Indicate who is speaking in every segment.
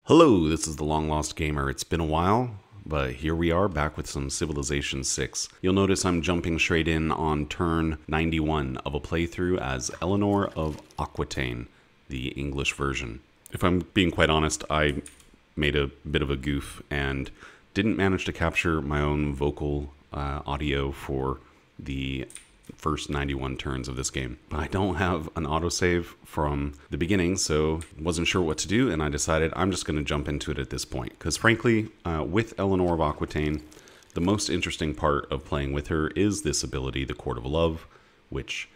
Speaker 1: Hello, this is the Long Lost Gamer. It's been a while, but here we are back with some Civilization 6. You'll notice I'm jumping straight in on turn 91 of a playthrough as Eleanor of Aquitaine, the English version. If I'm being quite honest, I made a bit of a goof and didn't manage to capture my own vocal audio for the first 91 turns of this game. I don't have an autosave from the beginning, so wasn't sure what to do, and I decided I'm just going to jump into it at this point. Because frankly, with Eleanor of Aquitaine, the most interesting part of playing with her is this ability, the Court of Love, which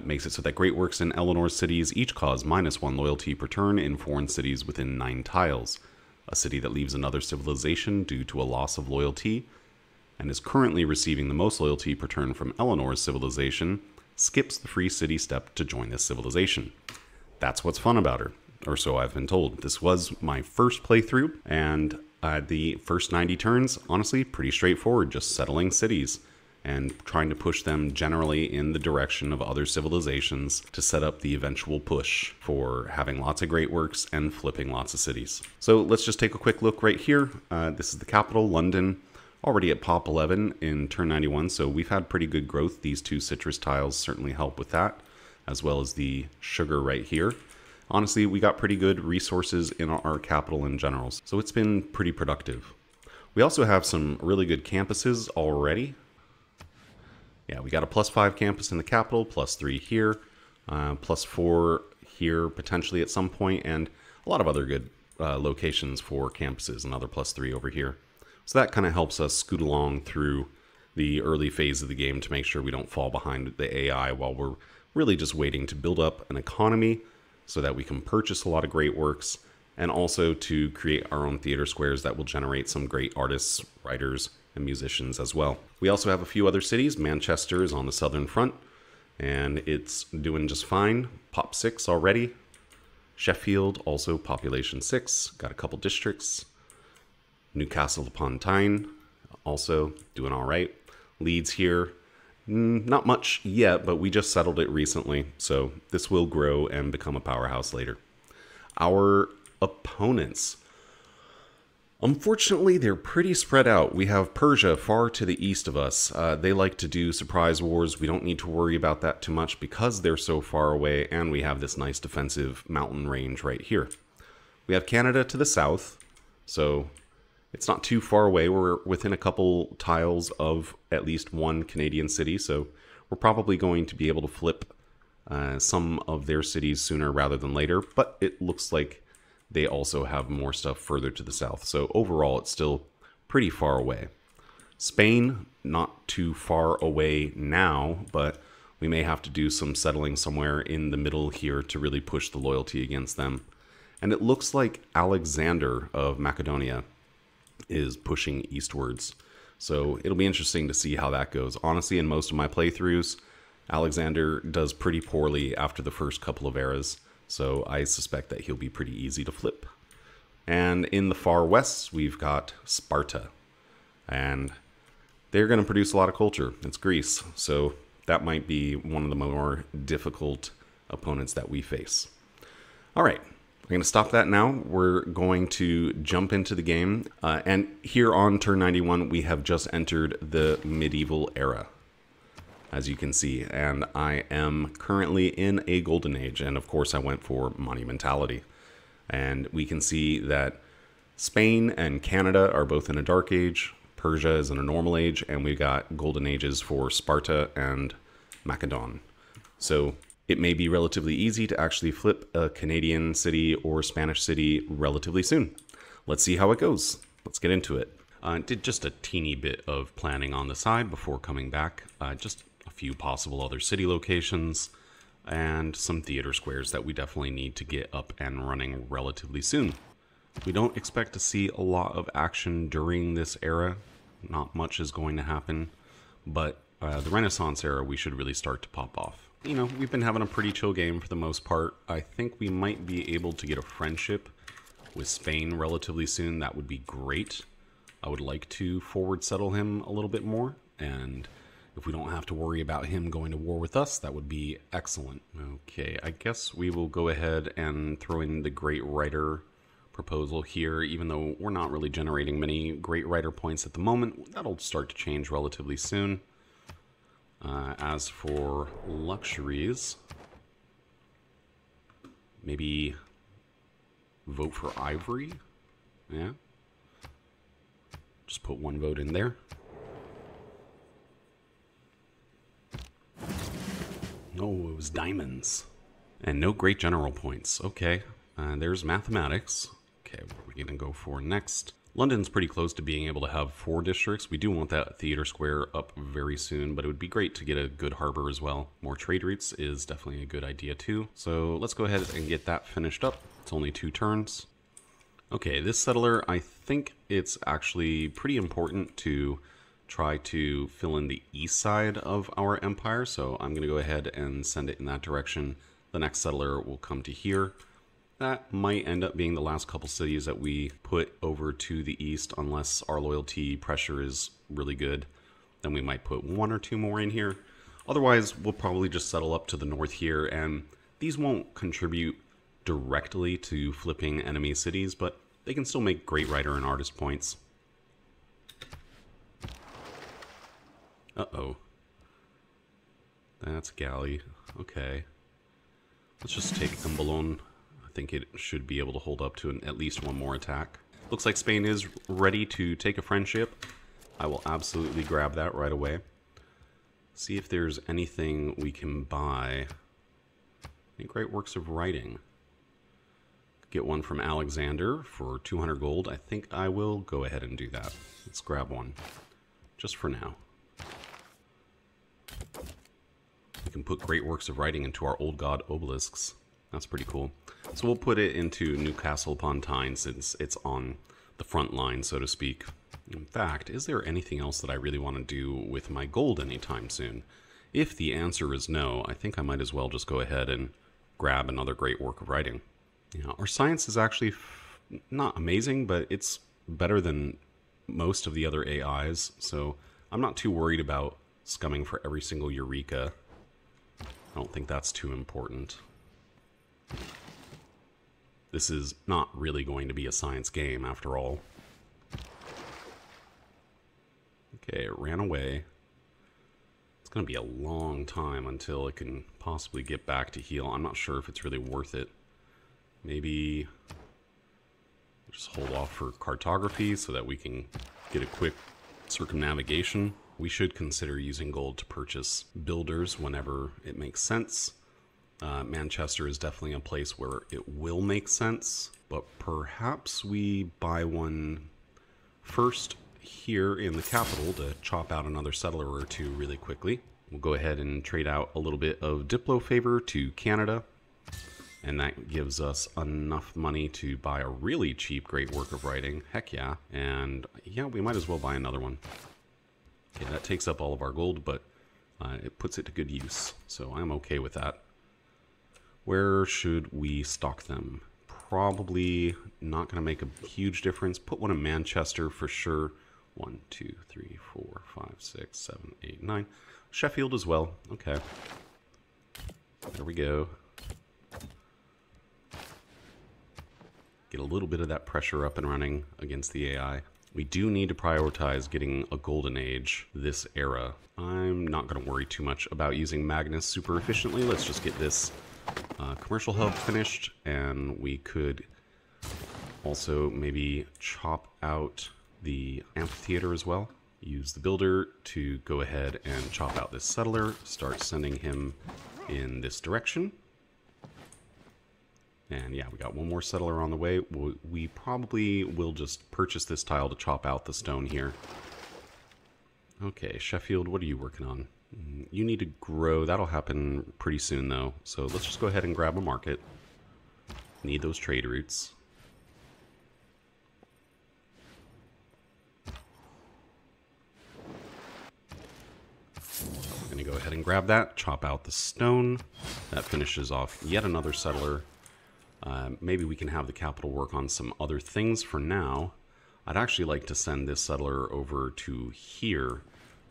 Speaker 1: makes it so that great works in Eleanor's cities each cause -1 loyalty per turn in foreign cities within 9 tiles. A city that leaves another civilization due to a loss of loyalty and is currently receiving the most loyalty per turn from Eleanor's civilization, skips the free city step to join this civilization. That's what's fun about her, or so I've been told. This was my first playthrough, and the first 90 turns, honestly, pretty straightforward, just settling cities and trying to push them generally in the direction of other civilizations to set up the eventual push for having lots of great works and flipping lots of cities. So let's just take a quick look right here. This is the capital, London. Already at pop 11 in turn 91, so we've had pretty good growth. These 2 citrus tiles certainly help with that, as well as the sugar right here. Honestly, we got pretty good resources in our capital in general, so it's been pretty productive. We also have some really good campuses already. Yeah, we got a +5 campus in the capital, +3 here, +4 here potentially at some point, and a lot of other good locations for campuses, another +3 over here. So that kind of helps us scoot along through the early phase of the game to make sure we don't fall behind the AI while we're really just waiting to build up an economy so that we can purchase a lot of great works and also to create our own theater squares that will generate some great artists, writers, and musicians as well. We also have a few other cities. Manchester is on the southern front and it's doing just fine. Pop 6 already. Sheffield, also population 6. Got a couple districts. Newcastle upon Tyne, also doing all right. Leeds here, not much yet, but we just settled it recently, so this will grow and become a powerhouse later. Our opponents, unfortunately, they're pretty spread out. We have Persia far to the east of us. They like to do surprise wars. We don't need to worry about that too much because they're so far away, and we have this nice defensive mountain range right here. We have Canada to the south, so it's not too far away. We're within a couple tiles of at least one Canadian city, so we're probably going to be able to flip some of their cities sooner rather than later, but it looks like they also have more stuff further to the south. So overall, it's still pretty far away. Spain, not too far away now, but we may have to do some settling somewhere in the middle here to really push the loyalty against them. And it looks like Alexander of Macedonia is pushing eastwards. So it'll be interesting to see how that goes. Honestly, in most of my playthroughs, Alexander does pretty poorly after the first couple of eras, so I suspect that he'll be pretty easy to flip. And in the far west, we've got Sparta, and they're going to produce a lot of culture. It's Greece, so that might be one of the more difficult opponents that we face. All right. I'm going to stop that now. We're going to jump into the game. And here on turn 91, we have just entered the medieval era, as you can see. And I am currently in a golden age. And of course, I went for monumentality. And we can see that Spain and Canada are both in a dark age. Persia is in a normal age. And we got golden ages for Sparta and Macedon. So it may be relatively easy to actually flip a Canadian city or Spanish city relatively soon. Let's see how it goes. Let's get into it. Did just a teeny bit of planning on the side before coming back. Just a few possible other city locations and some theater squares that we definitely need to get up and running relatively soon. We don't expect to see a lot of action during this era. Not much is going to happen, but the Renaissance era we should really start to pop off. You know, we've been having a pretty chill game for the most part. I think we might be able to get a friendship with Spain relatively soon. That would be great. I would like to forward settle him a little bit more, and if we don't have to worry about him going to war with us, that would be excellent. Okay, I guess we will go ahead and throw in the great writer proposal here, even though we're not really generating many great writer points at the moment. That'll start to change relatively soon. As for luxuries, maybe vote for ivory. Yeah. Just put one vote in there. Oh, it was diamonds. And no great general points. Okay. There's mathematics. Okay, what are we going to go for next? London's pretty close to being able to have 4 districts. We do want that theater square up very soon, but it would be great to get a good harbor as well. More trade routes is definitely a good idea too. So let's go ahead and get that finished up. It's only 2 turns. Okay, this settler, I think it's actually pretty important to try to fill in the east side of our empire. So I'm going to go ahead and send it in that direction. The next settler will come to here. That might end up being the last couple cities that we put over to the east, unless our loyalty pressure is really good. Then we might put 1 or 2 more in here. Otherwise, we'll probably just settle up to the north here, and these won't contribute directly to flipping enemy cities, but they can still make great writer and artist points. Uh-oh. That's galley. Okay. Let's just take Embolon. I think it should be able to hold up to at least 1 more attack. Looks like Spain is ready to take a friendship. I will absolutely grab that right away. See if there's anything we can buy. Any great works of writing. Get one from Alexander for 200 gold. I think I will go ahead and do that. Let's grab one. Just for now. We can put great works of writing into our old god obelisks. That's pretty cool. So we'll put it into Newcastle upon Tyne since it's on the front line, so to speak. In fact, is there anything else that I really want to do with my gold anytime soon? If the answer is no, I think I might as well just go ahead and grab another great work of writing. Yeah, our science is actually not amazing, but it's better than most of the other AIs, so I'm not too worried about scumming for every single Eureka. I don't think that's too important. This is not really going to be a science game, after all. Okay, it ran away. It's going to be a long time until it can possibly get back to heal. I'm not sure if it's really worth it. Maybe just hold off for cartography so that we can get a quick circumnavigation. We should consider using gold to purchase builders whenever it makes sense. Manchester is definitely a place where it will make sense, but perhaps we buy one first here in the capital to chop out another settler or 2 really quickly. We'll go ahead and trade out a little bit of Diplo favor to Canada, and that gives us enough money to buy a really cheap great work of writing. Heck yeah. And yeah, we might as well buy another one. Okay, that takes up all of our gold, but it puts it to good use, so I'm okay with that. Where should we stock them? Probably not going to make a huge difference. Put one in Manchester for sure. 1, 2, 3, 4, 5, 6, 7, 8, 9. Sheffield as well. Okay. There we go. Get a little bit of that pressure up and running against the AI. We do need to prioritize getting a golden age this era. I'm not going to worry too much about using Magnus super efficiently. Let's just get this commercial hub finished, and we could also maybe chop out the amphitheater as well. Use the builder to go ahead and chop out this settler, start sending him in this direction. And yeah, we got one more settler on the way. We probably will just purchase this tile to chop out the stone here. Okay, Sheffield, what are you working on? You need to grow. That'll happen pretty soon, though. So let's just go ahead and grab a market. Need those trade routes. I'm going to go ahead and grab that, chop out the stone. That finishes off yet another settler. Maybe we can have the capital work on some other things for now. I'd actually like to send this settler over to here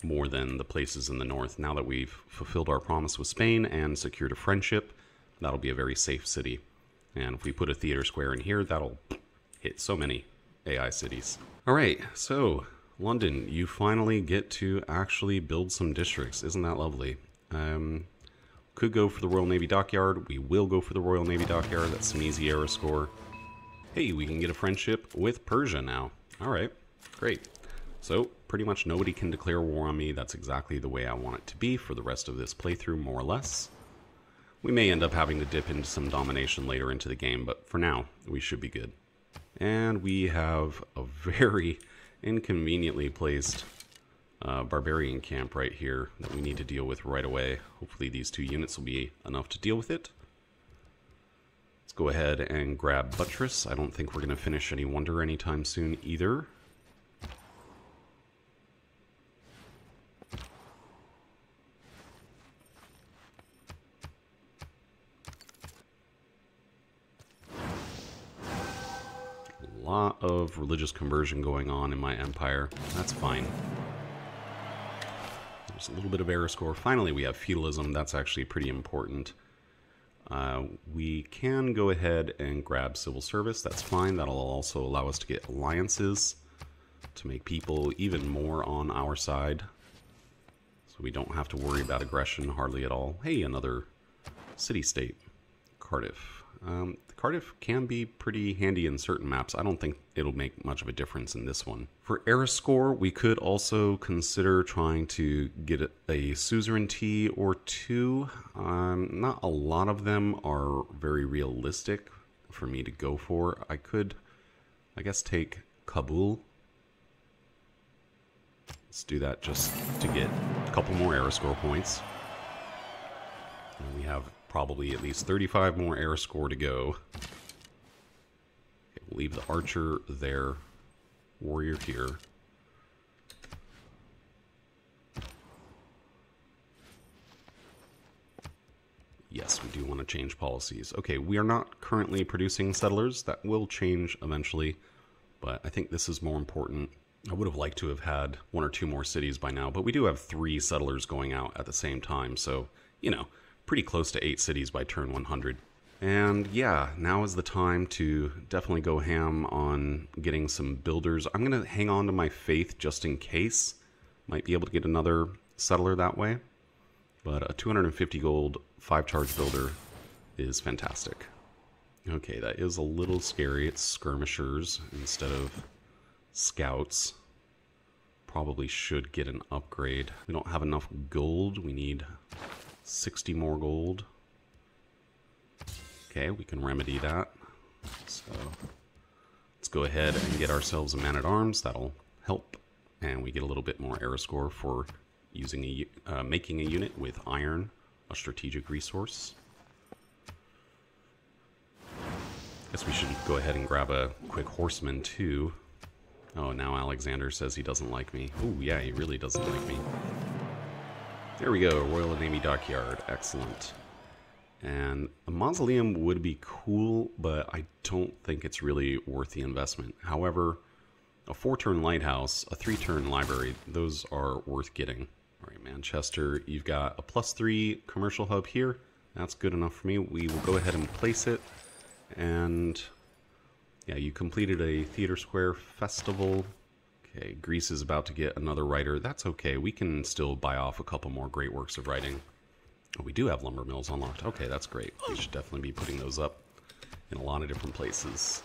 Speaker 1: more than the places in the north. Now that we've fulfilled our promise with Spain and secured a friendship, that'll be a very safe city. And if we put a theater square in here, that'll hit so many AI cities. All right, so London, you finally get to actually build some districts. Isn't that lovely? Could go for the Royal Navy Dockyard. We will go for the Royal Navy Dockyard. That's an easy era score. Hey, we can get a friendship with Persia now. All right, great. So pretty much nobody can declare war on me. That's exactly the way I want it to be for the rest of this playthrough, more or less. We may end up having to dip into some domination later into the game, but for now, we should be good. And we have a very inconveniently placed barbarian camp right here that we need to deal with right away. Hopefully these 2 units will be enough to deal with it. Let's go ahead and grab Buttress. I don't think we're going to finish any Wonder anytime soon either. A lot of religious conversion going on in my empire. That's fine. There's a little bit of error score. Finally, we have feudalism. That's actually pretty important. We can go ahead and grab civil service. That's fine. That'll also allow us to get alliances to make people even more on our side. So we don't have to worry about aggression hardly at all. Hey, another city-state. Cardiff. Cardiff can be pretty handy in certain maps. I don't think it'll make much of a difference in this one. For era score, we could also consider trying to get a suzerainty or 2. Not a lot of them are very realistic for me to go for. I could, I guess, take Kabul. Let's do that just to get a couple more era score points. And we have probably at least 35 more era score to go. Okay, we'll leave the archer there, warrior here. Yes, we do want to change policies. Okay, we are not currently producing settlers. That will change eventually, but I think this is more important. I would have liked to have had 1 or 2 more cities by now, but we do have 3 settlers going out at the same time, so, you know, pretty close to 8 cities by turn 100. And yeah, now is the time to definitely go ham on getting some builders. I'm going to hang on to my faith just in case. Might be able to get another settler that way. But a 250 gold 5-charge builder is fantastic. Okay, that is a little scary. It's skirmishers instead of scouts. Probably should get an upgrade. We don't have enough gold. We need 60 more gold. Okay, we can remedy that. So let's go ahead and get ourselves a man-at-arms. That'll help. And we get a little bit more era score for using making a unit with iron, a strategic resource. Guess we should go ahead and grab a quick horseman too. Oh, now Alexander says he doesn't like me. Oh yeah, he really doesn't like me. There we go, Royal Navy Dockyard. Excellent. And a mausoleum would be cool, but I don't think it's really worth the investment. However, a 4-turn lighthouse, a 3-turn library, those are worth getting. All right, Manchester, you've got a +3 commercial hub here. That's good enough for me. We will go ahead and place it. And yeah, you completed a theater square festival. Okay, Greece is about to get another writer. That's okay. We can still buy off a couple more great works of writing. Oh, we do have lumber mills unlocked. Okay, that's great. We should definitely be putting those up in a lot of different places.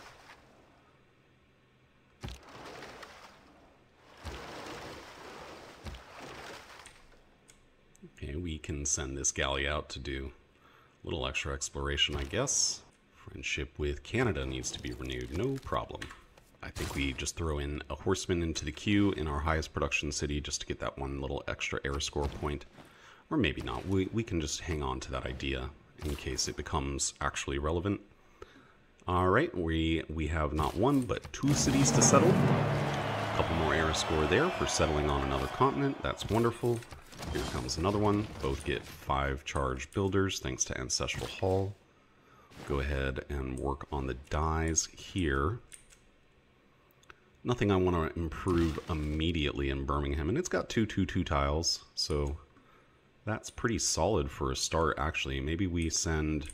Speaker 1: Okay, we can send this galley out to do a little extra exploration, I guess. Friendship with Canada needs to be renewed. No problem. I think we just throw in a horseman into the queue in our highest production city just to get that one little extra era score point. Or maybe not. We can just hang on to that idea in case it becomes actually relevant. Alright, we have not 1 but 2 cities to settle. A couple more era score there for settling on another continent. That's wonderful. Here comes another one. Both get 5 charge builders thanks to Ancestral Hall. Go ahead and work on the dies here. Nothing I want to improve immediately in Birmingham, and it's got 2/2/2 tiles, so that's pretty solid for a start, actually. Maybe we send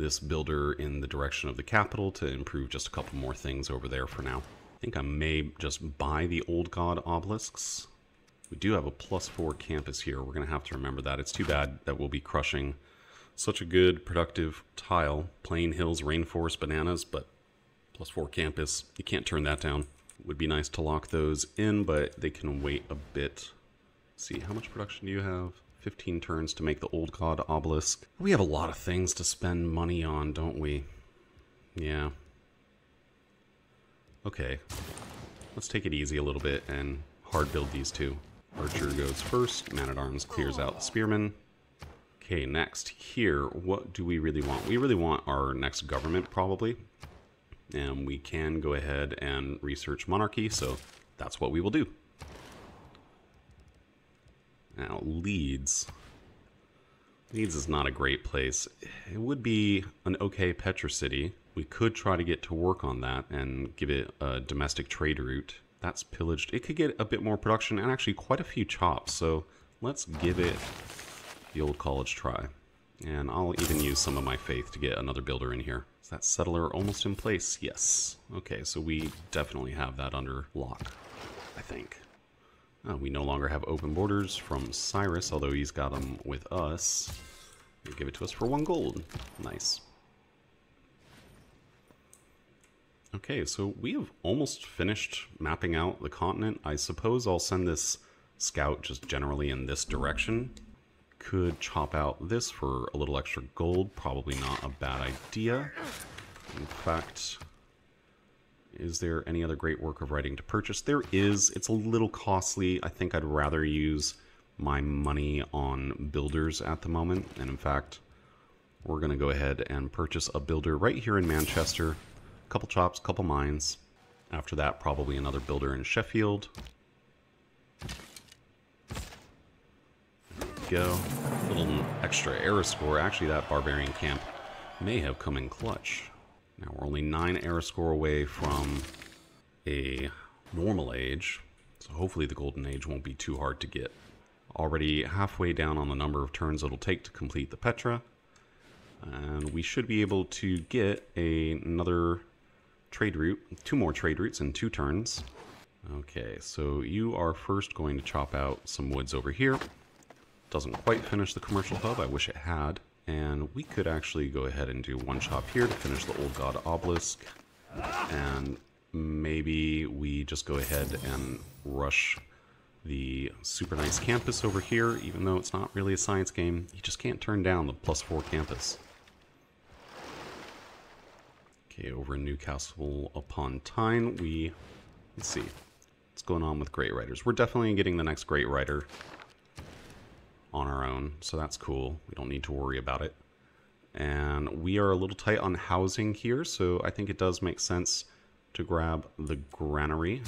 Speaker 1: this builder in the direction of the capital to improve just a couple more things over there for now. I think I may just buy the old god obelisks. We do have a +4 campus here. We're going to have to remember that. It's too bad that we'll be crushing such a good, productive tile. Plain hills, rainforest, bananas, but +4 campus. You can't turn that down. Would be nice to lock those in, but they can wait a bit. Let's see, how much production do you have? 15 turns to make the old god obelisk. We have a lot of things to spend money on, don't we? Yeah. Okay. Let's take it easy a little bit and hard build these two. Archer goes first. Man-at-Arms clears out the Spearman. Okay, next. Here, what do we really want? We really want our next government, probably. And we can go ahead and research monarchy, so that's what we will do. Now, Leeds. Leeds is not a great place. It would be an okay Petra city. We could try to get to work on that and give it a domestic trade route. That's pillaged. It could get a bit more production and actually quite a few chops, so let's give it the old college try. And I'll even use some of my faith to get another builder in here. Is that settler almost in place? Yes. Okay, so we definitely have that under lock, I think. We no longer have open borders from Cyrus, although he's got them with us. He'll give it to us for 1 gold. Nice. Okay, so we have almost finished mapping out the continent. I suppose I'll send this scout just generally in this direction. Could chop out this for a little extra gold. Probably not a bad idea. In fact, is there any other great work of writing to purchase? There is. It's a little costly. I think I'd rather use my money on builders at the moment. And in fact, we're going to go ahead and purchase a builder right here in Manchester. Couple chops, couple mines. After that, probably another builder in Sheffield. Go. A little extra era score. Actually, that barbarian camp may have come in clutch. Now we're only 9 era score away from a normal age, so hopefully the golden age won't be too hard to get. Already halfway down on the number of turns it'll take to complete the Petra, and we should be able to get another trade route, 2 more trade routes in 2 turns. Okay, so you are first going to chop out some woods over here. Doesn't quite finish the commercial hub. I wish it had. And we could actually go ahead and do 1 chop here to finish the old god obelisk. And maybe we just go ahead and rush the super nice campus over here, even though it's not really a science game. You just can't turn down the +4 campus. Okay, over in Newcastle upon Tyne, let's see what's going on with great writers. We're definitely getting the next great writer on our own, so that's cool. We don't need to worry about it. And we are a little tight on housing here, so I think it does make sense to grab the granary.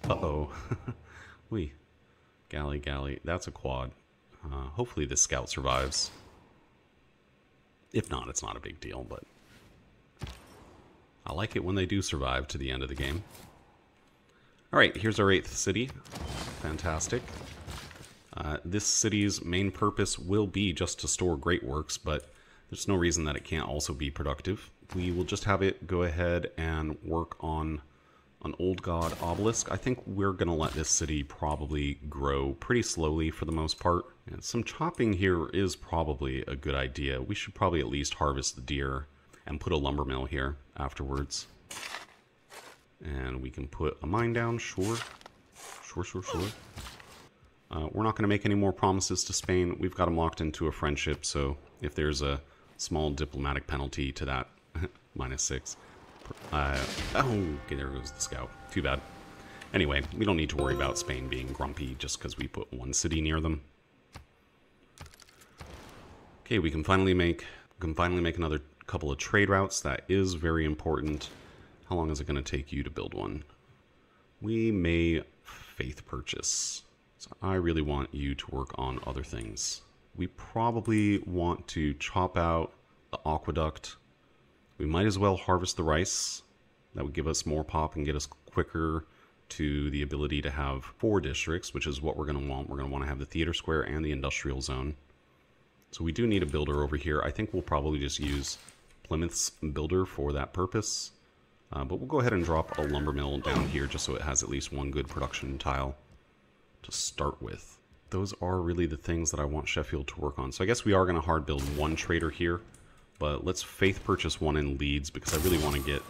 Speaker 1: Uh-oh. Wee. Galley. That's a quad. Hopefully this scout survives. If not, it's not a big deal, but I like it when they do survive to the end of the game. Alright, here's our 8th city. Fantastic. This city's main purpose will be just to store great works, but there's no reason that it can't also be productive. We will just have it go ahead and work on an old god obelisk. I think we're going to let this city probably grow pretty slowly for the most part. And some chopping here is probably a good idea. We should probably at least harvest the deer and put a lumber mill here afterwards. And we can put a mine down, sure. We're not going to make any more promises to Spain. We've got them locked into a friendship, so if there's a small diplomatic penalty to that, -6. Oh, okay, there goes the scout. Too bad. Anyway, we don't need to worry about Spain being grumpy just because we put 1 city near them. Okay, we can finally make another couple of trade routes. That is very important. How long is it going to take you to build one? We may faith purchase. So I really want you to work on other things. We probably want to chop out the aqueduct. We might as well harvest the rice. That would give us more pop and get us quicker to the ability to have 4 districts, which is what we're going to want. We're going to want to have the theater square and the industrial zone. So we do need a builder over here. I think we'll probably just use Plymouth's builder for that purpose. But we'll go ahead and drop a lumber mill down here just so it has at least one good production tile to start with. Those are really the things that I want Sheffield to work on. So I guess we are going to hard build one trader here, but let's faith purchase one in Leeds because I really want to get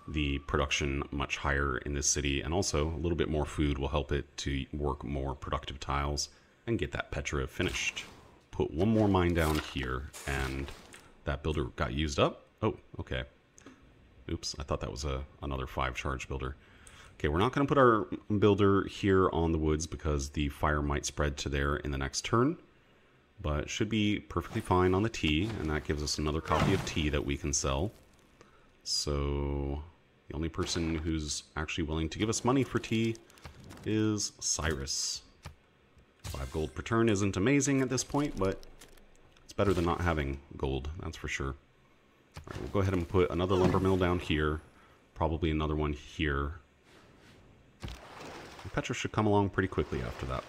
Speaker 1: the production much higher in this city, and also a little bit more food will help it to work more productive tiles and get that Petra finished. Put one more mine down here, and that builder got used up. Oh, okay. Oops, I thought that was another 5 charge builder. Okay, we're not going to put our builder here on the woods because the fire might spread to there in the next turn, but should be perfectly fine on the tea, and that gives us another copy of tea that we can sell. So the only person who's actually willing to give us money for tea is Cyrus. 5 gold per turn isn't amazing at this point, but it's better than not having gold, that's for sure. All right, we'll go ahead and put another lumber mill down here, probably another one here. And Petra should come along pretty quickly after that.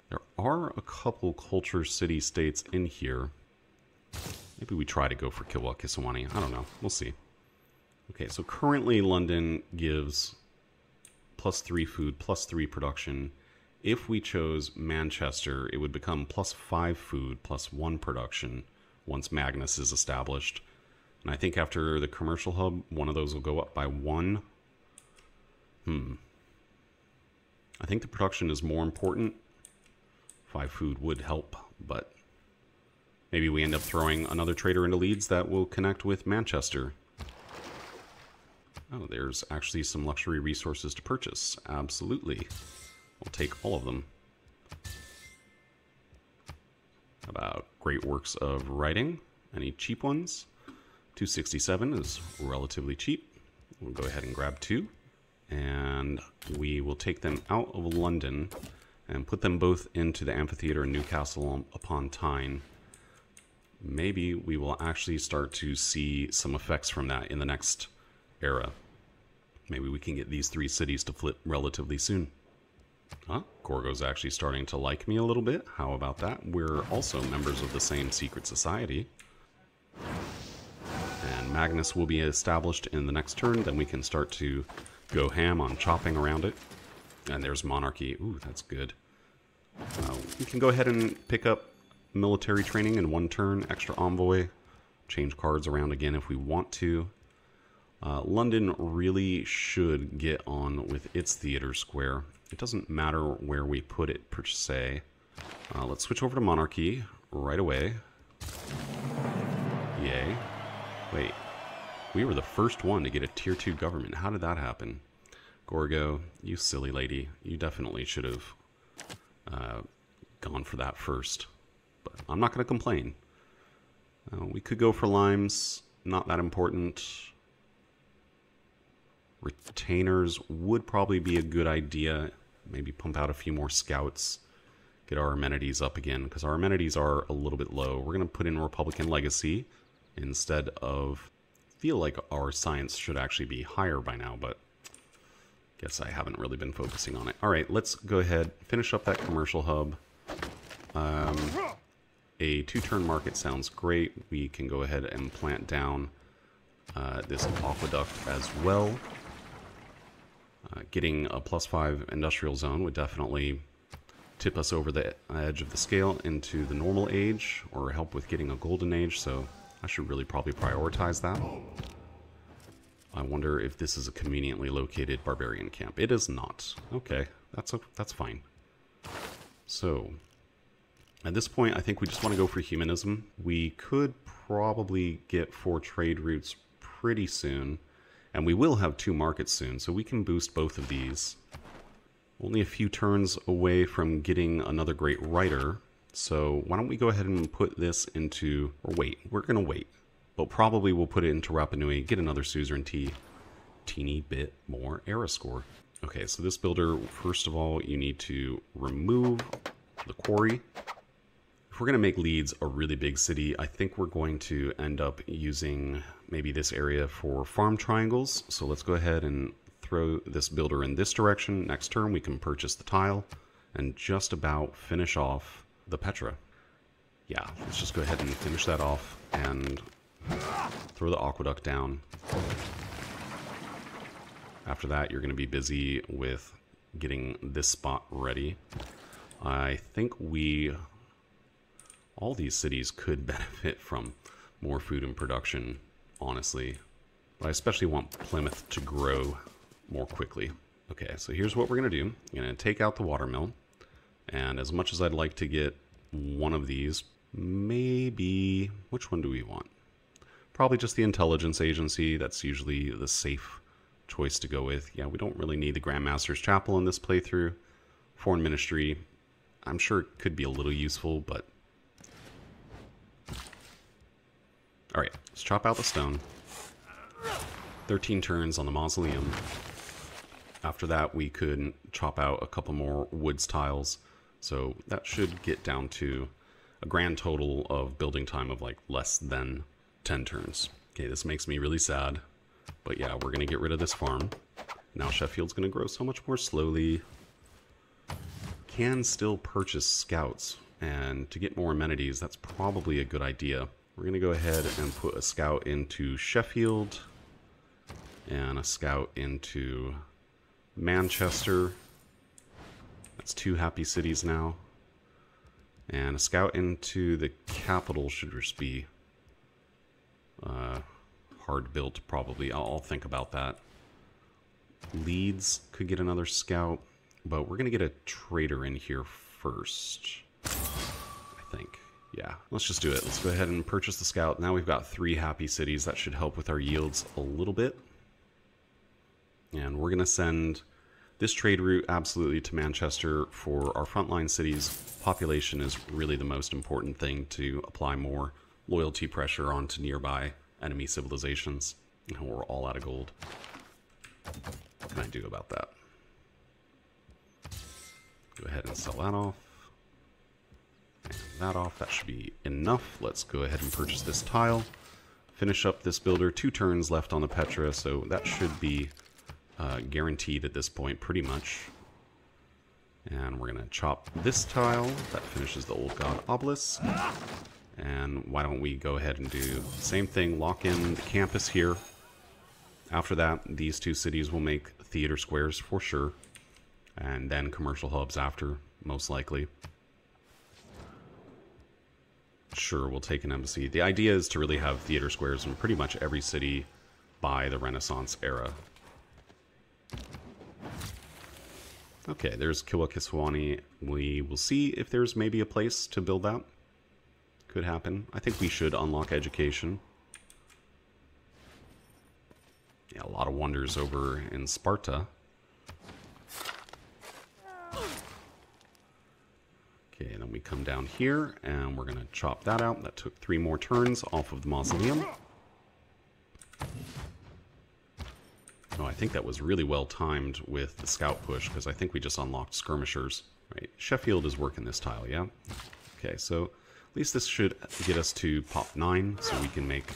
Speaker 1: There are a couple culture city-states in here. Maybe we try to go for Kilwa Kisawani. I don't know. We'll see. Okay, so currently London gives +3 food, +3 production. If we chose Manchester, it would become +5 food, +1 production once Magnus is established. And I think after the commercial hub, one of those will go up by 1. I think the production is more important. 5 food would help, but maybe we end up throwing another trader into Leeds that will connect with Manchester. Oh, there's actually some luxury resources to purchase. Absolutely. We'll take all of them. How about great works of writing? Any cheap ones? 267 is relatively cheap. We'll go ahead and grab 2. And we will take them out of London and put them both into the amphitheater in Newcastle upon Tyne. Maybe we will actually start to see some effects from that in the next era. Maybe we can get these 3 cities to flip relatively soon. Huh? Gorgo's actually starting to like me a little bit. How about that? We're also members of the same secret society. And Magnus will be established in the next turn. Then we can start to go ham on chopping around it. And there's monarchy. Ooh, that's good. We can go ahead and pick up military training in 1 turn. Extra envoy. Change cards around again if we want to. London really should get on with its theater square. It doesn't matter where we put it per se. Let's switch over to monarchy right away. Yay. Wait, we were the first one to get a tier 2 government. How did that happen? Gorgo, you silly lady. You definitely should have gone for that first. But I'm not going to complain. We could go for limes. Not that important. Retainers would probably be a good idea. Maybe pump out a few more scouts. Get our amenities up again, because our amenities are a little bit low. We're going to put in Republican Legacy instead of... feel like our science should actually be higher by now, but guess I haven't really been focusing on it. Alright, let's go ahead, finish up that commercial hub. A 2-turn market sounds great. We can go ahead and plant down this aqueduct as well. Getting a +5 industrial zone would definitely tip us over the edge of the scale into the normal age, or help with getting a golden age, so I should really probably prioritize that. I wonder if this is a conveniently located barbarian camp. It is not. Okay, that's fine. So, at this point, I think we just want to go for humanism. We could probably get 4 trade routes pretty soon, and we will have 2 markets soon, so we can boost both of these. Only a few turns away from getting another great writer, so why don't we go ahead and put this into... or wait, we're going to wait. But probably we'll put it into Rapa Nui, get another suzerainty, teeny bit more era score. Okay, so this builder, first of all, you need to remove the quarry. If we're going to make Leeds a really big city, I think we're going to end up using maybe this area for farm triangles. So let's go ahead and throw this builder in this direction. Next turn we can purchase the tile and just about finish off the Petra. yeah, let's just go ahead and finish that off and throw the aqueduct down. After that, you're going to be busy with getting this spot ready. I think all these cities could benefit from more food and production, honestly. But I especially want Plymouth to grow more quickly. Okay, so here's what we're going to do. I'm going to take out the watermill. And as much as I'd like to get one of these, maybe... which one do we want? Probably just the intelligence agency. That's usually the safe choice to go with. Yeah, we don't really need the Grandmaster's Chapel in this playthrough. Foreign Ministry, I'm sure it could be a little useful, but... Alright, let's chop out the stone. 13 turns on the mausoleum. After that, we could chop out a couple more woods tiles. So that should get down to a grand total of building time of like less than 10 turns. Okay, this makes me really sad. But yeah, we're going to get rid of this farm. Now Sheffield's going to grow so much more slowly. Can still purchase scouts. And to get more amenities, that's probably a good idea. We're going to go ahead and put a scout into Sheffield. And a scout into Manchester. That's 2 happy cities now. And a scout into the capital should just be hard built, probably. I'll think about that. Leeds could get another scout, but we're going to get a trader in here first, I think. Yeah, let's just do it. Let's go ahead and purchase the scout. Now we've got 3 happy cities. That should help with our yields a little bit. And we're going to send this trade route absolutely to Manchester. For our frontline cities, population is really the most important thing to apply more loyalty pressure onto nearby enemy civilizations. And we're all out of gold. What can I do about that? Go ahead and sell that off. And that off. That should be enough. Let's go ahead and purchase this tile. Finish up this builder. 2 turns left on the Petra, so that should be guaranteed at this point, pretty much. And we're going to chop this tile. That finishes the Old God Obelisk. And why don't we go ahead and do the same thing, lock in the campus here. After that, these 2 cities will make theater squares for sure. And then commercial hubs after, most likely. Sure, we'll take an embassy. The idea is to really have theater squares in pretty much every city by the Renaissance era. Okay, there's Kiwakiswani. We will see if there's maybe a place to build that. Could happen. I think we should unlock education. Yeah, a lot of wonders over in Sparta. Okay, and then we come down here, and we're going to chop that out. That took 3 more turns off of the mausoleum. Oh, I think that was really well timed with the scout push, because I think we just unlocked skirmishers. Right, Sheffield is working this tile, yeah? Okay, so at least this should get us to pop 9, so we can make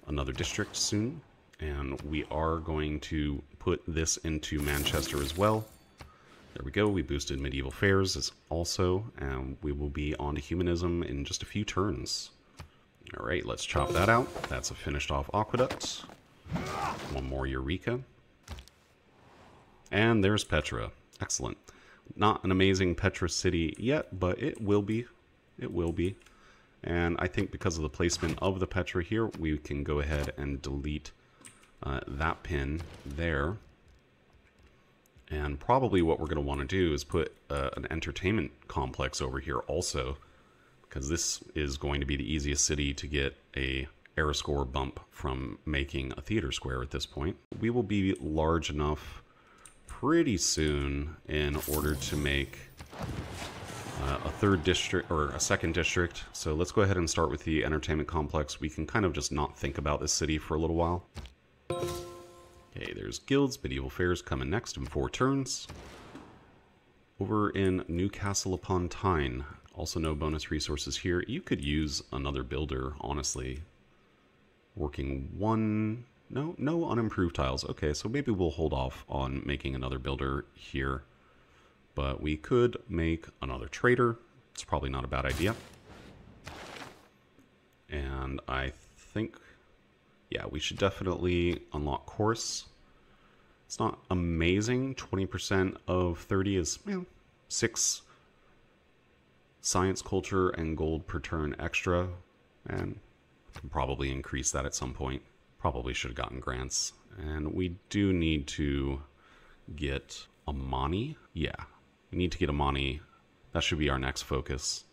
Speaker 1: another district soon. And we are going to put this into Manchester as well. There we go, we boosted medieval fairs as also, and we will be on to humanism in just a few turns. Alright, let's chop that out. That's a finished off aqueduct. 1 more Eureka. And there's Petra. Excellent. Not an amazing Petra city yet, but it will be. It will be. And I think because of the placement of the Petra here, we can go ahead and delete that pin there. And probably what we're going to want to do is put an entertainment complex over here also, because this is going to be the easiest city to get a era score bump from making a theater square at this point. We will be large enough pretty soon in order to make a 3rd district or a 2nd district. So let's go ahead and start with the entertainment complex. We can kind of just not think about this city for a little while. Okay, there's guilds, medieval fairs coming next in 4 turns. Over in Newcastle upon Tyne, also no bonus resources here. You could use another builder, honestly. Working 1... No unimproved tiles. Okay, so maybe we'll hold off on making another builder here. But we could make another trader. It's probably not a bad idea. And I think, yeah, we should definitely unlock course. It's not amazing. 20% of 30 is, 6 science, culture, and gold per turn extra. And can probably increase that at some point. Probably should have gotten grants. And we do need to get Amani. Yeah, we need to get Amani. That should be our next focus.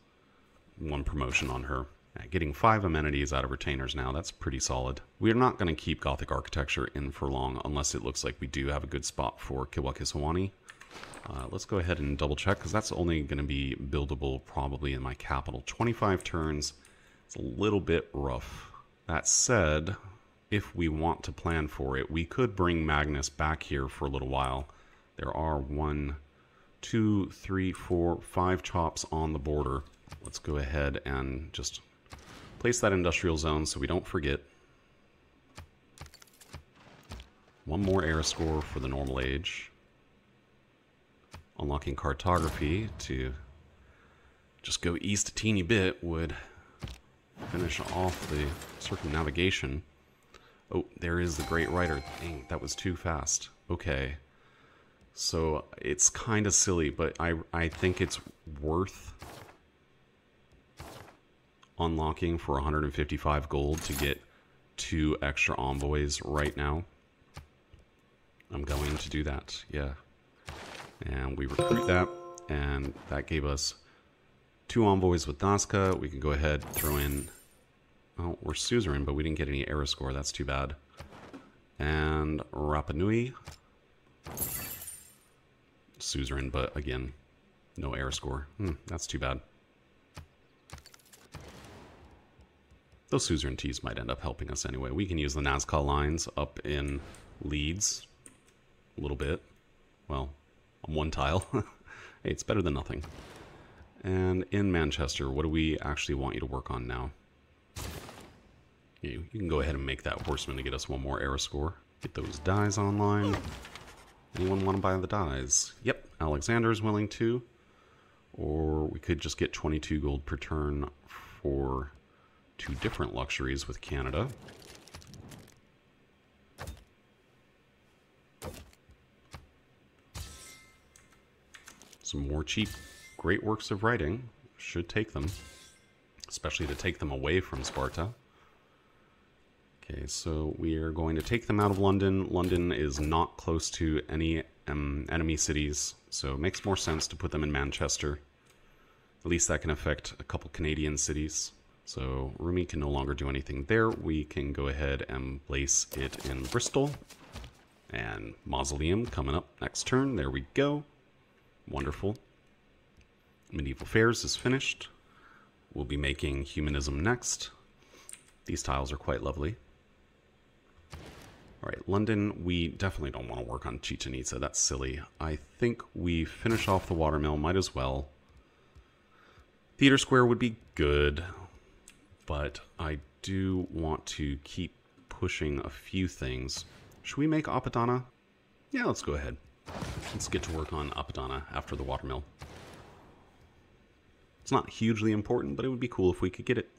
Speaker 1: 1 promotion on her. Getting 5 amenities out of retainers now, that's pretty solid. We're not going to keep Gothic architecture in for long unless it looks like we do have a good spot for Kiwakisawani. Let's go ahead and double check, because that's only going to be buildable probably in my capital. 25 turns. It's a little bit rough. That said, if we want to plan for it, we could bring Magnus back here for a little while. There are 1, 2, 3, 4, 5 chops on the border. Let's go ahead and just place that industrial zone so we don't forget. 1 more era score for the normal age. Unlocking cartography to just go east a teeny bit would finish off the circumnavigation. Oh, there is the Great Rider. Dang, that was too fast. Okay. So it's kind of silly, but I think it's worth unlocking for 155 gold to get 2 extra envoys right now. I'm going to do that, yeah. And we recruit that, and that gave us 2 envoys with Nazca. We can go ahead, throw in... Oh, we're suzerain, but we didn't get any era score. That's too bad. And Rapa Nui. Suzerain, but again, no era score. That's too bad. Those suzerainties might end up helping us anyway. We can use the Nazca lines up in Leeds a little bit. Well, on 1 tile. Hey, it's better than nothing. And in Manchester, what do we actually want you to work on now? You can go ahead and make that horseman to get us 1 more era score. Get those dies online. Anyone want to buy the dies? Yep, Alexander's willing to. Or we could just get 22 gold per turn for 2 different luxuries with Canada. Some more cheap, great works of writing. Should take them. Especially to take them away from Sparta. Okay, so we are going to take them out of London. London is not close to any enemy cities, so it makes more sense to put them in Manchester. At least that can affect a couple Canadian cities. So Rumi can no longer do anything there. We can go ahead and place it in Bristol. And Mausoleum coming up next turn. There we go. Wonderful. Medieval Fairs is finished. We'll be making Humanism next. These tiles are quite lovely. Alright, London, we definitely don't want to work on Chichen Itza. That's silly. I think we finish off the watermill. Might as well. Theater Square would be good, but I do want to keep pushing a few things. Should we make Apadana? Yeah, let's go ahead. Let's get to work on Apadana after the watermill. It's not hugely important, but it would be cool if we could get it.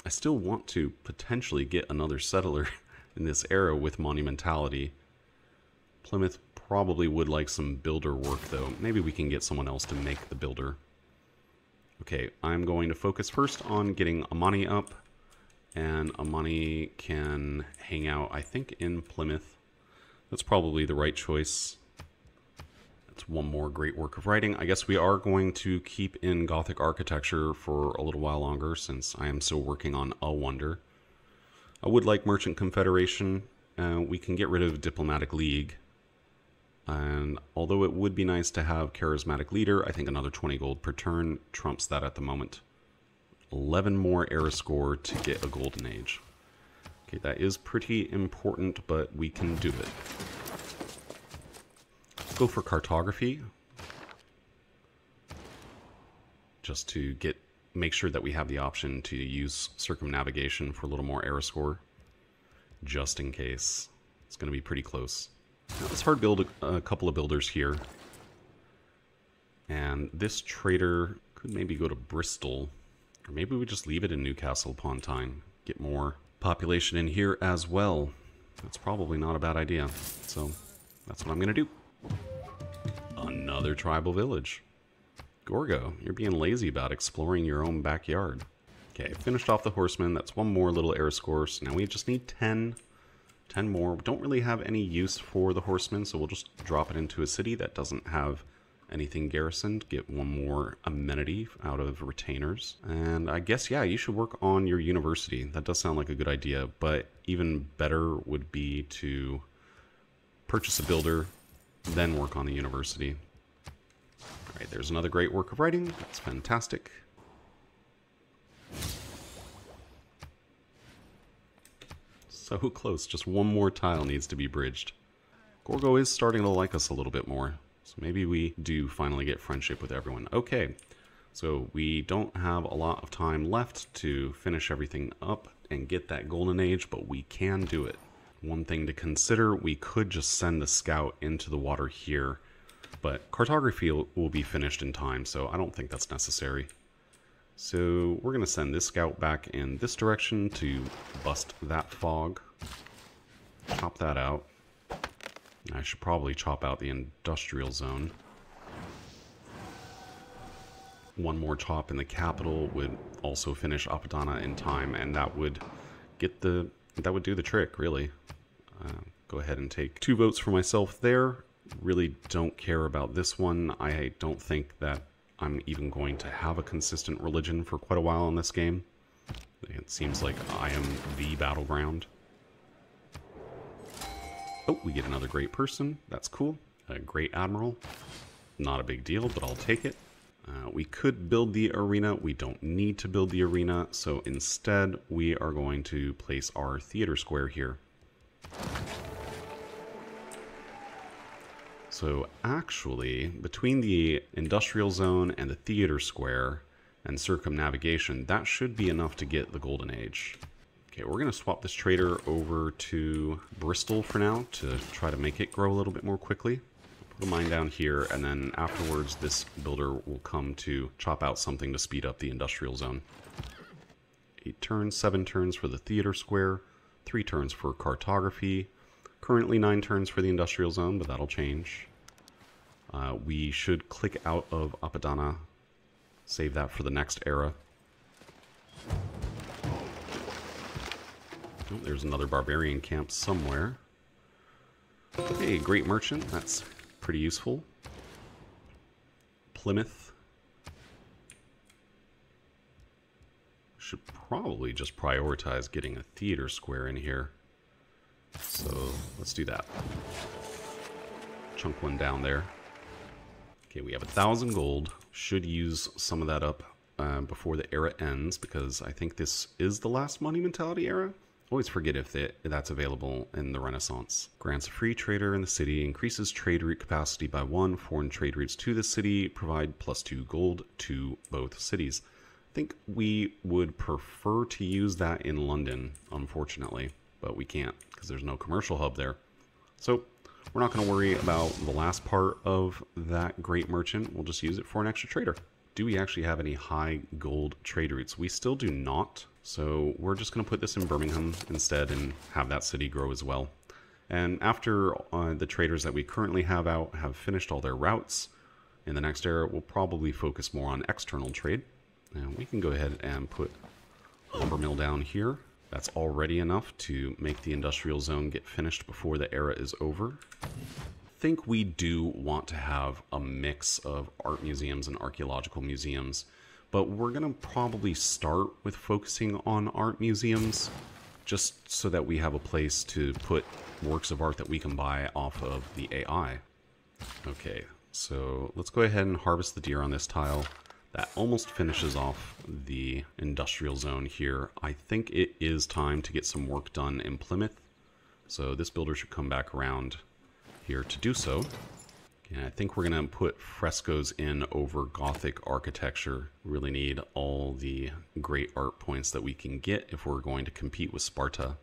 Speaker 1: I still want to potentially get another settler in this era with monumentality. Plymouth probably would like some builder work, though. Maybe we can get someone else to make the builder. Okay, I'm going to focus first on getting Amani up. And Amani can hang out, I think, in Plymouth. That's probably the right choice. That's 1 more great work of writing. I guess we are going to keep in Gothic architecture for a little while longer, since I am still working on a wonder. I would like Merchant Confederation. We can get rid of Diplomatic League. And although it would be nice to have Charismatic Leader, I think another 20 gold per turn trumps that at the moment. 11 more era score to get a Golden Age. Okay, that is pretty important, but we can do it. Let's go for cartography. Just to make sure that we have the option to use circumnavigation for a little more era score. Just in case. It's going to be pretty close. Now, let's hard build a couple of builders here. And this trader could maybe go to Bristol. Or maybe we just leave it in Newcastle upon Tyne. get more population in here as well. That's probably not a bad idea. So that's what I'm going to do. Another tribal village. Gorgo, you're being lazy about exploring your own backyard. Okay, finished off the horsemen. That's one more little era score. So now we just need 10 more. We don't really have any use for the horsemen, so we'll just drop it into a city that doesn't have anything garrisoned. Get one more amenity out of retainers. And I guess, yeah, you should work on your university. That does sound like a good idea, but even better would be to purchase a builder, then work on the university. All right, there's another great work of writing. That's fantastic. So close, just one more tile needs to be bridged. Gorgo is starting to like us a little bit more, so maybe we do finally get friendship with everyone. Okay, so we don't have a lot of time left to finish everything up and get that golden age, but we can do it. One thing to consider, we could just send the scout into the water here, but cartography will be finished in time, so I don't think that's necessary. So we're going to send this scout back in this direction to bust that fog. Chop that out. I should probably chop out the industrial zone. One more chop in the capital would also finish Apadana in time, and that would get do the trick, really. Go ahead and take 2 votes for myself there. Really don't care about this one. I don't think that I'm even going to have a consistent religion for quite a while in this game. It seems like I am the battleground. Oh, we get another great person. That's cool. A great admiral. Not a big deal, but I'll take it. We could build the arena. We don't need to build the arena, so instead we are going to place our theater square here. So actually, between the industrial zone and the theater square and circumnavigation, that should be enough to get the golden age. Okay, we're going to swap this trader over to Bristol for now to try to make it grow a little bit more quickly. Put a mine down here, and then afterwards this builder will come to chop out something to speed up the industrial zone. 8 turns, 7 turns for the theater square, 3 turns for cartography. Currently 9 turns for the industrial zone, but that'll change. We should click out of Apadana, save that for the next era. Oh, there's another barbarian camp somewhere. Okay, great merchant, that's pretty useful. Plymouth. Should probably just prioritize getting a theater square in here. So let's do that. Chunk one down there. Okay, we have 1,000 gold. Should use some of that up before the era ends, because I think this is the last money mentality era. Always forget if that's available in the Renaissance. Grants a free trader in the city, increases trade route capacity by 1, foreign trade routes to the city, provide +2 gold to both cities. I think we would prefer to use that in London, unfortunately, but we can't because there's no commercial hub there. So we're not going to worry about the last part of that great merchant. We'll just use it for an extra trader. Do we actually have any high gold trade routes? We still do not. So we're just going to put this in Birmingham instead and have that city grow as well. And after the traders that we currently have out have finished all their routes, in the next era we'll probably focus more on external trade. And we can go ahead and put a lumber mill down here. That's already enough to make the industrial zone get finished before the era is over. I think we do want to have a mix of art museums and archaeological museums, but we're going to probably start with focusing on art museums just so that we have a place to put works of art that we can buy off of the AI. Okay, so let's go ahead and harvest the deer on this tile. That almost finishes off the industrial zone here. I think it is time to get some work done in Plymouth. So this builder should come back around here to do so. And I think we're going to put frescoes in over Gothic architecture. Really need all the great art points that we can get if we're going to compete with Sparta.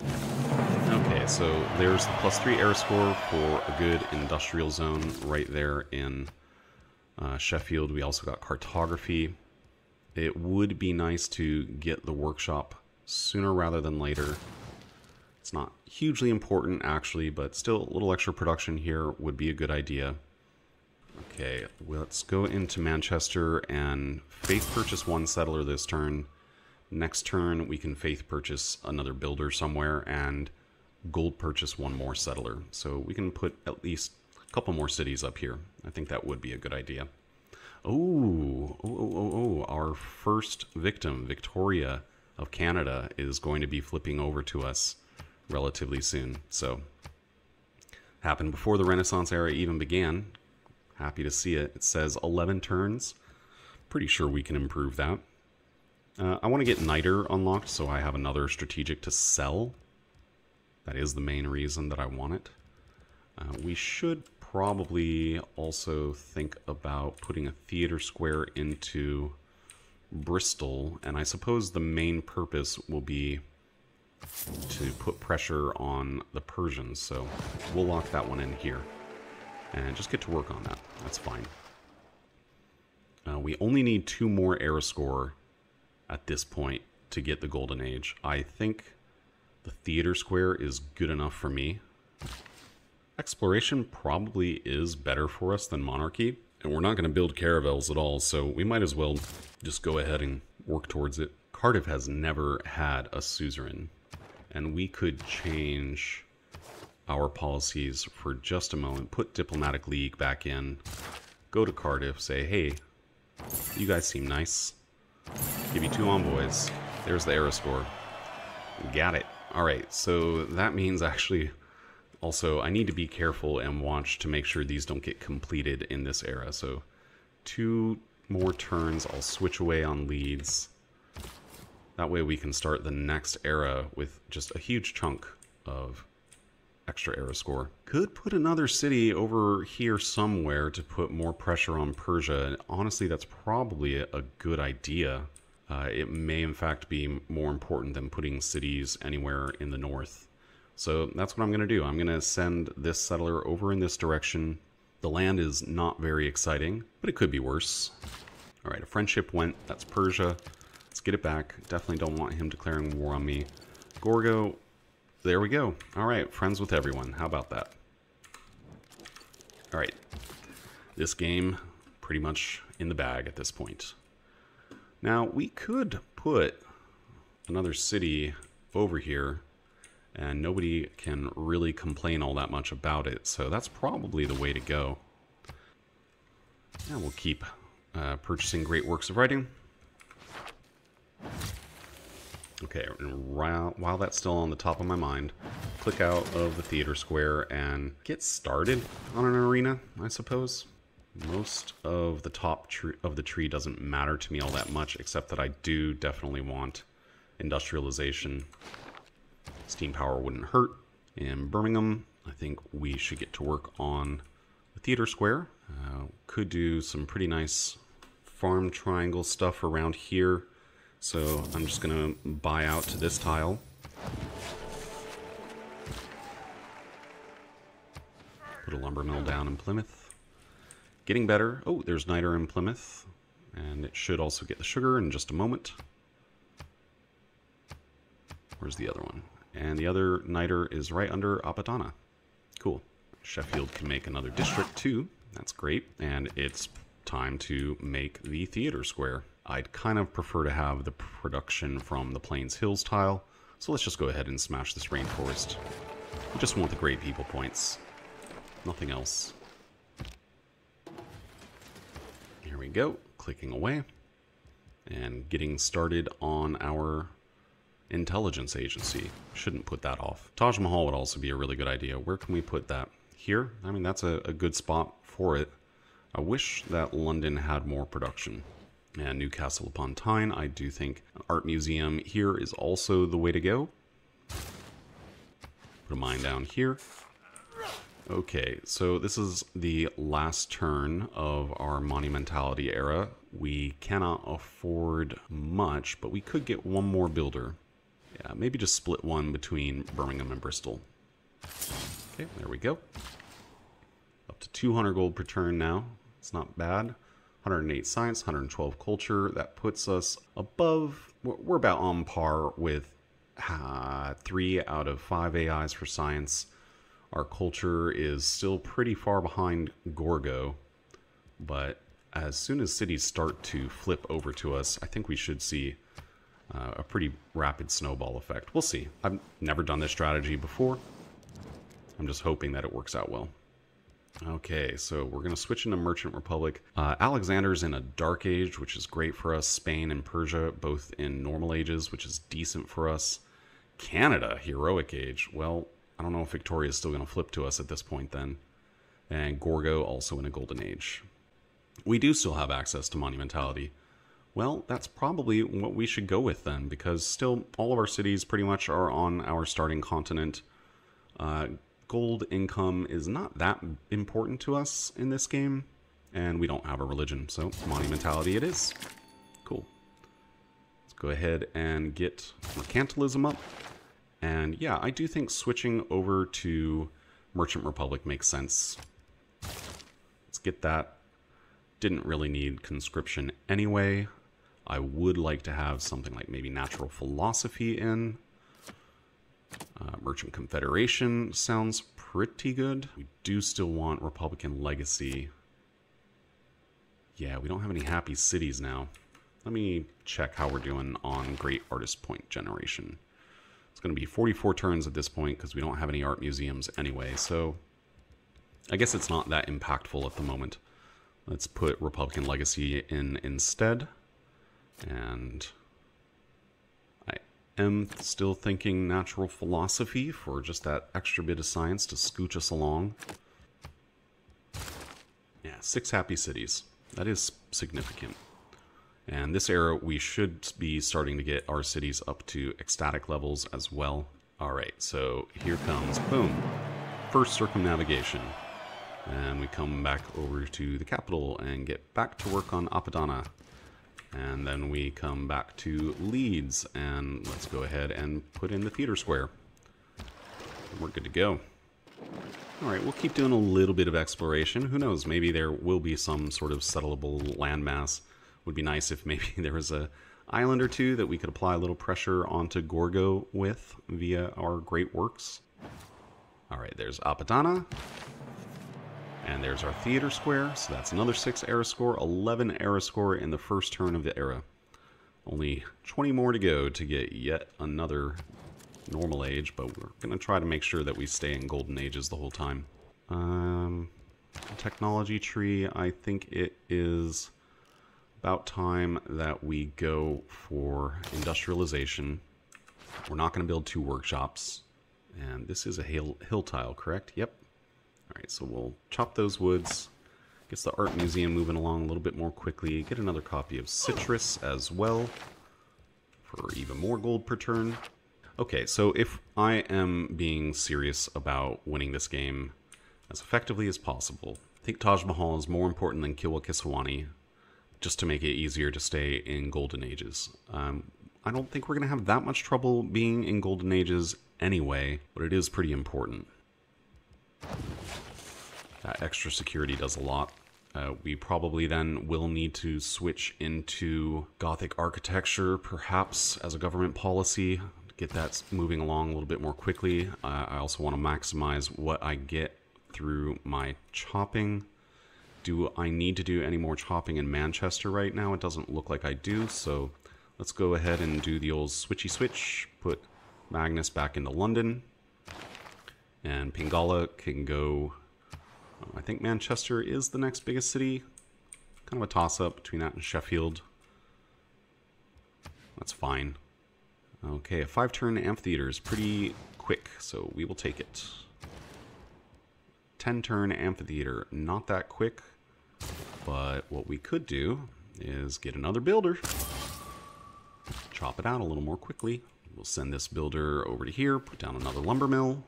Speaker 1: Okay, so there's the +3 air score for a good industrial zone right there in Sheffield. We also got cartography. It would be nice to get the workshop sooner rather than later. It's not hugely important actually, but still a little extra production here would be a good idea. Okay, let's go into Manchester and faith purchase one settler this turn. Next turn we can faith purchase another builder somewhere and gold purchase one more settler. So we can put at least a couple more cities up here. I think that would be a good idea. Our first victim, Victoria of Canada, is going to be flipping over to us relatively soon. So, happened before the Renaissance era even began. Happy to see it. It says 11 turns. Pretty sure we can improve that. I want to get Niter unlocked so I have another strategic to sell. That is the main reason that I want it. We should probably also think about putting a theater square into Bristol, and I suppose the main purpose will be to put pressure on the Persians, so we'll lock that one in here and just get to work on that. That's fine. We only need 2 more era score at this point to get the Golden Age. I think the theater square is good enough for me. Exploration probably is better for us than monarchy, and we're not going to build caravels at all, so we might as well just go ahead and work towards it. Cardiff has never had a suzerain, and we could change our policies for just a moment, put Diplomatic League back in, go to Cardiff, say, hey, you guys seem nice, give you 2 envoys, there's the era score. Got it. Alright, so that means actually also I need to be careful and watch to make sure these don't get completed in this era. So 2 more turns, I'll switch away on leads. That way we can start the next era with just a huge chunk of extra era score. Could put another city over here somewhere to put more pressure on Persia. And honestly, that's probably a good idea. It may in fact be more important than putting cities anywhere in the north. So that's what I'm going to do. I'm going to send this settler over in this direction. The land is not very exciting, but it could be worse. All right, a friendship went. That's Persia. Let's get it back. Definitely don't want him declaring war on me. Gorgo, there we go. All right, friends with everyone. How about that? All right, this game pretty much in the bag at this point. Now, we could put another city over here, and nobody can really complain all that much about it, so that's probably the way to go. And we'll keep purchasing great works of writing. Okay, and while that's still on the top of my mind, click out of the theater square and get started on an arena, I suppose. Most of the top of the tree doesn't matter to me all that much, except that I do definitely want industrialization. Steam power wouldn't hurt. In Birmingham, I think we should get to work on the theater square. Could do some pretty nice farm triangle stuff around here. So I'm just going to buy out to this tile. Put a lumber mill down in Plymouth. Getting better. Oh, there's Niter in Plymouth. And it should also get the sugar in just a moment. Where's the other one? And the other Niter is right under Apadana. Cool. Sheffield can make another district too. That's great. And it's time to make the theater square. I'd kind of prefer to have the production from the Plains Hills tile. So let's just go ahead and smash this rainforest. We just want the great people points. Nothing else. Here we go. Clicking away. And getting started on our intelligence agency. Shouldn't put that off. Taj Mahal would also be a really good idea. Where can we put that? Here? I mean, that's a good spot for it. I wish that London had more production. And Newcastle upon Tyne, I do think an art museum here is also the way to go. Put a mine down here. Okay, so this is the last turn of our monumentality era. We cannot afford much, but we could get one more builder. Yeah, maybe just split one between Birmingham and Bristol. Okay, there we go. Up to 200 gold per turn now. It's not bad. 108 science, 112 culture. That puts us above, we're about on par with 3 out of 5 AIs for science. Our culture is still pretty far behind Gorgo, but as soon as cities start to flip over to us, I think we should see a pretty rapid snowball effect. We'll see. I've never done this strategy before. I'm just hoping that it works out well. Okay, so we're going to switch into Merchant Republic. Alexander's in a Dark Age, which is great for us. Spain and Persia, both in Normal Ages, which is decent for us. Canada, Heroic Age. Well, I don't know if Victoria is still going to flip to us at this point then. And Gorgo, also in a Golden Age. We do still have access to Monumentality. Well, that's probably what we should go with then, because still all of our cities pretty much are on our starting continent. Gold income is not that important to us in this game, and we don't have a religion, so Monumentality it is. Cool. Let's go ahead and get Mercantilism up. And yeah, I do think switching over to Merchant Republic makes sense. Let's get that. Didn't really need conscription anyway. I would like to have something like maybe natural philosophy in. Merchant Confederation sounds pretty good. We do still want Republican Legacy. Yeah, we don't have any happy cities now. Let me check how we're doing on Great Artist Point generation. It's going to be 44 turns at this point because we don't have any art museums anyway, so I guess it's not that impactful at the moment. Let's put Republican Legacy in instead. And I am still thinking natural philosophy for just that extra bit of science to scooch us along. Yeah, 6 happy cities. That is significant. And this era, we should be starting to get our cities up to ecstatic levels as well. All right, so here comes, boom, first circumnavigation. And we come back over to the capital and get back to work on Apadana. And then we come back to Leeds, and let's go ahead and put in the theater square. We're good to go. Alright, we'll keep doing a little bit of exploration. Who knows, maybe there will be some sort of settleable landmass. Would be nice if maybe there was a island or two that we could apply a little pressure onto Gorgo with via our great works. Alright, there's Apadana. And there's our theater square, so that's another 6 era score, 11 era score in the first turn of the era. Only 20 more to go to get yet another normal age, but we're going to try to make sure that we stay in golden ages the whole time. Technology tree, I think it is about time that we go for industrialization. We're not going to build 2 workshops, and this is a hill tile, correct? Yep. Alright, so we'll chop those woods, gets the art museum moving along a little bit more quickly, get another copy of Citrus as well, for even more gold per turn. Okay, so if I am being serious about winning this game as effectively as possible, I think Taj Mahal is more important than Kilwa Kisawani, just to make it easier to stay in Golden Ages. I don't think we're going to have that much trouble being in Golden Ages anyway, but it is pretty important. That extra security does a lot. We probably then will need to switch into Gothic architecture, perhaps as a government policy, get that moving along a little bit more quickly. I also want to maximize what I get through my chopping. Do I need to do any more chopping in Manchester right now? It doesn't look like I do, so let's go ahead and do the old switchy switch, put Magnus back into London. And Pingala can go, I think Manchester is the next biggest city. Kind of a toss-up between that and Sheffield. That's fine. Okay, a 5-turn amphitheater is pretty quick, so we will take it. 10-turn amphitheater, not that quick. But what we could do is get another builder. Chop it out a little more quickly. We'll send this builder over to here, put down another lumber mill.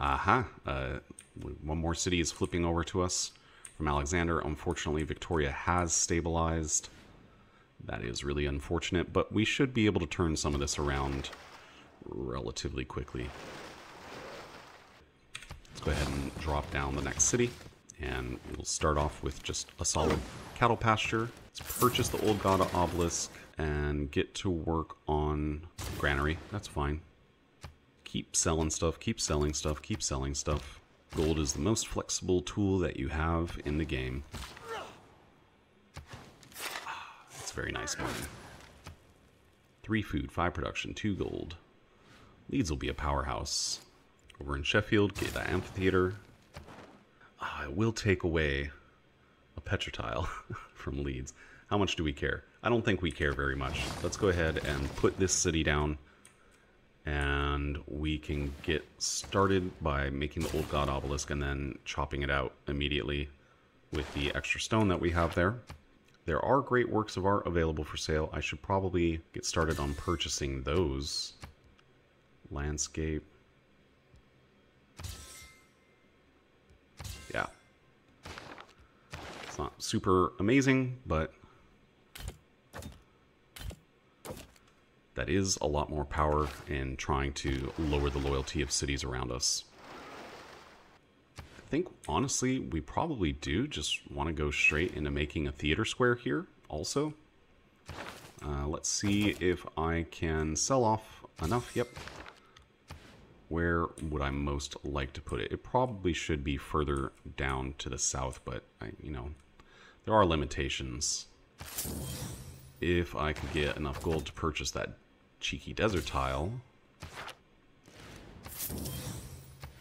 Speaker 1: Aha, one more city is flipping over to us from Alexander. Unfortunately, Victoria has stabilized. That is really unfortunate, but we should be able to turn some of this around relatively quickly. Let's go ahead and drop down the next city. And we'll start off with just a solid cattle pasture. Let's purchase the old god obelisk and get to work on granary. That's fine. Keep selling stuff, keep selling stuff, keep selling stuff. Gold is the most flexible tool that you have in the game. It's very nice money. 3 food, 5 production, 2 gold. Leeds will be a powerhouse. Over in Sheffield, get that amphitheater. It will take away a petratile from Leeds. How much do we care? I don't think we care very much. Let's go ahead and put this city down. And we can get started by making the old god obelisk and then chopping it out immediately with the extra stone that we have there. There are great works of art available for sale. I should probably get started on purchasing those. Landscape. Yeah. It's not super amazing, but that is a lot more power in trying to lower the loyalty of cities around us. I think, honestly, we probably do just want to go straight into making a theater square here also. Let's see if I can sell off enough. Yep. Where would I most like to put it? It probably should be further down to the south, but, you know, there are limitations. If I could get enough gold to purchase that cheeky desert tile.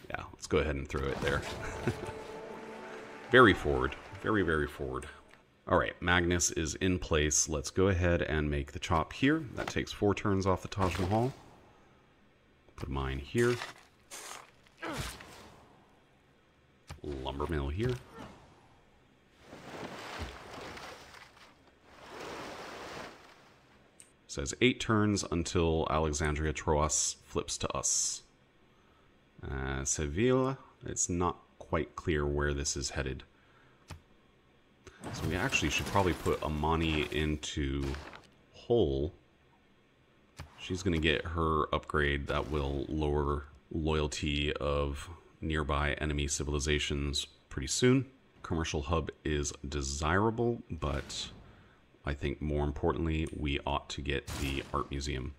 Speaker 1: Yeah, let's go ahead and throw it there. Very forward. Very, very forward. Alright, Magnus is in place. Let's go ahead and make the chop here. That takes 4 turns off the Taj Mahal. Put mine here. Lumber mill here. Says 8 turns until Alexandria Troas flips to us. Seville, it's not quite clear where this is headed. So we actually should probably put Amani into Hull. She's going to get her upgrade that will lower loyalty of nearby enemy civilizations pretty soon. Commercial hub is desirable, but I think more importantly, we ought to get the art museum.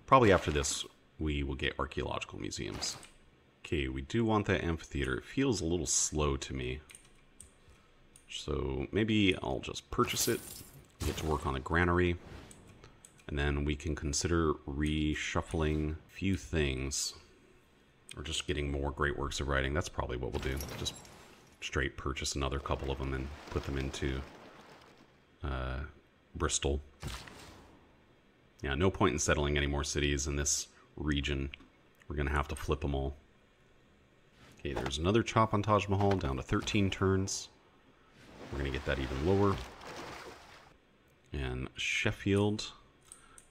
Speaker 1: Probably after this, we will get archaeological museums. Okay, we do want that amphitheater. It feels a little slow to me. So maybe I'll just purchase it, get to work on a granary, and then we can consider reshuffling a few things. Or just getting more great works of writing. That's probably what we'll do. Just straight purchase another couple of them and put them into Bristol. Yeah, no point in settling any more cities in this region. We're going to have to flip them all. Okay, there's another chop on Taj Mahal, down to 13 turns. We're going to get that even lower. And Sheffield,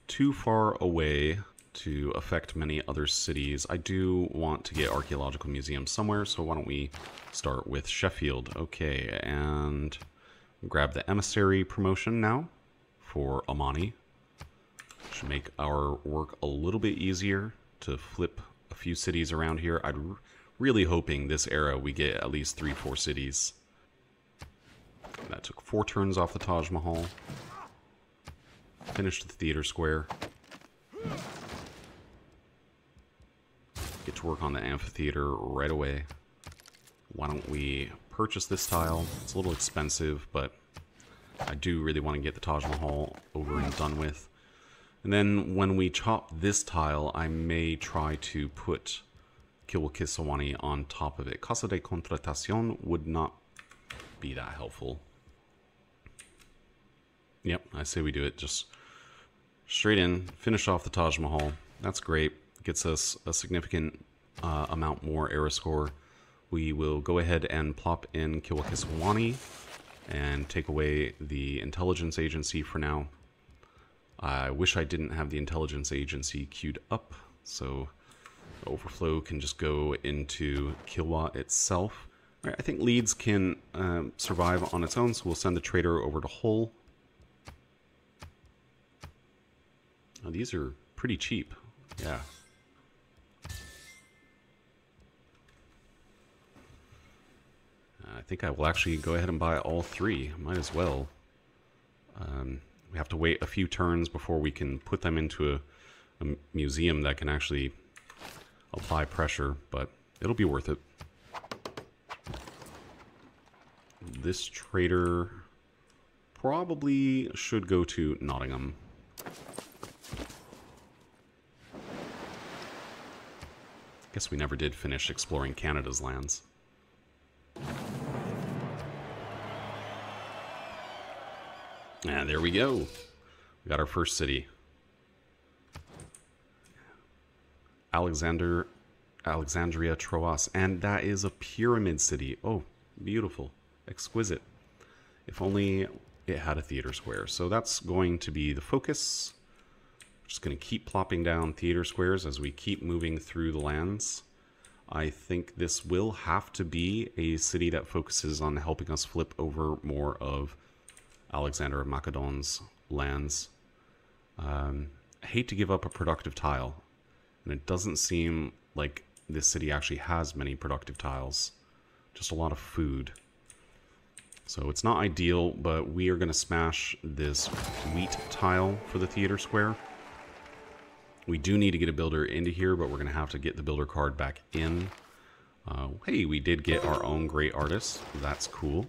Speaker 1: too far away to affect many other cities. I do want to get archaeological museums somewhere, so why don't we start with Sheffield. Okay, and grab the emissary promotion now for Amani. Should make our work a little bit easier to flip a few cities around here. I'm really hoping this era we get at least 3-4 cities. That took 4 turns off the Taj Mahal. Finished the theater square. Get to work on the amphitheater right away. Why don't we purchase this tile? It's a little expensive, but I do really want to get the Taj Mahal over and done with. And then when we chop this tile, I may try to put Kilwakisawani on top of it. Casa de Contratación would not be that helpful. Yep, I say we do it just straight in, finish off the Taj Mahal. That's great. Gets us a significant amount more era score. We will go ahead and plop in Kilwakisawani and take away the intelligence agency for now. I wish I didn't have the intelligence agency queued up, so the overflow can just go into Kilwa itself. All right, I think Leeds can survive on its own, so we'll send the trader over to Hull. Oh, these are pretty cheap. Yeah. I think I will actually go ahead and buy all three. Might as well. We have to wait a few turns before we can put them into a museum that can actually apply pressure, but it'll be worth it. This trader probably should go to Nottingham. Guess we never did finish exploring Canada's lands. And there we go. We got our first city. Alexandria Troas. And that is a pyramid city. Oh, beautiful. Exquisite. If only it had a theater square. So that's going to be the focus. Just going to keep plopping down theater squares as we keep moving through the lands. I think this will have to be a city that focuses on helping us flip over more of Alexander of Macedon's lands. I hate to give up a productive tile, and it doesn't seem like this city actually has many productive tiles. Just a lot of food. So it's not ideal, but we are going to smash this wheat tile for the theater square. We do need to get a builder into here, but we're going to have to get the builder card back in. Hey, we did get our own great artist. That's cool.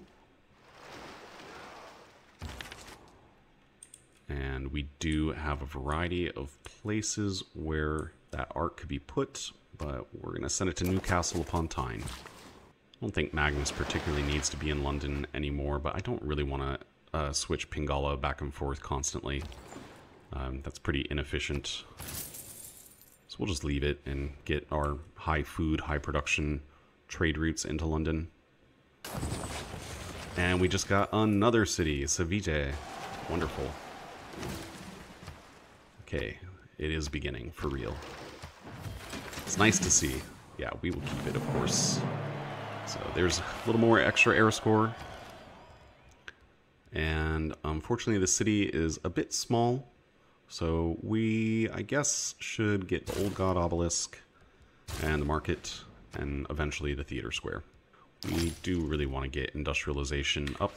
Speaker 1: And we do have a variety of places where that art could be put, but we're going to send it to Newcastle upon Tyne. I don't think Magnus particularly needs to be in London anymore, but I don't really want to switch Pingala back and forth constantly. That's pretty inefficient. So we'll just leave it and get our high food, high production trade routes into London. And we just got another city, Seville. Wonderful. Okay, it is beginning, for real. It's nice to see. Yeah, we will keep it, of course. So there's a little more extra air score. And unfortunately, the city is a bit small. So we, I guess, should get the Old God Obelisk and the market and eventually the theater square. We do really want to get industrialization up.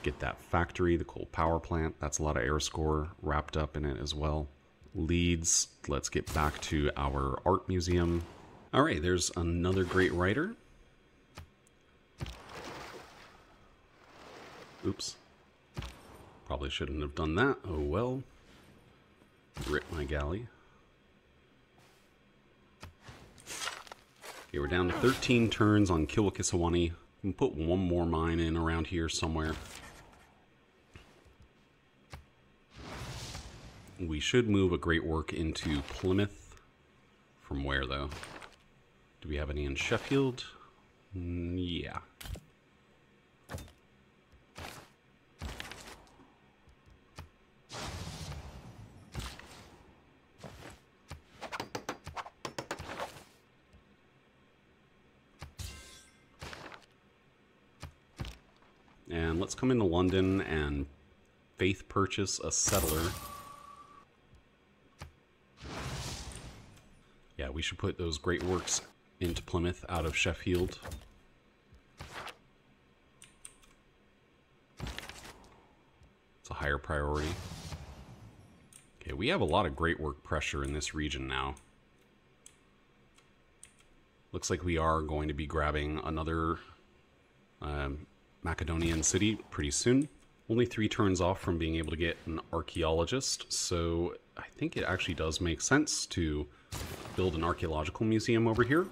Speaker 1: Get that factory, the coal power plant. That's a lot of air score wrapped up in it as well. Leeds, let's get back to our art museum. All right, there's another great writer. Oops. Probably shouldn't have done that. Oh well. Rip my galley. Okay, we're down to 13 turns on Kilwikisawani. We can put one more mine in around here somewhere. We should move a great work into Plymouth. From where, though? Do we have any in Sheffield? Yeah. And let's come into London and faith purchase a settler. Yeah, we should put those great works into Plymouth out of Sheffield. It's a higher priority. Okay, we have a lot of great work pressure in this region now. Looks like we are going to be grabbing another Macedonian city pretty soon. Only 3 turns off from being able to get an archaeologist, so I think it actually does make sense to build an archaeological museum over here.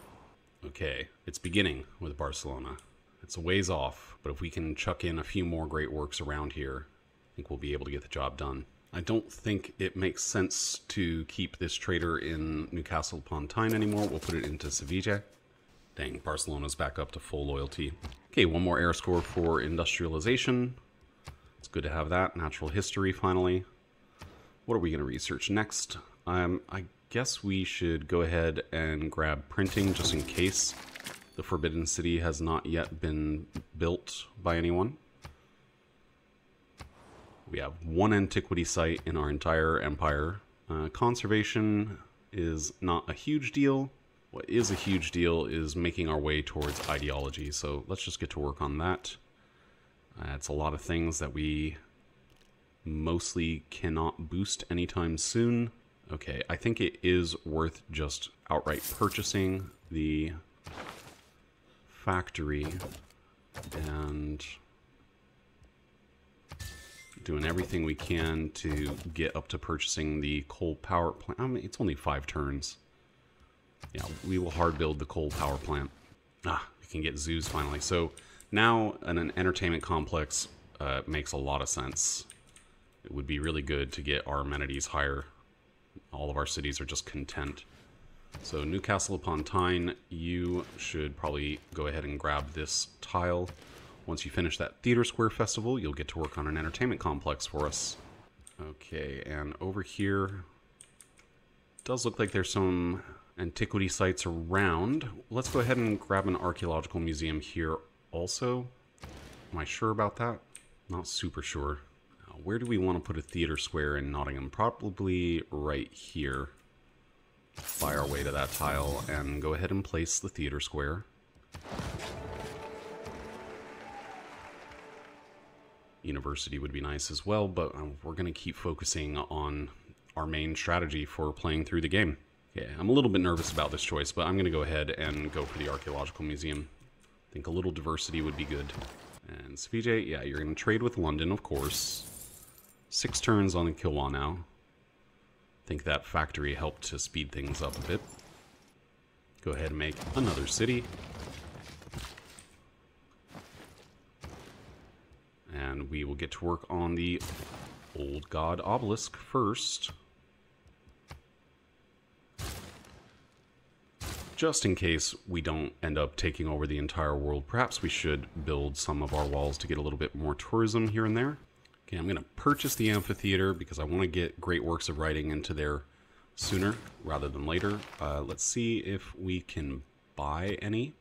Speaker 1: Okay, it's beginning with Barcelona. It's a ways off, but if we can chuck in a few more great works around here, I think we'll be able to get the job done. I don't think it makes sense to keep this trader in Newcastle upon Tyne anymore. We'll put it into Seville. Dang, Barcelona's back up to full loyalty. Okay, one more air score for industrialization. It's good to have that. Natural history, finally. What are we going to research next? I guess we should go ahead and grab printing just in case the Forbidden City has not yet been built by anyone. We have 1 antiquity site in our entire empire. Conservation is not a huge deal. What is a huge deal is making our way towards ideology, so let's just get to work on that. It's a lot of things that we mostly cannot boost anytime soon. Okay, I think it is worth just outright purchasing the factory and doing everything we can to get up to purchasing the coal power plant. I mean, it's only 5 turns. Yeah, we will hard build the coal power plant. We can get zoos finally. So now an entertainment complex makes a lot of sense. It would be really good to get our amenities higher. All of our cities are just content. So Newcastle upon Tyne, you should probably go ahead and grab this tile. Once you finish that theater square festival, you'll get to work on an entertainment complex for us. Okay, and over here, does look like there's some antiquity sites around. Let's go ahead and grab an archaeological museum here also. Am I sure about that? Not super sure. Where do we want to put a theater square in Nottingham? Probably right here. Fly our way to that tile and go ahead and place the theater square. University would be nice as well, but we're going to keep focusing on our main strategy for playing through the game. Okay, I'm a little bit nervous about this choice, but I'm going to go ahead and go for the archaeological museum. I think a little diversity would be good. And Svijay, yeah, you're going to trade with London, of course. 6 turns on the Kilwa now. I think that factory helped to speed things up a bit. Go ahead and make another city. And we will get to work on the Old God Obelisk first. Just in case we don't end up taking over the entire world, perhaps we should build some of our walls to get a little bit more tourism here and there. Okay, I'm going to purchase the amphitheater because I want to get great works of writing into there sooner rather than later. Let's see if we can buy any.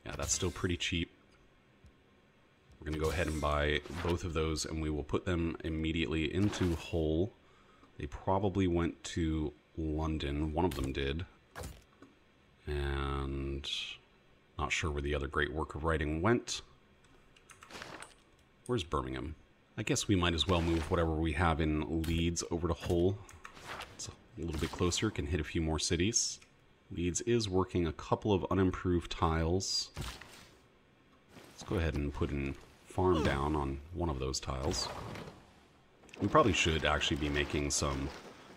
Speaker 1: Yeah, that's still pretty cheap. We're going to go ahead and buy both of those, and we will put them immediately into Hull. They probably went to London. One of them did. And not sure where the other great work of writing went. Where's Birmingham? I guess we might as well move whatever we have in Leeds over to Hull. It's a little bit closer, can hit a few more cities. Leeds is working a couple of unimproved tiles. Let's go ahead and put in farm down on one of those tiles. We probably should actually be making some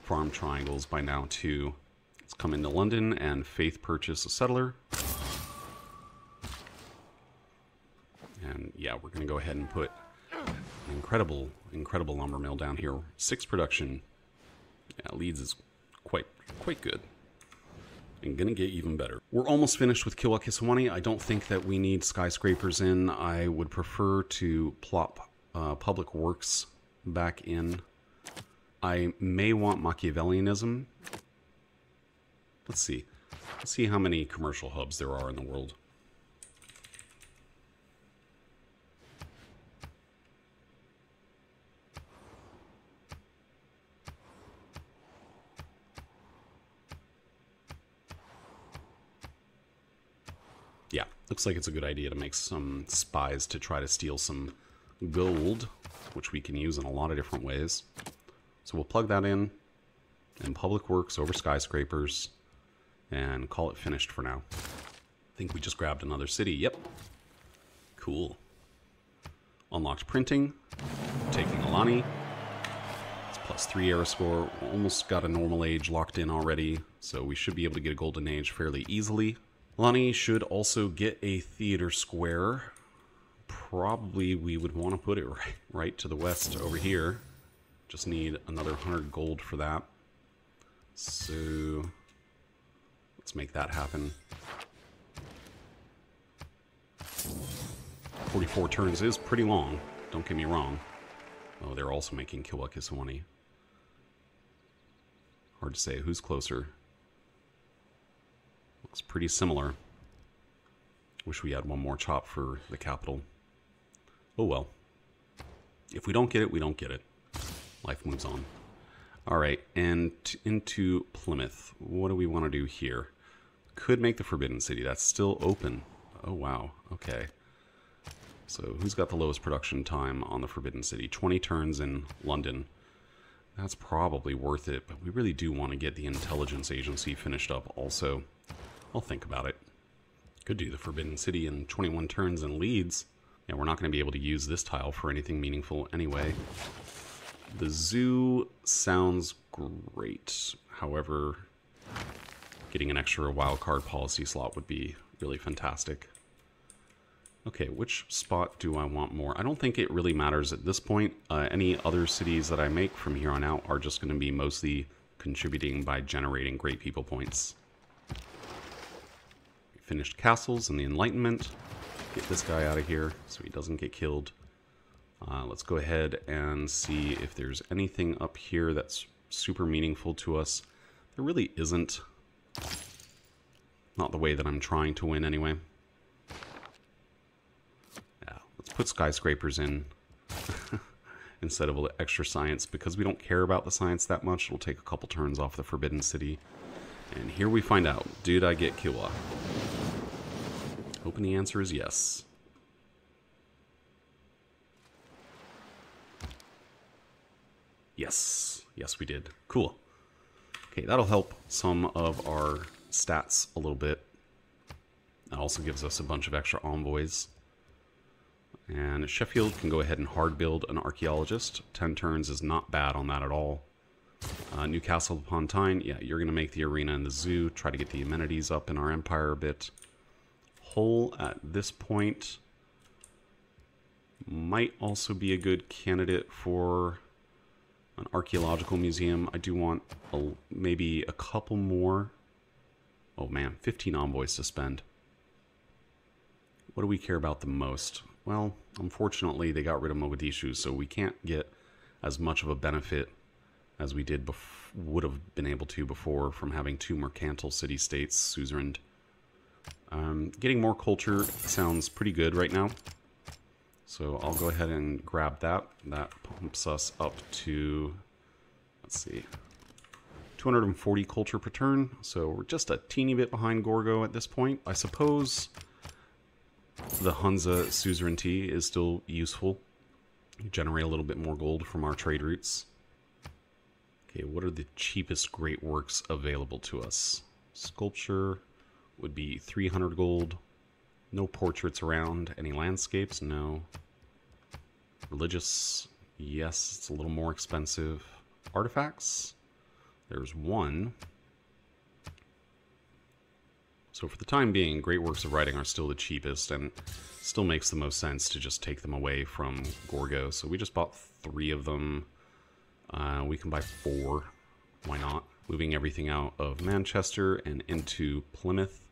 Speaker 1: farm triangles by now too. Let's come into London and faith purchase a settler. And yeah, we're going to go ahead and put an incredible lumber mill down here. 6 production. Yeah, Leeds is quite good. And gonna get even better. We're almost finished with Kilwa Kisawani. I don't think that we need skyscrapers in. I would prefer to plop public works back in. I may want Machiavellianism. Let's see. Let's see how many commercial hubs there are in the world. Yeah, looks like it's a good idea to make some spies to try to steal some gold, which we can use in a lot of different ways. So we'll plug that in public works over skyscrapers and call it finished for now. I think we just grabbed another city. Yep. Cool. Unlocked printing. Taking Alani. It's +3 era score. Almost got a normal age locked in already, so we should be able to get a golden age fairly easily. Lonnie should also get a theater square. Probably we would want to put it right to the west over here. Just need another 100 gold for that. So let's make that happen. 44 turns is pretty long, don't get me wrong. Oh, they're also making Kilwa Kisawani. Hard to say who's closer. Looks pretty similar. Wish we had one more chop for the capital. Oh well. If we don't get it, we don't get it. Life moves on. Alright, and into Plymouth. What do we want to do here? Could make the Forbidden City. That's still open. Oh, wow. Okay. So who's got the lowest production time on the Forbidden City? 20 turns in London. That's probably worth it, but we really do want to get the intelligence agency finished up also. I'll think about it. Could do the Forbidden City in 21 turns in Leeds. Yeah, we're not going to be able to use this tile for anything meaningful anyway. The zoo sounds great. However, getting an extra wildcard policy slot would be really fantastic. Okay, which spot do I want more? I don't think it really matters at this point. Any other cities that I make from here on out are just going to be mostly contributing by generating great people points. Finished castles and the Enlightenment. Get this guy out of here so he doesn't get killed. Let's go ahead and see if there's anything up here that's super meaningful to us. There really isn't. Not the way that I'm trying to win anyway. Yeah, let's put skyscrapers in instead of extra science because we don't care about the science that much. It'll take a couple turns off the Forbidden City. And here we find out, did I get Kiwa? Hoping the answer is yes. Yes. Yes, we did. Cool. Okay, that'll help some of our stats a little bit. That also gives us a bunch of extra envoys. And Sheffield can go ahead and hard build an archaeologist. 10 turns is not bad on that at all. Newcastle upon Tyne, yeah, you're going to make the arena and the zoo. Try to get the amenities up in our empire a bit. Hull at this point might also be a good candidate for an archaeological museum. I do want maybe a couple more. Oh man, 15 envoys to spend. What do we care about the most? Well, unfortunately, they got rid of Mogadishu, so we can't get as much of a benefit as we would have been able to before from having 2 mercantile city-states, suzerained. Getting more culture sounds pretty good right now. So I'll go ahead and grab that. That pumps us up to, let's see, 240 culture per turn. So we're just a teeny bit behind Gorgo at this point. I suppose the Hunza suzerainty is still useful. Generate a little bit more gold from our trade routes. Okay, what are the cheapest great works available to us? Sculpture would be 300 gold. No portraits around. Any landscapes? No. Religious? Yes, it's a little more expensive. Artifacts? There's one. So for the time being, great works of writing are still the cheapest, and still makes the most sense to just take them away from Gorgo. So we just bought 3 of them. We can buy 4. Why not? Moving everything out of Manchester and into Plymouth.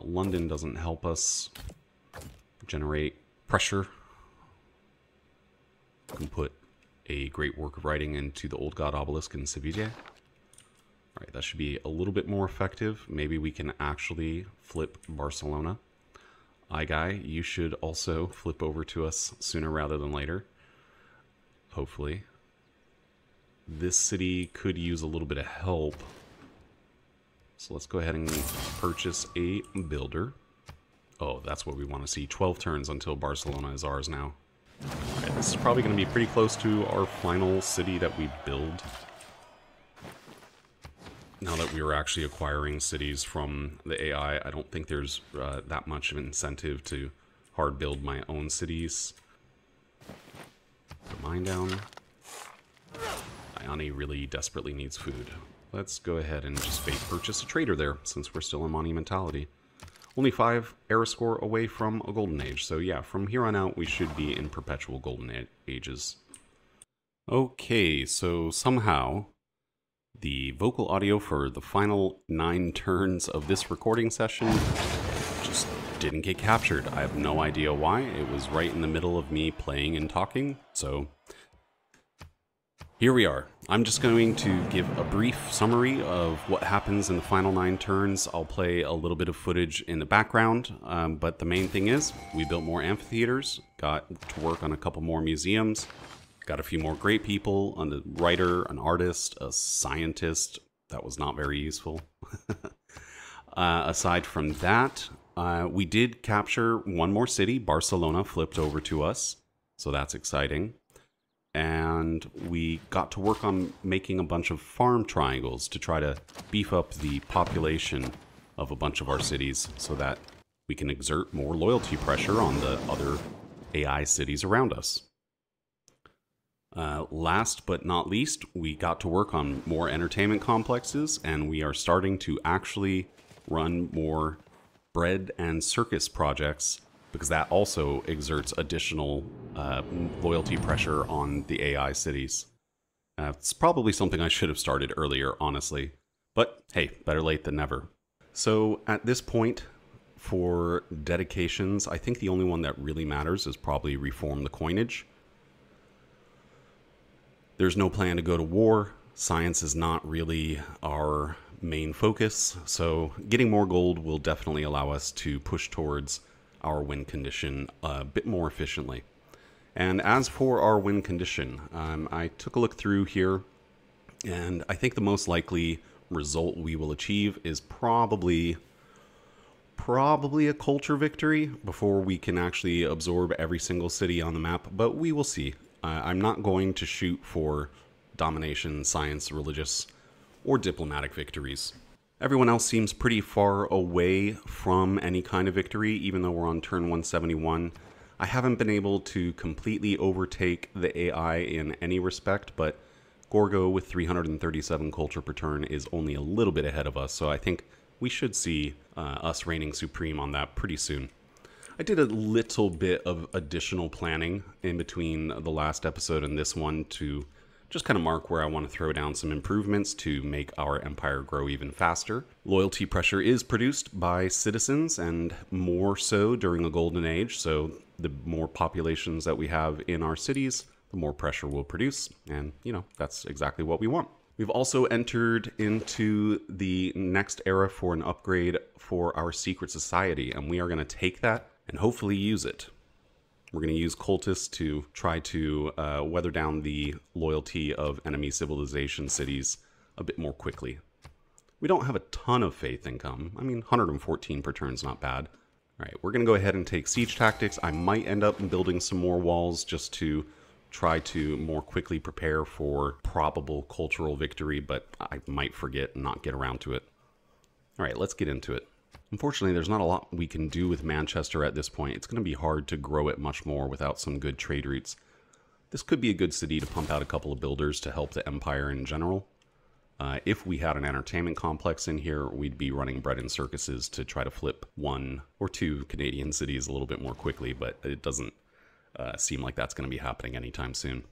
Speaker 1: London doesn't help us generate pressure. We can put a great work of writing into the Old God Obelisk in Seville. Alright, that should be a little bit more effective. Maybe we can actually flip Barcelona. Guy, you should also flip over to us sooner rather than later. Hopefully. This city could use a little bit of help. So let's go ahead and purchase a builder. Oh, that's what we want to see. 12 turns until Barcelona is ours now. Alright, this is probably going to be pretty close to our final city that we build. Now that we are actually acquiring cities from the AI, I don't think there's that much of an incentive to hard build my own cities. Put mine down. Ayani really desperately needs food. Let's go ahead and just fate purchase a trader there, since we're still in monumentality. Only 5 era score away from a golden age, so yeah, from here on out we should be in perpetual golden ages. Okay, so somehow the vocal audio for the final 9 turns of this recording session just didn't get captured. I have no idea why. It was right in the middle of me playing and talking, so here we are. I'm just going to give a brief summary of what happens in the final 9 turns. I'll play a little bit of footage in the background, but the main thing is we built more amphitheaters, got to work on a couple more museums, Got a few more great people, a writer, an artist, a scientist. That was not very useful. Aside from that, we did capture one more city. Barcelona flipped over to us, so that's exciting. And we got to work on making a bunch of farm triangles to try to beef up the population of a bunch of our cities so that we can exert more loyalty pressure on the other AI cities around us. Last but not least, we got to work on more entertainment complexes, and we are starting to actually run more bread and circus projects, because that also exerts additional loyalty pressure on the AI cities. It's probably something I should have started earlier, honestly. But hey, better late than never. So at this point, for dedications, I think the only one that really matters is probably reform the coinage. There's no plan to go to war. Science is not really our main focus, so getting more gold will definitely allow us to push towards our win condition a bit more efficiently. And as for our win condition, I took a look through here, and I think the most likely result we will achieve is probably a culture victory before we can actually absorb every single city on the map, but we will see. I'm not going to shoot for domination, science, religious, or diplomatic victories. Everyone else seems pretty far away from any kind of victory, even though we're on turn 171. I haven't been able to completely overtake the AI in any respect, but Gorgo with 337 culture per turn is only a little bit ahead of us, so I think we should see us reigning supreme on that pretty soon. I did a little bit of additional planning in between the last episode and this one to just kind of mark where I want to throw down some improvements to make our empire grow even faster. Loyalty pressure is produced by citizens, and more so during a golden age, so the more populations that we have in our cities, the more pressure we'll produce, and that's exactly what we want. We've also entered into the next era for an upgrade for our secret society, and we are going to take that and hopefully use it. We're going to use cultists to try to weather down the loyalty of enemy civilization cities a bit more quickly. We don't have a ton of faith income. I mean, 114 per turn is not bad. All right, we're going to go ahead and take siege tactics. I might end up building some more walls just to try to more quickly prepare for probable cultural victory, but I might forget and not get around to it. All right, let's get into it. Unfortunately, there's not a lot we can do with Manchester at this point. It's going to be hard to grow it much more without some good trade routes. This could be a good city to pump out a couple of builders to help the empire in general. If we had an entertainment complex in here, we'd be running bread and circuses to try to flip 1 or 2 Canadian cities a little bit more quickly, but it doesn't seem like that's going to be happening anytime soon.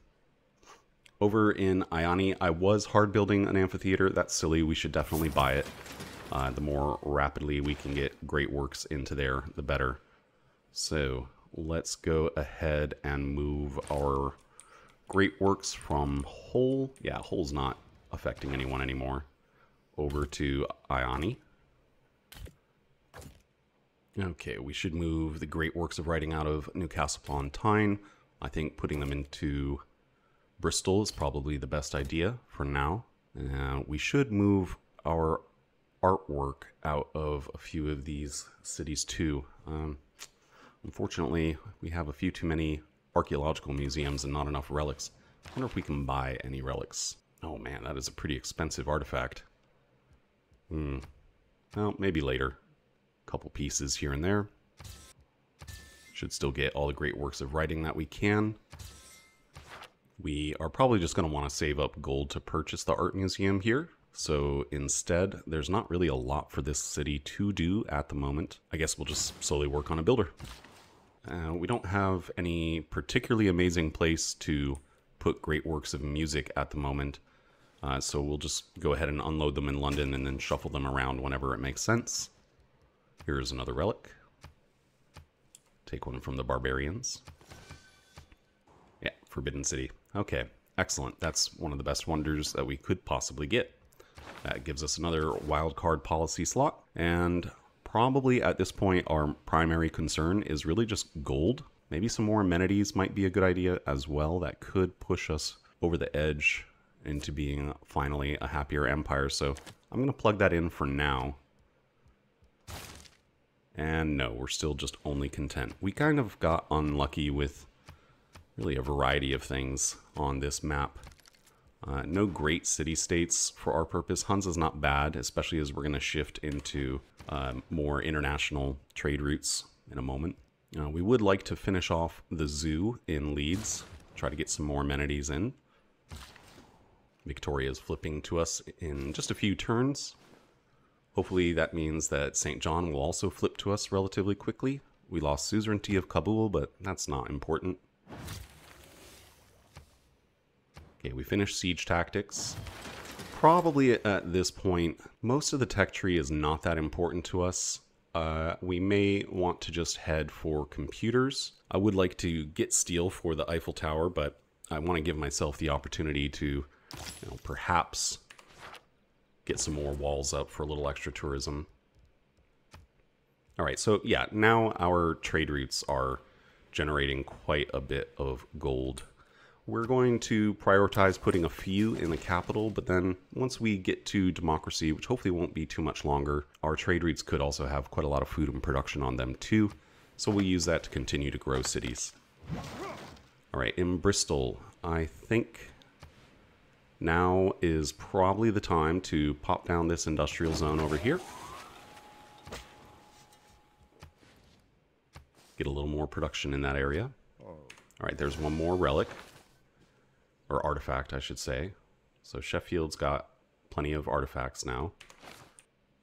Speaker 1: Over in Ioni, I was hard building an amphitheater. That's silly. We should definitely buy it. The more rapidly we can get great works into there, the better. So let's go ahead and move our great works from Hull. Yeah, Hull's not affecting anyone anymore. Over to Ioni. Okay, we should move the great works of writing out of Newcastle upon Tyne. I think putting them into Bristol is probably the best idea for now. We should move our artwork out of a few of these cities too. Unfortunately, we have a few too many archaeological museums and not enough relics. I wonder if we can buy any relics. Oh man, that is a pretty expensive artifact. Well, maybe later. A couple pieces here and there. Should still get all the great works of writing that we can. We are probably just going to want to save up gold to purchase the art museum here. So instead, there's not really a lot for this city to do at the moment. I guess we'll just slowly work on a builder. We don't have any particularly amazing place to put great works of music at the moment. So we'll just go ahead and unload them in London and then shuffle them around whenever it makes sense. Here's another relic. Take one from the barbarians. Yeah, Forbidden City. Okay, excellent. That's one of the best wonders that we could possibly get. That gives us another wildcard policy slot. And probably at this point, our primary concern is really just gold. Maybe some more amenities might be a good idea as well. That could push us over the edge into being finally a happier empire. So I'm going to plug that in for now. And no, we're still just only content. We kind of got unlucky with really a variety of things on this map. No great city-states for our purpose. Hansa's not bad, especially as we're going to shift into more international trade routes in a moment. We would like to finish off the zoo in Leeds, try to get some more amenities in. Victoria is flipping to us in just a few turns. Hopefully that means that St. John will also flip to us relatively quickly. We lost suzerainty of Kabul, but that's not important. Okay, we finished siege tactics. Probably at this point, most of the tech tree is not that important to us. We may want to just head for computers. I would like to get steel for the Eiffel Tower, but I want to give myself the opportunity to, perhaps get some more walls up for a little extra tourism. All right, so yeah, now our trade routes are generating quite a bit of gold. We're going to prioritize putting a few in the capital, but then once we get to democracy, which hopefully won't be too much longer, our trade routes could also have quite a lot of food and production on them too. So we'll use that to continue to grow cities. All right, in Bristol, I think now is probably the time to pop down this industrial zone over here. Get a little more production in that area. All right, there's one more relic. Or artifact, I should say. So Sheffield's got plenty of artifacts now.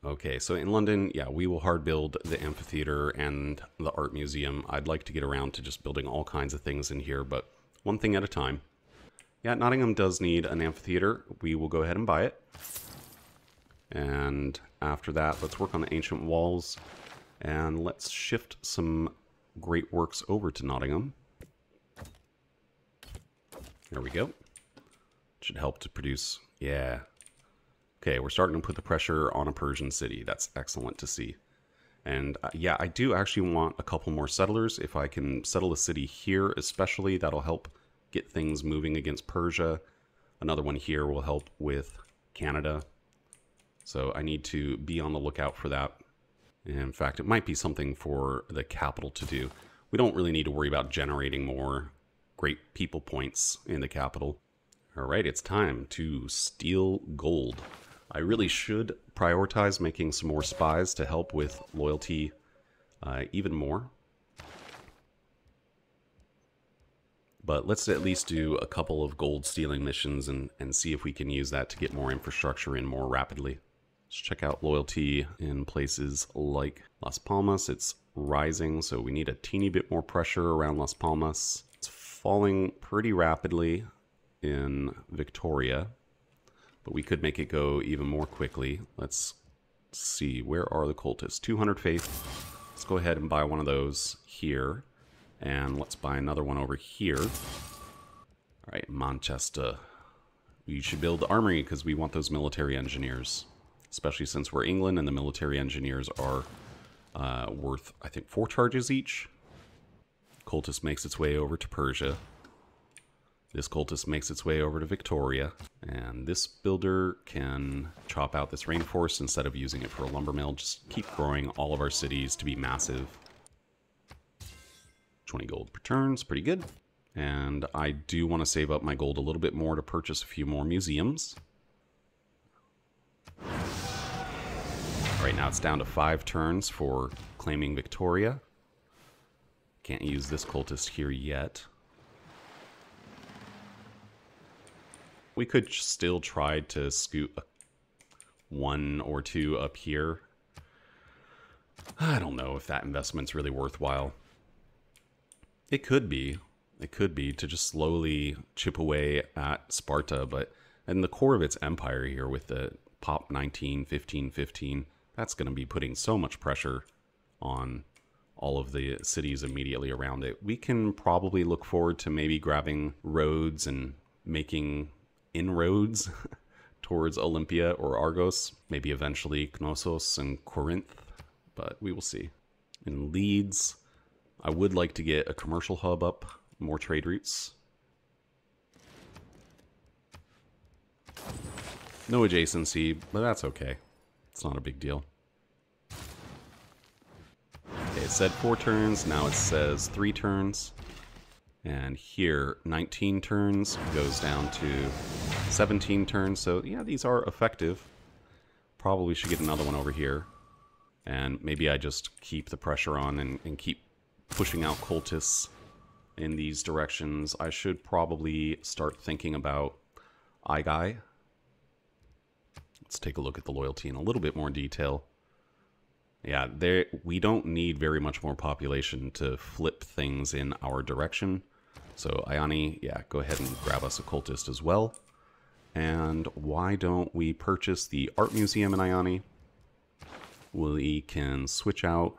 Speaker 1: Okay, so in London, yeah, we will hard build the amphitheater and the art museum. I'd like to get around to just building all kinds of things in here, but one thing at a time. Yeah, Nottingham does need an amphitheater. We will go ahead and buy it. And after that, let's work on the ancient walls. And let's shift some great works over to Nottingham. There we go. Should help to produce, yeah. Okay, we're starting to put the pressure on a Persian city. That's excellent to see. And yeah, I do actually want a couple more settlers. If I can settle a city here especially, that'll help get things moving against Persia. Another one here will help with Canada. So I need to be on the lookout for that. In fact, it might be something for the capital to do. We don't really need to worry about generating more great people points in the capital. All right, it's time to steal gold. I really should prioritize making some more spies to help with loyalty even more. But let's at least do a couple of gold stealing missions and see if we can use that to get more infrastructure in more rapidly. Let's check out loyalty in places like Las Palmas. It's rising, so we need a teeny bit more pressure around Las Palmas. It's falling pretty rapidly in Victoria, but we could make it go even more quickly. Let's see, where are the cultists? 200 faith. Let's go ahead and buy one of those here, and let's buy another one over here. All right, Manchester. We should build the armory because we want those military engineers, especially since we're England and the military engineers are worth, I think, 4 charges each. Cultist makes its way over to Persia. This cultist makes its way over to Victoria. And this builder can chop out this rainforest instead of using it for a lumber mill. Just keep growing all of our cities to be massive. 20 gold per turn is pretty good. And I do want to save up my gold a little bit more to purchase a few more museums. Right now it's down to 5 turns for claiming Victoria. Can't use this cultist here yet. We could still try to scoot 1 or 2 up here. I don't know if that investment's really worthwhile. It could be. It could be to just slowly chip away at Sparta, but in the core of its empire here with the Pop 19, 15, 15, that's going to be putting so much pressure on all of the cities immediately around it. We can probably look forward to maybe grabbing Rhodes and making inroads towards Olympia or Argos, maybe eventually Knossos and Corinth, but we will see. In Leeds, I would like to get a commercial hub up, more trade routes. No adjacency, but that's okay. It's not a big deal. Okay, it said 4 turns, now it says 3 turns. And here, 19 turns goes down to 17 turns. So yeah, these are effective. Probably should get another one over here. And maybe I just keep the pressure on and keep pushing out cultists in these directions. I should probably start thinking about Guy. Let's take a look at the loyalty in a little bit more detail. Yeah, we don't need very much more population to flip things in our direction. So Ioni, yeah, go ahead and grab us a cultist as well. And why don't we purchase the art museum in Ioni? We can switch out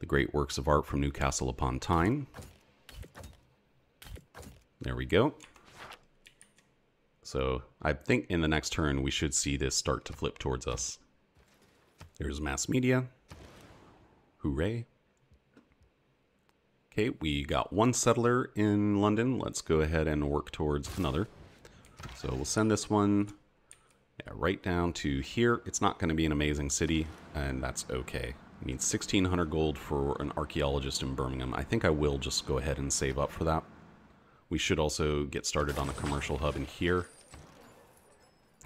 Speaker 1: the great works of art from Newcastle upon Tyne. There we go. So I think in the next turn we should see this start to flip towards us. There's mass media. Hooray. Okay, we got 1 settler in London. Let's go ahead and work towards another. So we'll send this one right down to here. It's not going to be an amazing city, and that's okay. We need 1,600 gold for an archaeologist in Birmingham. I think I will just go ahead and save up for that. We should also get started on a commercial hub in here.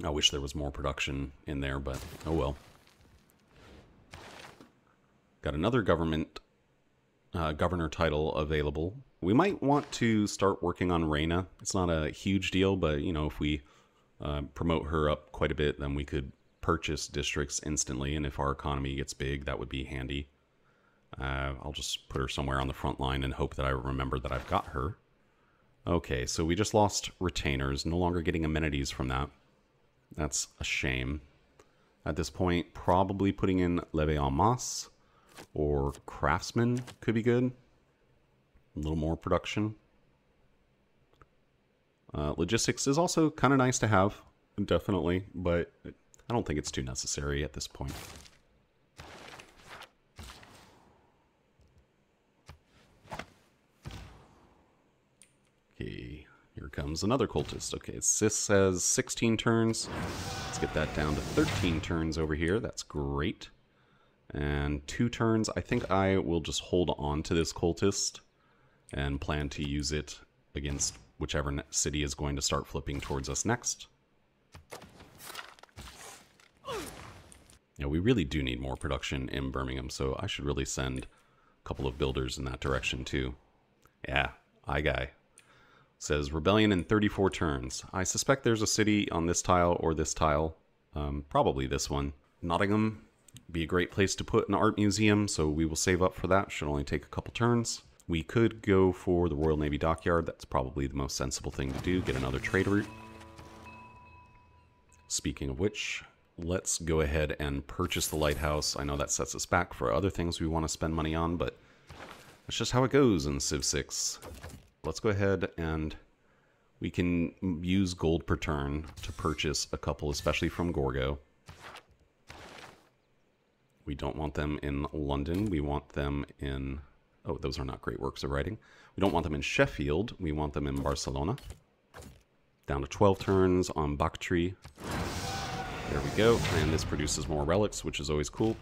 Speaker 1: I wish there was more production in there, but oh well. Got another governor title available. We might want to start working on Reina. It's not a huge deal, but you know, if we promote her up quite a bit, then we could purchase districts instantly, and if our economy gets big, that would be handy. I'll just put her somewhere on the front line and hope that I remember that I've got her. Okay, so we just lost retainers, no longer getting amenities from that. That's a shame. At this point, probably putting in Leve en masse or craftsman could be good. A little more production. Logistics is also kind of nice to have, definitely, but I don't think it's too necessary at this point. Okay, here comes another cultist. Okay, Sis says 16 turns. Let's get that down to 13 turns over here. That's great. And 2 turns. I think I will just hold on to this cultist and plan to use it against whichever city is going to start flipping towards us next. Yeah, we really do need more production in Birmingham, so I should really send a couple of builders in that direction too. Yeah, Guy. Says rebellion in 34 turns. I suspect there's a city on this tile or this tile. Probably this one. Nottingham. Be a great place to put an art museum, so we will save up for that. Should only take a couple turns. We could go for the Royal Navy Dockyard. That's probably the most sensible thing to do. Get another trade route. Speaking of which, let's go ahead and purchase the lighthouse. I know that sets us back for other things we want to spend money on, but that's just how it goes in Civ 6. Let's go ahead and we can use gold per turn to purchase a couple, especially from Gorgo. We don't want them in London. We want them in... Oh, those are not great works of writing. We don't want them in Sheffield. We want them in Barcelona. Down to 12 turns on Bactry. There we go. And this produces more relics, which is always cool.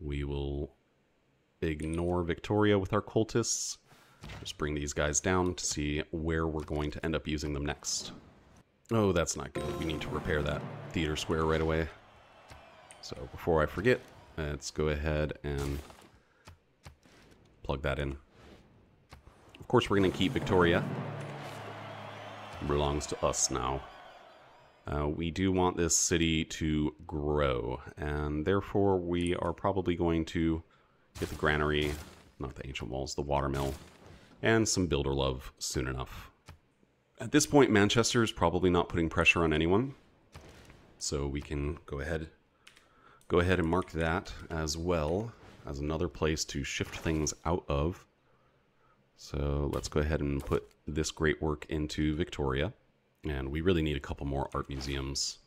Speaker 1: We will ignore Victoria with our cultists. Just bring these guys down to see where we're going to end up using them next. Oh, that's not good. We need to repair that theater square right away. So before I forget, let's go ahead and plug that in. Of course, we're going to keep Victoria. It belongs to us now. We do want this city to grow, and therefore we are probably going to get the granary, not the ancient walls, the watermill, and some builder love soon enough. At this point, Manchester is probably not putting pressure on anyone, so we can go ahead and mark that as well as another place to shift things out of. So let's go ahead and put this great work into Victoria, and we really need a couple more art museums.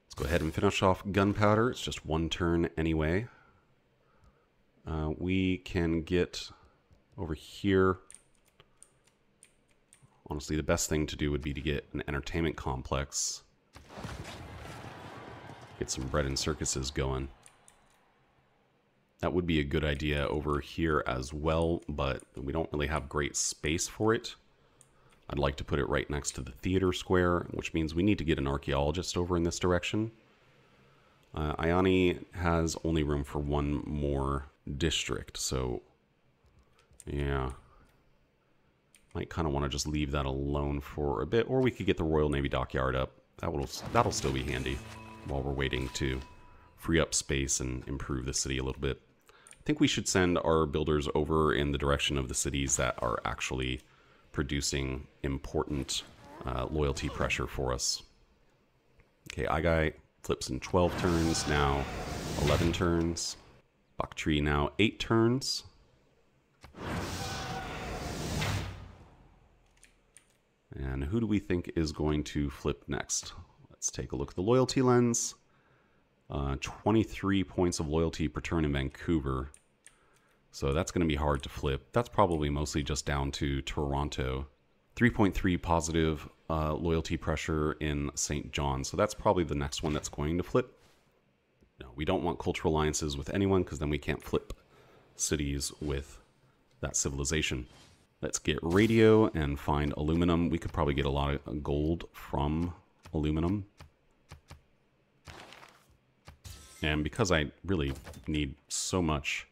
Speaker 1: Let's go ahead and finish off gunpowder. It's just 1 turn anyway. We can get over here. Honestly, the best thing to do would be to get an entertainment complex. Get some bread and circuses going. That would be a good idea over here as well, but we don't really have great space for it. I'd like to put it right next to the theater square, which means we need to get an archaeologist over in this direction. Ione has only room for one more district, so yeah. Might kind of want to just leave that alone for a bit, or we could get the Royal Navy Dockyard up. That'll still be handy while we're waiting to free up space and improve the city a little bit. I think we should send our builders over in the direction of the cities that are actually producing important loyalty pressure for us. Okay, Aigai flips in 12 turns, now 11 turns. Bakhtri now 8 turns. And who do we think is going to flip next? Let's take a look at the loyalty lens. 23 points of loyalty per turn in Vancouver. So that's going to be hard to flip. That's probably mostly just down to Toronto. 3.3 positive loyalty pressure in St. John. So that's probably the next one that's going to flip. No, we don't want cultural alliances with anyone because then we can't flip cities with that civilization. Let's get radio and find aluminum. We could probably get a lot of gold from aluminum. And because I really need so much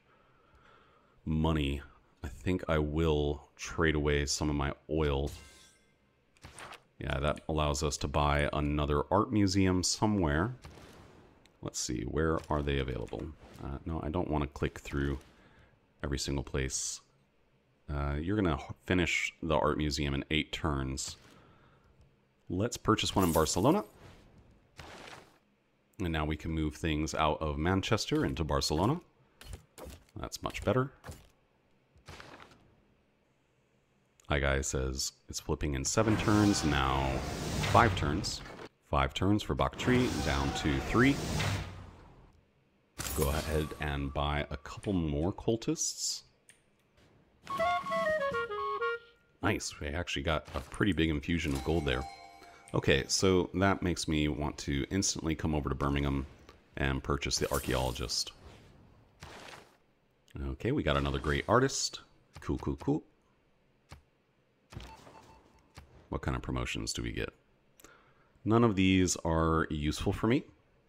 Speaker 1: money, I think I will trade away some of my oil. Yeah, that allows us to buy another art museum somewhere. Let's see, where are they available? No, I don't want to click through every single place. You're going to finish the art museum in 8 turns. Let's purchase one in Barcelona. And now we can move things out of Manchester into Barcelona. That's much better. Aigai says it's flipping in 7 turns, now 5 turns. 5 turns for Bakhtri, down to 3. Go ahead and buy a couple more cultists. Nice, we actually got a pretty big infusion of gold there. Okay, so that makes me want to instantly come over to Birmingham and purchase the archaeologist. Okay, we got another great artist. Cool, cool, cool. What kind of promotions do we get? None of these are useful for me,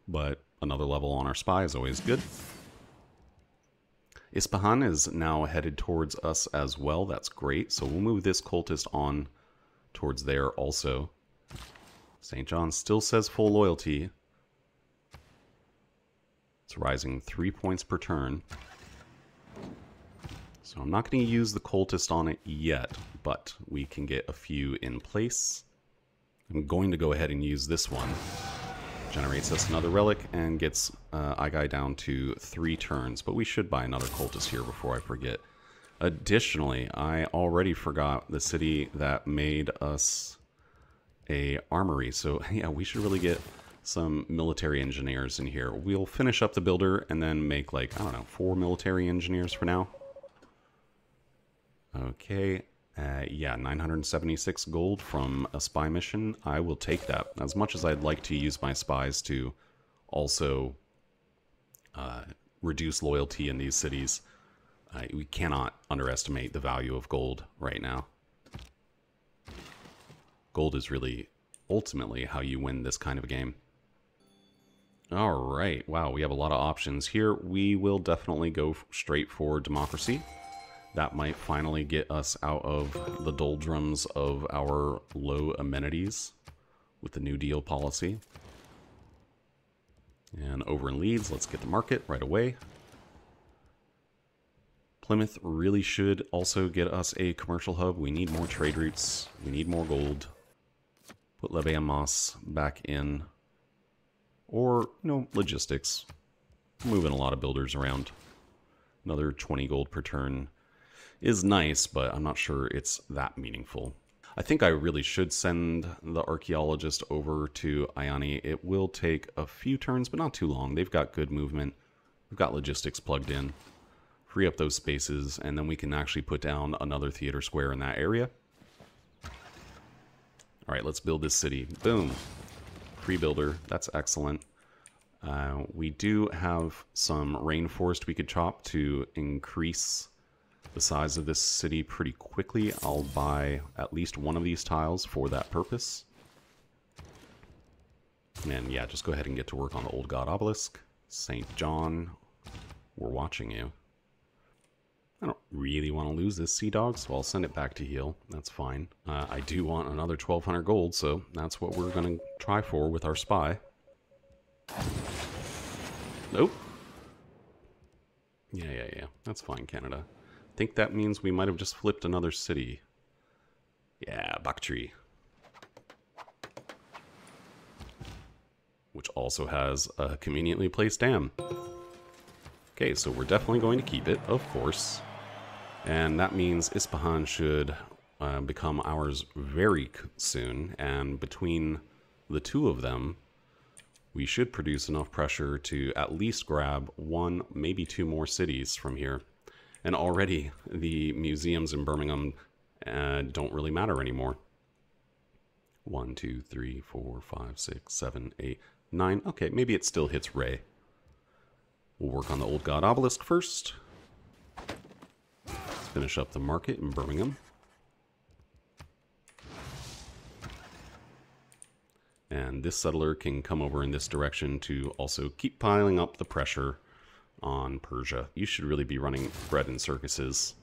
Speaker 1: but another level on our spy is always good. Ispahan is now headed towards us as well. That's great. So we'll move this cultist on towards there also. St. John still says full loyalty. It's rising 3 points per turn. So I'm not going to use the cultist on it yet, but we can get a few in place. I'm going to go ahead and use this one. Generates us another relic and gets Aigai down to 3 turns, but we should buy another cultist here before I forget. Additionally, I already forgot the city that made us a armory, so yeah, we should really get some military engineers in here. We'll finish up the builder and then make, like, I don't know, 4 military engineers for now. Okay, yeah, 976 gold from a spy mission. I will take that. As much as I'd like to use my spies to also reduce loyalty in these cities, we cannot underestimate the value of gold right now. Gold is really ultimately how you win this kind of a game. Alright, wow, we have a lot of options here. We will definitely go straight for democracy. That might finally get us out of the doldrums of our low amenities with the New Deal policy. And over in Leeds, let's get the market right away. Plymouth really should also get us a commercial hub. We need more trade routes. We need more gold. Put Lebe and Moss back in. Or, you know, logistics. Moving a lot of builders around. Another 20 gold per turn is nice, but I'm not sure it's that meaningful. I think I really should send the archaeologist over to Ione. It will take a few turns, but not too long. They've got good movement. We've got logistics plugged in. free up those spaces, and then we can actually put down another theater square in that area. All right, let's build this city. Boom. Free builder. That's excellent. We do have some rainforest we could chop to increase the size of this city pretty quickly. I'll buy at least one of these tiles for that purpose. And yeah, just go ahead and get to work on the old god obelisk. St. John, we're watching you. I don't really want to lose this sea dog, so I'll send it back to heal. That's fine. I do want another 1,200 gold, so that's what we're going to try for with our spy. Nope. Yeah. That's fine, Canada. I think that means we might have just flipped another city. Yeah, Bakhtri. Which also has a conveniently placed dam. Okay, so we're definitely going to keep it, of course. And that means Ispahan should become ours very soon. And between the two of them, we should produce enough pressure to at least grab one, maybe two more cities from here. And already the museums in Birmingham don't really matter anymore. 1, 2, 3, 4, 5, 6, 7, 8, 9. Okay, maybe it still hits Ray. We'll work on the old god obelisk first. Let's finish up the market in Birmingham. And this settler can come over in this direction to also keep piling up the pressure on Persia. You should really be running bread and circuses.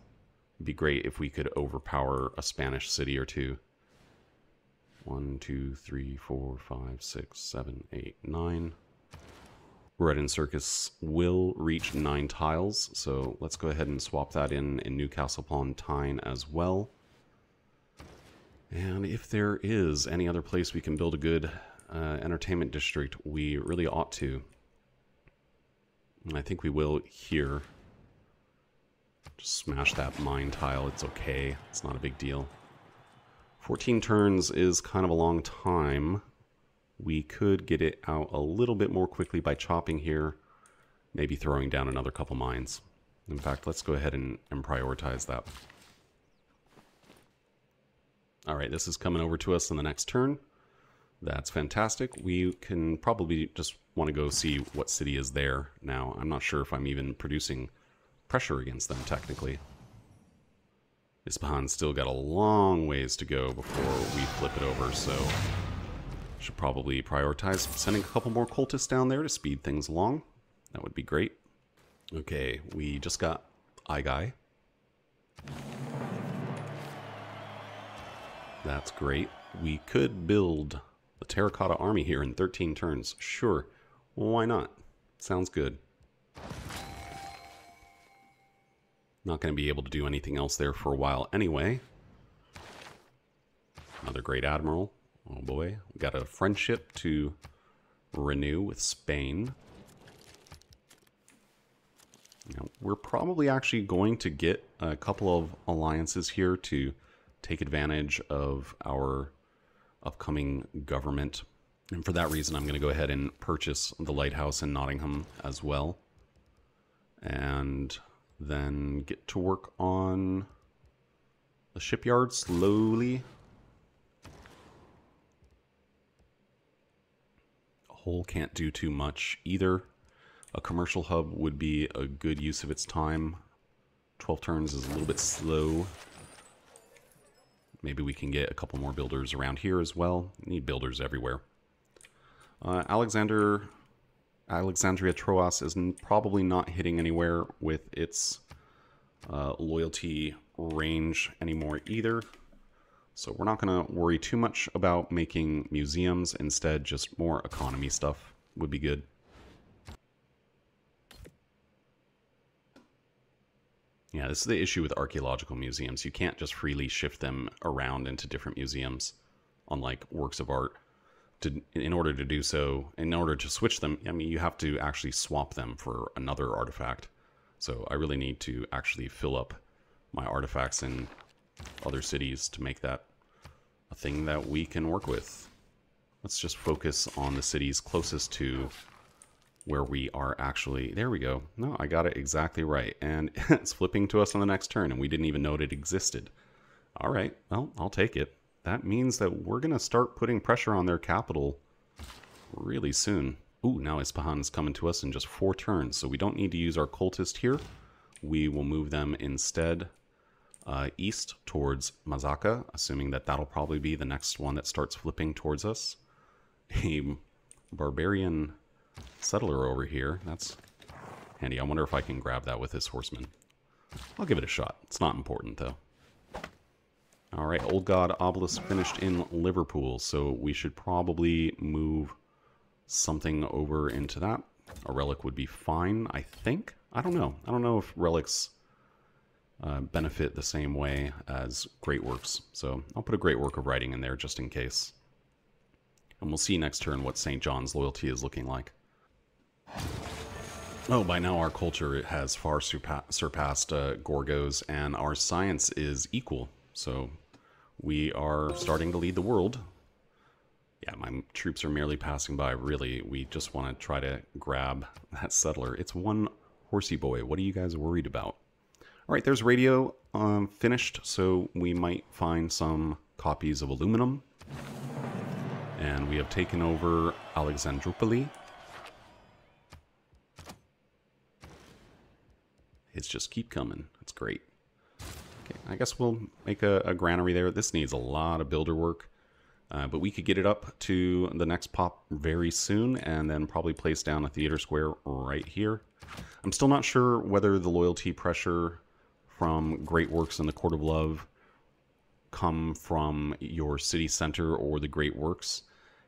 Speaker 1: It'd be great if we could overpower a Spanish city or two. 1, 2, 3, 4, 5, 6, 7, 8, 9. Bread and circus will reach 9 tiles, so let's go ahead and swap that in Newcastle upon Tyne as well. And if there is any other place we can build a good entertainment district, we really ought to. And I think we will here. Just smash that mine tile, it's okay. It's not a big deal. 14 turns is kind of a long time. We could get it out a little bit more quickly by chopping here. Maybe throwing down another couple mines. In fact, let's go ahead and prioritize that. Alright, this is coming over to us in the next turn. That's fantastic. We can probably just want to go see what city is there now. I'm not sure if I'm even producing pressure against them, technically. Ispahan's still got a long ways to go before we flip it over, so should probably prioritize sending a couple more cultists down there to speed things along. That would be great. Okay, we just got Igai. That's great. We could build a terracotta army here in 13 turns. Sure, why not? Sounds good. Not going to be able to do anything else there for a while anyway. Another great admiral. Oh boy, we got a friendship to renew with Spain. Now, we're probably actually going to get a couple of alliances here to take advantage of our upcoming government. And for that reason, I'm going to go ahead and purchase the lighthouse in Nottingham as well. And then get to work on the shipyard slowly. Hull can't do too much either. A commercial hub would be a good use of its time. 12 turns is a little bit slow. Maybe we can get a couple more builders around here as well. Need builders everywhere. Alexandria Troas is probably not hitting anywhere with its loyalty range anymore either. So we're not going to worry too much about making museums. Instead, just more economy stuff would be good. Yeah, this is the issue with archaeological museums. You can't just freely shift them around into different museums, unlike works of art. In order to do so, in order to switch them, I mean, you have to actually swap them for another artifact. So I really need to actually fill up my artifacts in other cities to make that a thing that we can work with. Let's just focus on the cities closest to where we are actually, there we go. No, I got it exactly right. And it's flipping to us on the next turn, and we didn't even know it existed. All right, well, I'll take it. That means that we're going to start putting pressure on their capital really soon. Ooh, now Ispahan's coming to us in just 4 turns, so we don't need to use our cultist here. We will move them instead east towards Mazaka, assuming that that'll probably be the next one that starts flipping towards us. A barbarian settler over here. That's handy. I wonder if I can grab that with this horseman. I'll give it a shot. It's not important, though. All right, Old God Obelisk finished in Liverpool, so we should probably move something over into that. A relic would be fine, I think. I don't know. I don't know if relics benefit the same way as great works, so I'll put a great work of writing in there just in case. And we'll see next turn what St. John's loyalty is looking like. Oh, by now our culture has far surpassed Gorgos, and our science is equal. So we are starting to lead the world. Yeah, my troops are merely passing by. Really, we just want to try to grab that settler. It's one horsey boy. What are you guys worried about? All right, there's radio finished, so we might find some copies of aluminum. And we have taken over Alexandroupoli. Hits just keep coming. That's great. Okay, I guess we'll make a granary there. This needs a lot of builder work. But we could get it up to the next pop very soon, and then probably place down a theater square right here. I'm still not sure whether the loyalty pressure from Great Works and the Court of Love come from your city center or the Great Works.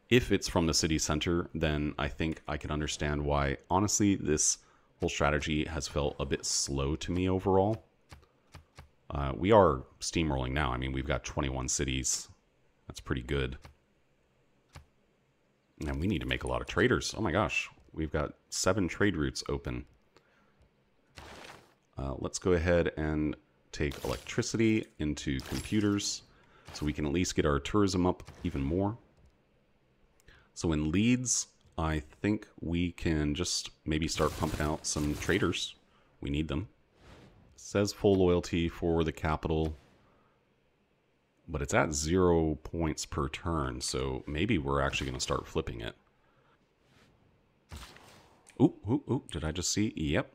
Speaker 1: If it's from the city center, then I think I can understand why. Honestly, this whole strategy has felt a bit slow to me overall. We are steamrolling now. I mean, we've got 21 cities. That's pretty good. And we need to make a lot of traders. Oh my gosh, we've got 7 trade routes open. Let's go ahead and take electricity into computers so we can at least get our tourism up even more. So in Leeds, I think we can just maybe start pumping out some traders. We need them. It says full loyalty for the capital, but it's at 0 points per turn, so maybe we're actually going to start flipping it. Ooh, ooh, ooh, did I just see? Yep.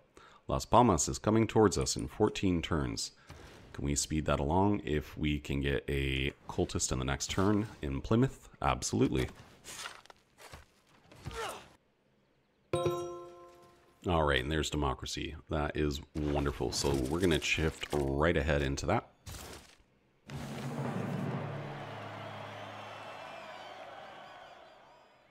Speaker 1: Las Palmas is coming towards us in 14 turns. Can we speed that along if we can get a cultist in the next turn in Plymouth? Absolutely. All right, and there's democracy. That is wonderful. So we're going to shift right ahead into that.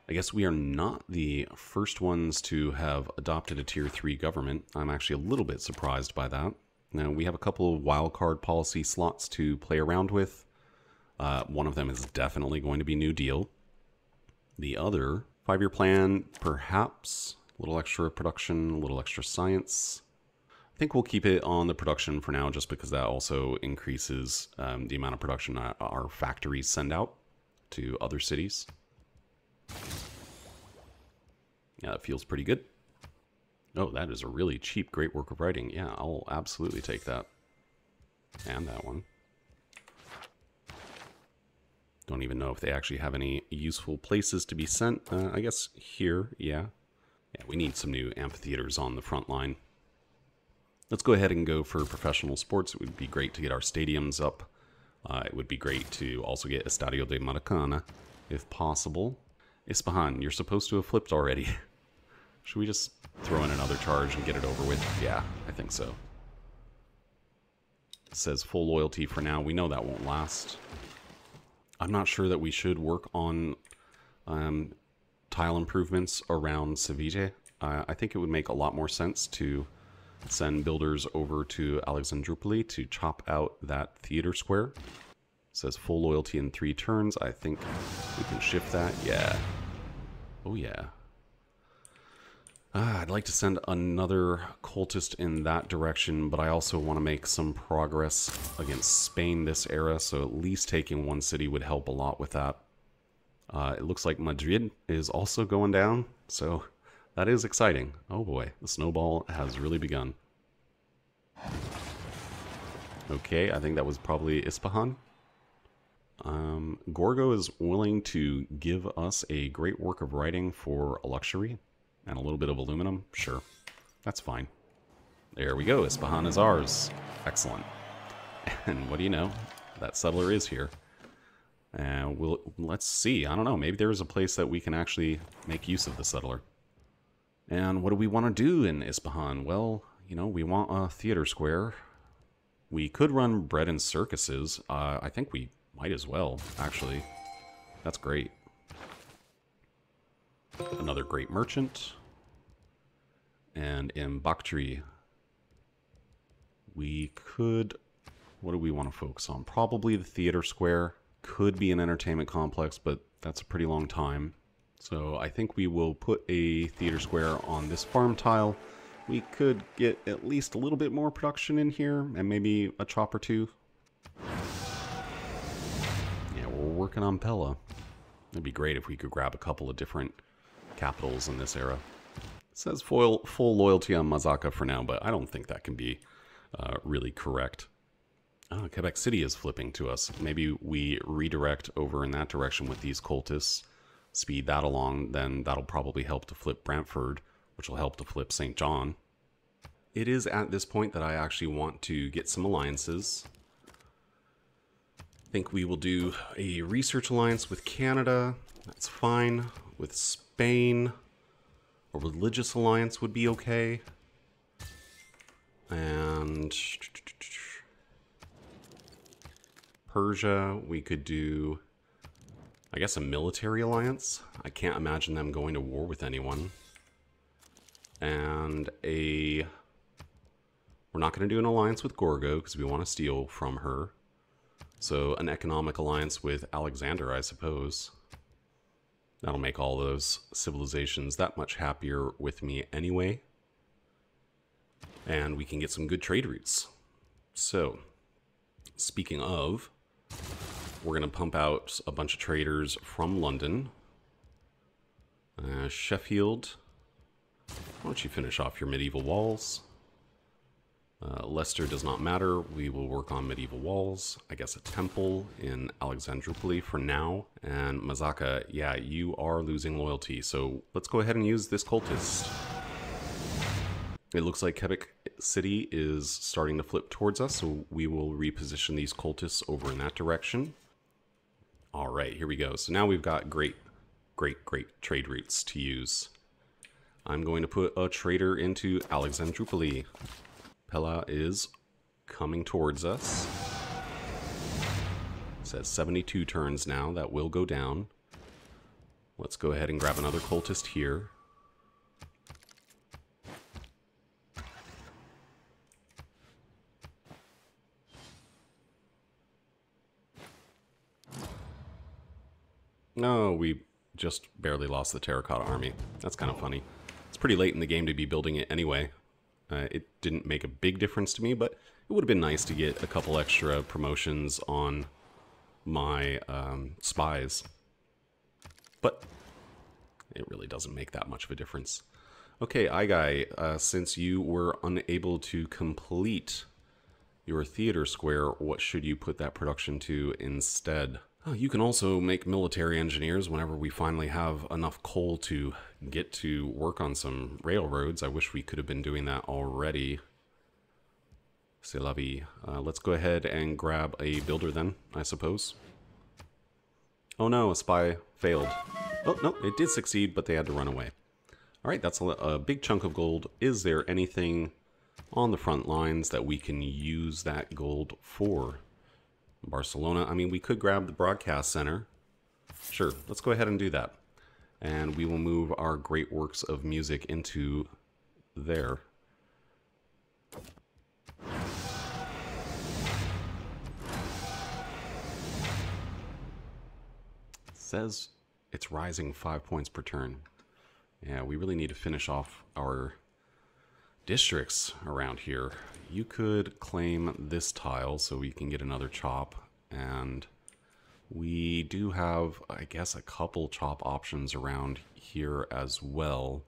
Speaker 1: I guess we are not the first ones to have adopted a Tier 3 government. I'm actually a little bit surprised by that. Now, we have a couple of wildcard policy slots to play around with. One of them is definitely going to be New Deal. The other, 5-year plan, perhaps. A little extra production, a little extra science. I think we'll keep it on the production for now, just because that also increases the amount of production our factories send out to other cities. Yeah, that feels pretty good. Oh, that is a really cheap great work of writing. Yeah, I'll absolutely take that. And that one. Don't even know if they actually have any useful places to be sent. I guess here, yeah. Yeah, we need some new amphitheaters on the front line. Let's go ahead and go for professional sports. It would be great to get our stadiums up. It would be great to also get Estadio de Maracana, if possible. Ispahan, you're supposed to have flipped already. Should we just throw in another charge and get it over with? Yeah, I think so. It says full loyalty for now. We know that won't last. I'm not sure that we should work on tile improvements around Seville. I think it would make a lot more sense to send builders over to Alexandroupoli to chop out that theater square. It says full loyalty in 3 turns. I think we can shift that. Yeah. Oh yeah. I'd like to send another cultist in that direction, but I also want to make some progress against Spain this era, so at least taking 1 city would help a lot with that. It looks like Madrid is also going down, so That is exciting. Oh boy, the snowball has really begun. Okay, I think that was probably Ispahan. Gorgo is willing to give us a great work of writing for a luxury and a little bit of aluminum. Sure, that's fine. There we go. Ispahan is ours. Excellent. And what do you know? That settler is here. And let's see. I don't know. Maybe there's a place that we can actually make use of the settler. And what do we want to do in Ispahan? Well, you know, we want a theater square. We could run bread and circuses. I think we might as well, actually. That's great. Another great merchant. And in Bakhtri, we could... What do we want to focus on? Probably the theater square. Could be an entertainment complex, but that's a pretty long time. So I think we will put a theater square on this farm tile. We could get at least a little bit more production in here, and maybe a chop or two. Yeah, we're working on Pella. It'd be great if we could grab a couple of different capitals in this era. It says full loyalty on Mazaka for now, but I don't think that can be really correct. Oh, Quebec City is flipping to us. Maybe we redirect over in that direction with these cultists, speed that along, then that'll probably help to flip Brantford, which will help to flip St. John. It is at this point that I actually want to get some alliances. I think we will do a research alliance with Canada. That's fine. With Spain, a religious alliance would be okay. And... Persia, we could do, I guess, a military alliance. I can't imagine them going to war with anyone. And we're not going to do an alliance with Gorgo because we want to steal from her. So an economic alliance with Alexander, I suppose. That'll make all those civilizations that much happier with me anyway. And we can get some good trade routes. So, speaking of, we're going to pump out a bunch of traders from London. Sheffield, why don't you finish off your medieval walls? Leicester does not matter. We will work on medieval walls. I guess a temple in Alexandroupoli for now. And Mazaka, yeah, you are losing loyalty. So let's go ahead and use this cultist. It looks like Quebec City is starting to flip towards us, so we will reposition these cultists over in that direction. All right, here we go. So now we've got great trade routes to use. I'm going to put a trader into Alexandroupoli. Pella is coming towards us. It says 72 turns now. That will go down. Let's go ahead and grab another cultist here. No, we just barely lost the Terracotta Army. That's kind of funny. It's pretty late in the game to be building it anyway. It didn't make a big difference to me, but it would have been nice to get a couple extra promotions on my spies. But it really doesn't make that much of a difference. Okay, Aigai, since you were unable to complete your theater square, what should you put that production to instead? Oh, you can also make military engineers whenever we finally have enough coal to get to work on some railroads. I wish we could have been doing that already. C'est la vie. Let's go ahead and grab a builder then, I suppose. Oh no, a spy failed. Oh, no, it did succeed, but they had to run away. All right, that's a big chunk of gold. Is there anything on the front lines that we can use that gold for? Barcelona, I mean, we could grab the broadcast center. Sure, let's go ahead and do that. And we will move our great works of music into there. It says it's rising 5 points per turn. Yeah, we really need to finish off our districts around here. You could claim this tile so we can get another chop, and we do have, I guess, a couple chop options around here as well.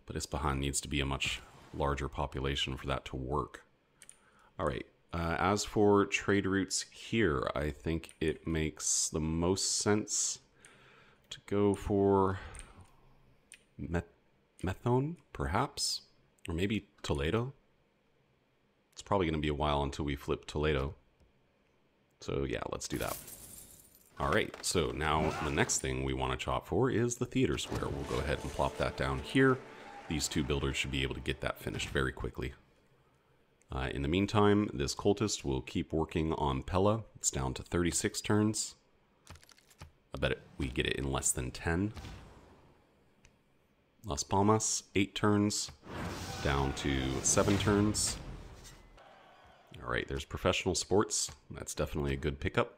Speaker 1: But Ispahan needs to be a much larger population for that to work. All right. As for trade routes here, I think it makes the most sense to go for Methone, perhaps? Or maybe Toledo? It's probably going to be a while until we flip Toledo. So yeah, let's do that. All right, so now the next thing we want to chop for is the theater square. We'll go ahead and plop that down here. These two builders should be able to get that finished very quickly. In the meantime, this cultist will keep working on Pella. It's down to 36 turns. I bet we get it in less than 10. Las Palmas, 8 turns, down to 7 turns. All right, there's professional sports. That's definitely a good pickup.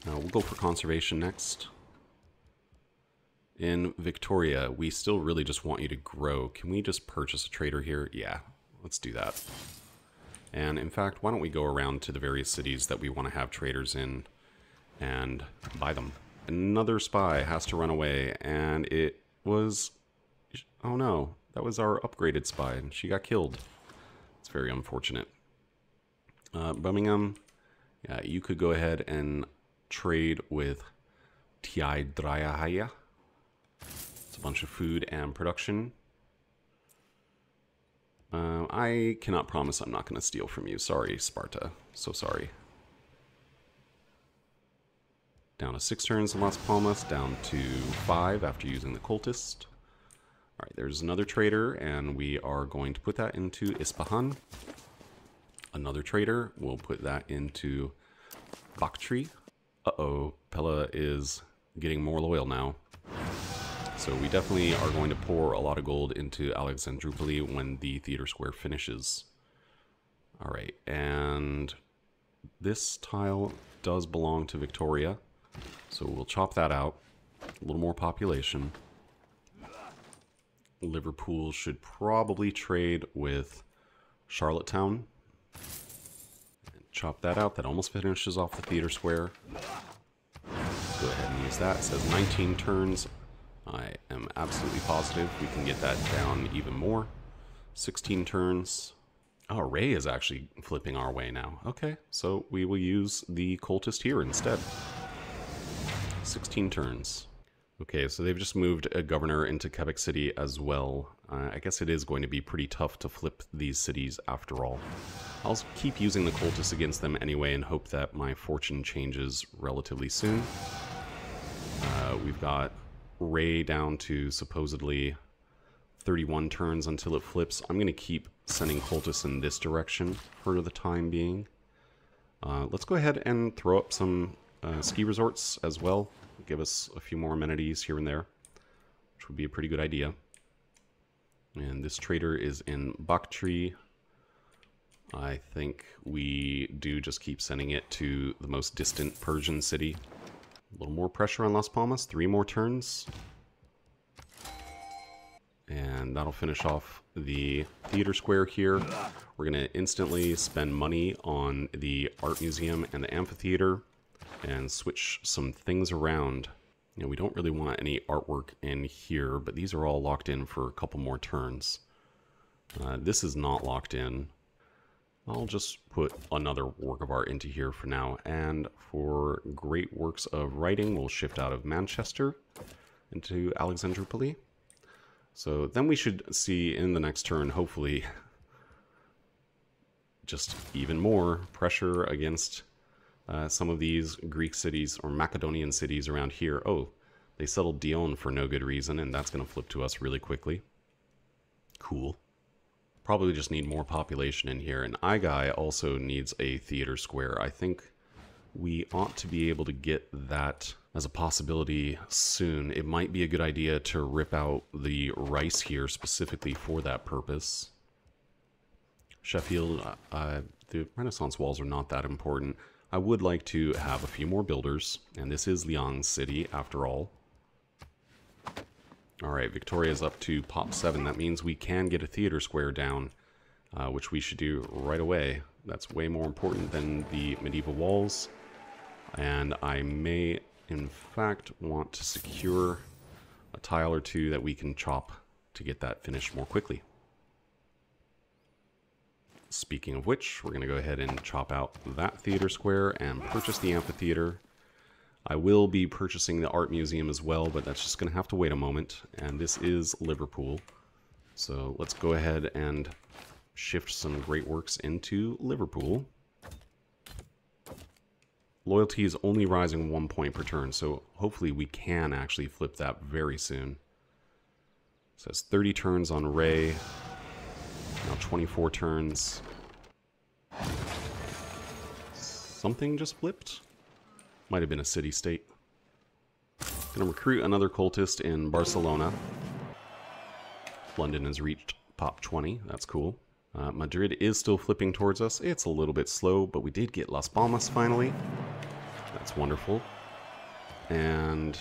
Speaker 1: We'll go for conservation next. In Victoria, we still really just want you to grow. Can we just purchase a trader here? Yeah, let's do that. And in fact, why don't we go around to the various cities that we want to have traders in and buy them. Another spy has to run away, and it was... oh no, that was our upgraded spy, and she got killed. It's very unfortunate. Birmingham, yeah, you could go ahead and trade with Tiai Drayahaya. It's a bunch of food and production. I cannot promise I'm not going to steal from you. Sorry, Sparta. So sorry. Down to 6 turns in Las Palmas, down to 5 after using the cultist. Alright, there's another trader, and we are going to put that into Ispahan. Another trader, we'll put that into Bakhtri. Uh-oh, Pella is getting more loyal now. So we definitely are going to pour a lot of gold into Alexandroupoli when the theater square finishes. Alright, and this tile does belong to Victoria. So we'll chop that out. A little more population. Liverpool should probably trade with Charlottetown. Chop that out. That almost finishes off the theater square. Go ahead and use that. It says 19 turns. I am absolutely positive we can get that down even more. 16 turns. Oh, Ray is actually flipping our way now. Okay, so we will use the cultist here instead. 16 turns. Okay, so they've just moved a governor into Quebec City as well. I guess it is going to be pretty tough to flip these cities after all. I'll keep using the cultists against them anyway and hope that my fortune changes relatively soon. We've got Ray down to supposedly 31 turns until it flips. I'm going to keep sending cultists in this direction for the time being. Let's go ahead and throw up some ski resorts as well. Give us a few more amenities here and there, which would be a pretty good idea. And this trader is in Bakhtri. I think we do just keep sending it to the most distant Persian city. A little more pressure on Las Palmas, 3 more turns. And that'll finish off the theater square here. We're going to instantly spend money on the art museum and the amphitheater and switch some things around. You know, we don't really want any artwork in here, but these are all locked in for a couple more turns. This is not locked in. I'll just put another work of art into here for now. And for great works of writing, we'll shift out of Manchester into Alexandroupoli. So then we should see in the next turn, hopefully, just even more pressure against some of these Greek cities or Macedonian cities around here. Oh, they settled Dion for no good reason, and that's going to flip to us really quickly. Cool. Probably just need more population in here. And Aigai also needs a theater square. I think we ought to be able to get that as a possibility soon. It might be a good idea to rip out the rice here specifically for that purpose. Sheffield, the Renaissance walls are not that important. I would like to have a few more builders, and this is Liang City after all. Alright, Victoria's up to pop 7. That means we can get a theater square down, which we should do right away. That's way more important than the medieval walls. And I may, in fact, want to secure a tile or two that we can chop to get that finished more quickly. Speaking of which, we're going to go ahead and chop out that theater square and purchase the amphitheater. I will be purchasing the art museum as well, but that's just going to have to wait a moment. And this is Liverpool. So let's go ahead and shift some great works into Liverpool. Loyalty is only rising 1 point per turn, so hopefully we can actually flip that very soon. It says 30 turns on Ray. Now 24 turns. Something just flipped. Might have been a city-state. Gonna recruit another cultist in Barcelona. London has reached pop 20. That's cool. Madrid is still flipping towards us. It's a little bit slow, but we did get Las Palmas finally. That's wonderful. And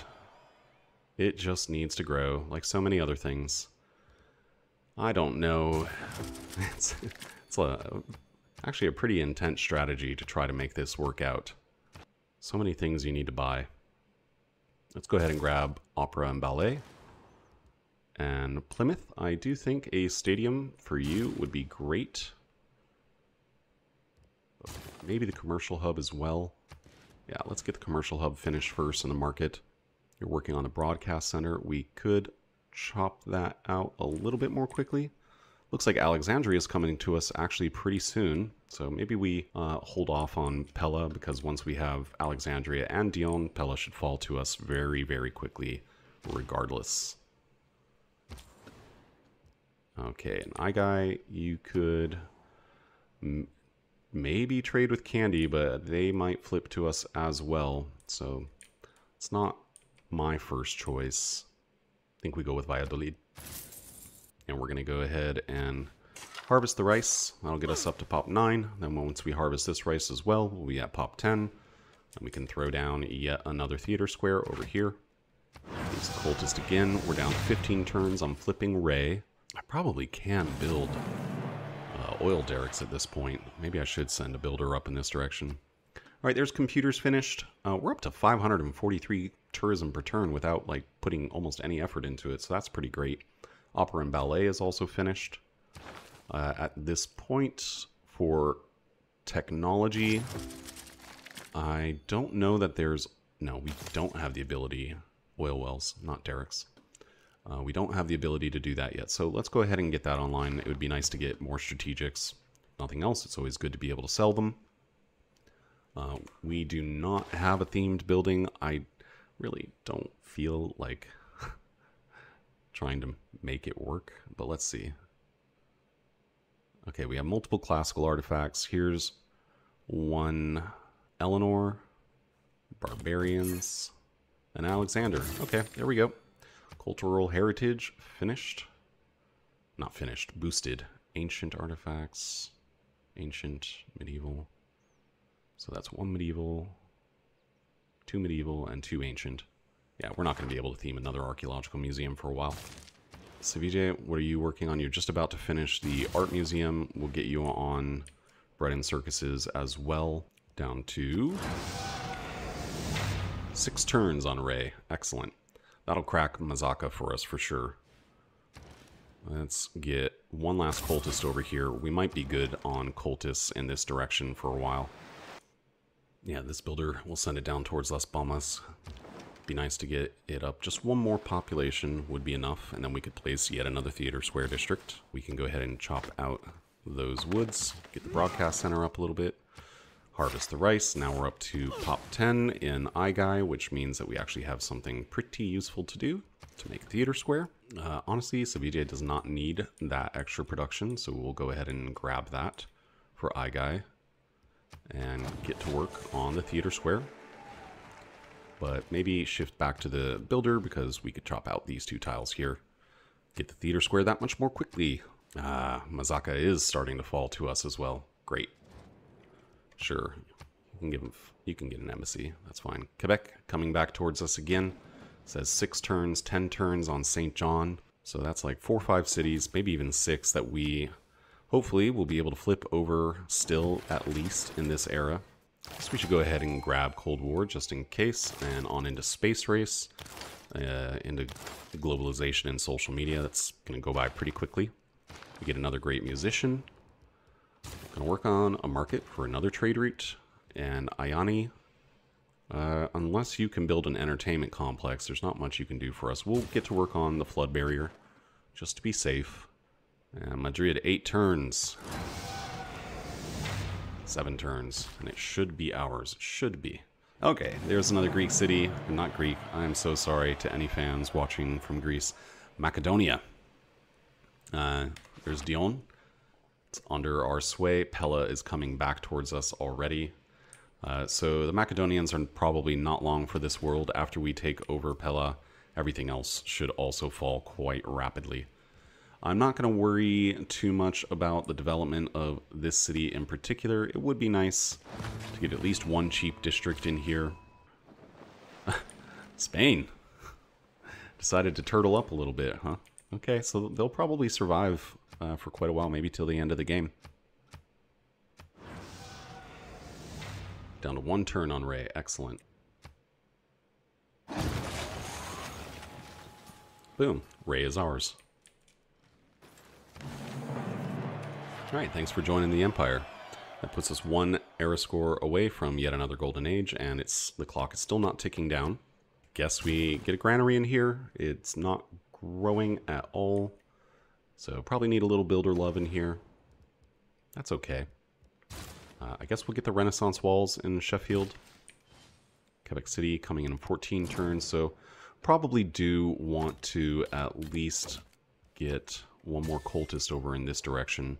Speaker 1: it just needs to grow, like so many other things. I don't know. It's actually a pretty intense strategy to try to make this work out. So many things you need to buy. Let's go ahead and grab Opera and Ballet. And Plymouth, I do think a stadium for you would be great. Maybe the commercial hub as well. Yeah, let's get the commercial hub finished first in the market. You're working on the broadcast center. We could chop that out a little bit more quickly. Looks like Alexandria is coming to us actually pretty soon. So maybe we hold off on Pella, because once we have Alexandria and Dion, Pella should fall to us very, very quickly regardless. Okay, and Igai, you could maybe trade with Candy, but they might flip to us as well. So it's not my first choice. I think we go with Valladolid. And we're going to go ahead and harvest the rice. That'll get us up to pop 9. Then once we harvest this rice as well, we'll be at pop 10. And we can throw down yet another theater square over here. Use the cultist again. We're down to 15 turns. I'm flipping Ray. I probably can build oil derricks at this point. Maybe I should send a builder up in this direction. All right, there's computers finished. We're up to 543 tourism per turn without like putting almost any effort into it, so that's pretty great. Opera and Ballet is also finished. At this point, for technology, I don't know that there's... No, we don't have the ability... Oil wells, not derricks. We don't have the ability to do that yet, so let's go ahead and get that online. It would be nice to get more strategics. Nothing else, it's always good to be able to sell them. We do not have a themed building. I really don't feel like trying to make it work, but let's see. Okay, we have multiple classical artifacts. Here's one Eleanor, Barbarians, and Alexander. Okay, there we go. Cultural heritage, finished. Not finished, boosted. Ancient artifacts, ancient, medieval. So that's 1 medieval, 2 medieval, and 2 ancient. Yeah, we're not going to be able to theme another archaeological museum for a while. Savijay, what are you working on? You're just about to finish the art museum. We'll get you on bread and circuses as well. Down to 6 turns on Ray. Excellent. That'll crack Mazaka for us for sure. Let's get one last cultist over here. We might be good on cultists in this direction for a while. Yeah, this builder, we'll send it down towards Las Palmas. Be nice to get it up. Just one more population would be enough, and then we could place yet another theater square district. We can go ahead and chop out those woods, get the broadcast center up a little bit, harvest the rice. Now we're up to pop 10 in Igai, which means that we actually have something pretty useful to do to make a theater square. Honestly, Savijay does not need that extra production, so we'll go ahead and grab that for Igai and get to work on the theater square. But maybe shift back to the builder because we could chop out these 2 tiles here. Get the theater square that much more quickly. Mazaka is starting to fall to us as well. Great. Sure, you can get an embassy. That's fine. Quebec coming back towards us again. Says 6 turns, 10 turns on St. John. So that's like 4 or 5 cities, maybe even 6 that we hopefully will be able to flip over still, at least in this era. So we should go ahead and grab Cold War just in case, and on into Space Race. into globalization and social media. That's going to go by pretty quickly. We get another great musician. Going to work on a market for another trade route. And Ayani, unless you can build an entertainment complex, there's not much you can do for us. We'll get to work on the flood barrier, just to be safe. And Madrid, 8 turns. 7 turns. And it should be ours. It should be. Okay, there's another Greek city. Not Greek. I'm so sorry to any fans watching from Greece. Macedonia. There's Dion. It's under our sway. Pella is coming back towards us already. So the Macedonians are probably not long for this world. After we take over Pella, everything else should also fall quite rapidly. I'm not going to worry too much about the development of this city in particular. It would be nice to get at least one cheap district in here. Spain decided to turtle up a little bit, huh? Okay, so they'll probably survive for quite a while, maybe till the end of the game. Down to 1 turn on Ray. Excellent. Boom. Ray is ours. Alright, thanks for joining the Empire. That puts us 1 era score away from yet another Golden Age, and the clock is still not ticking down. Guess we get a granary in here. It's not growing at all. So probably need a little builder love in here. That's okay. I guess we'll get the Renaissance walls in Sheffield. Quebec City coming in 14 turns, so probably do want to at least get 1 more cultist over in this direction.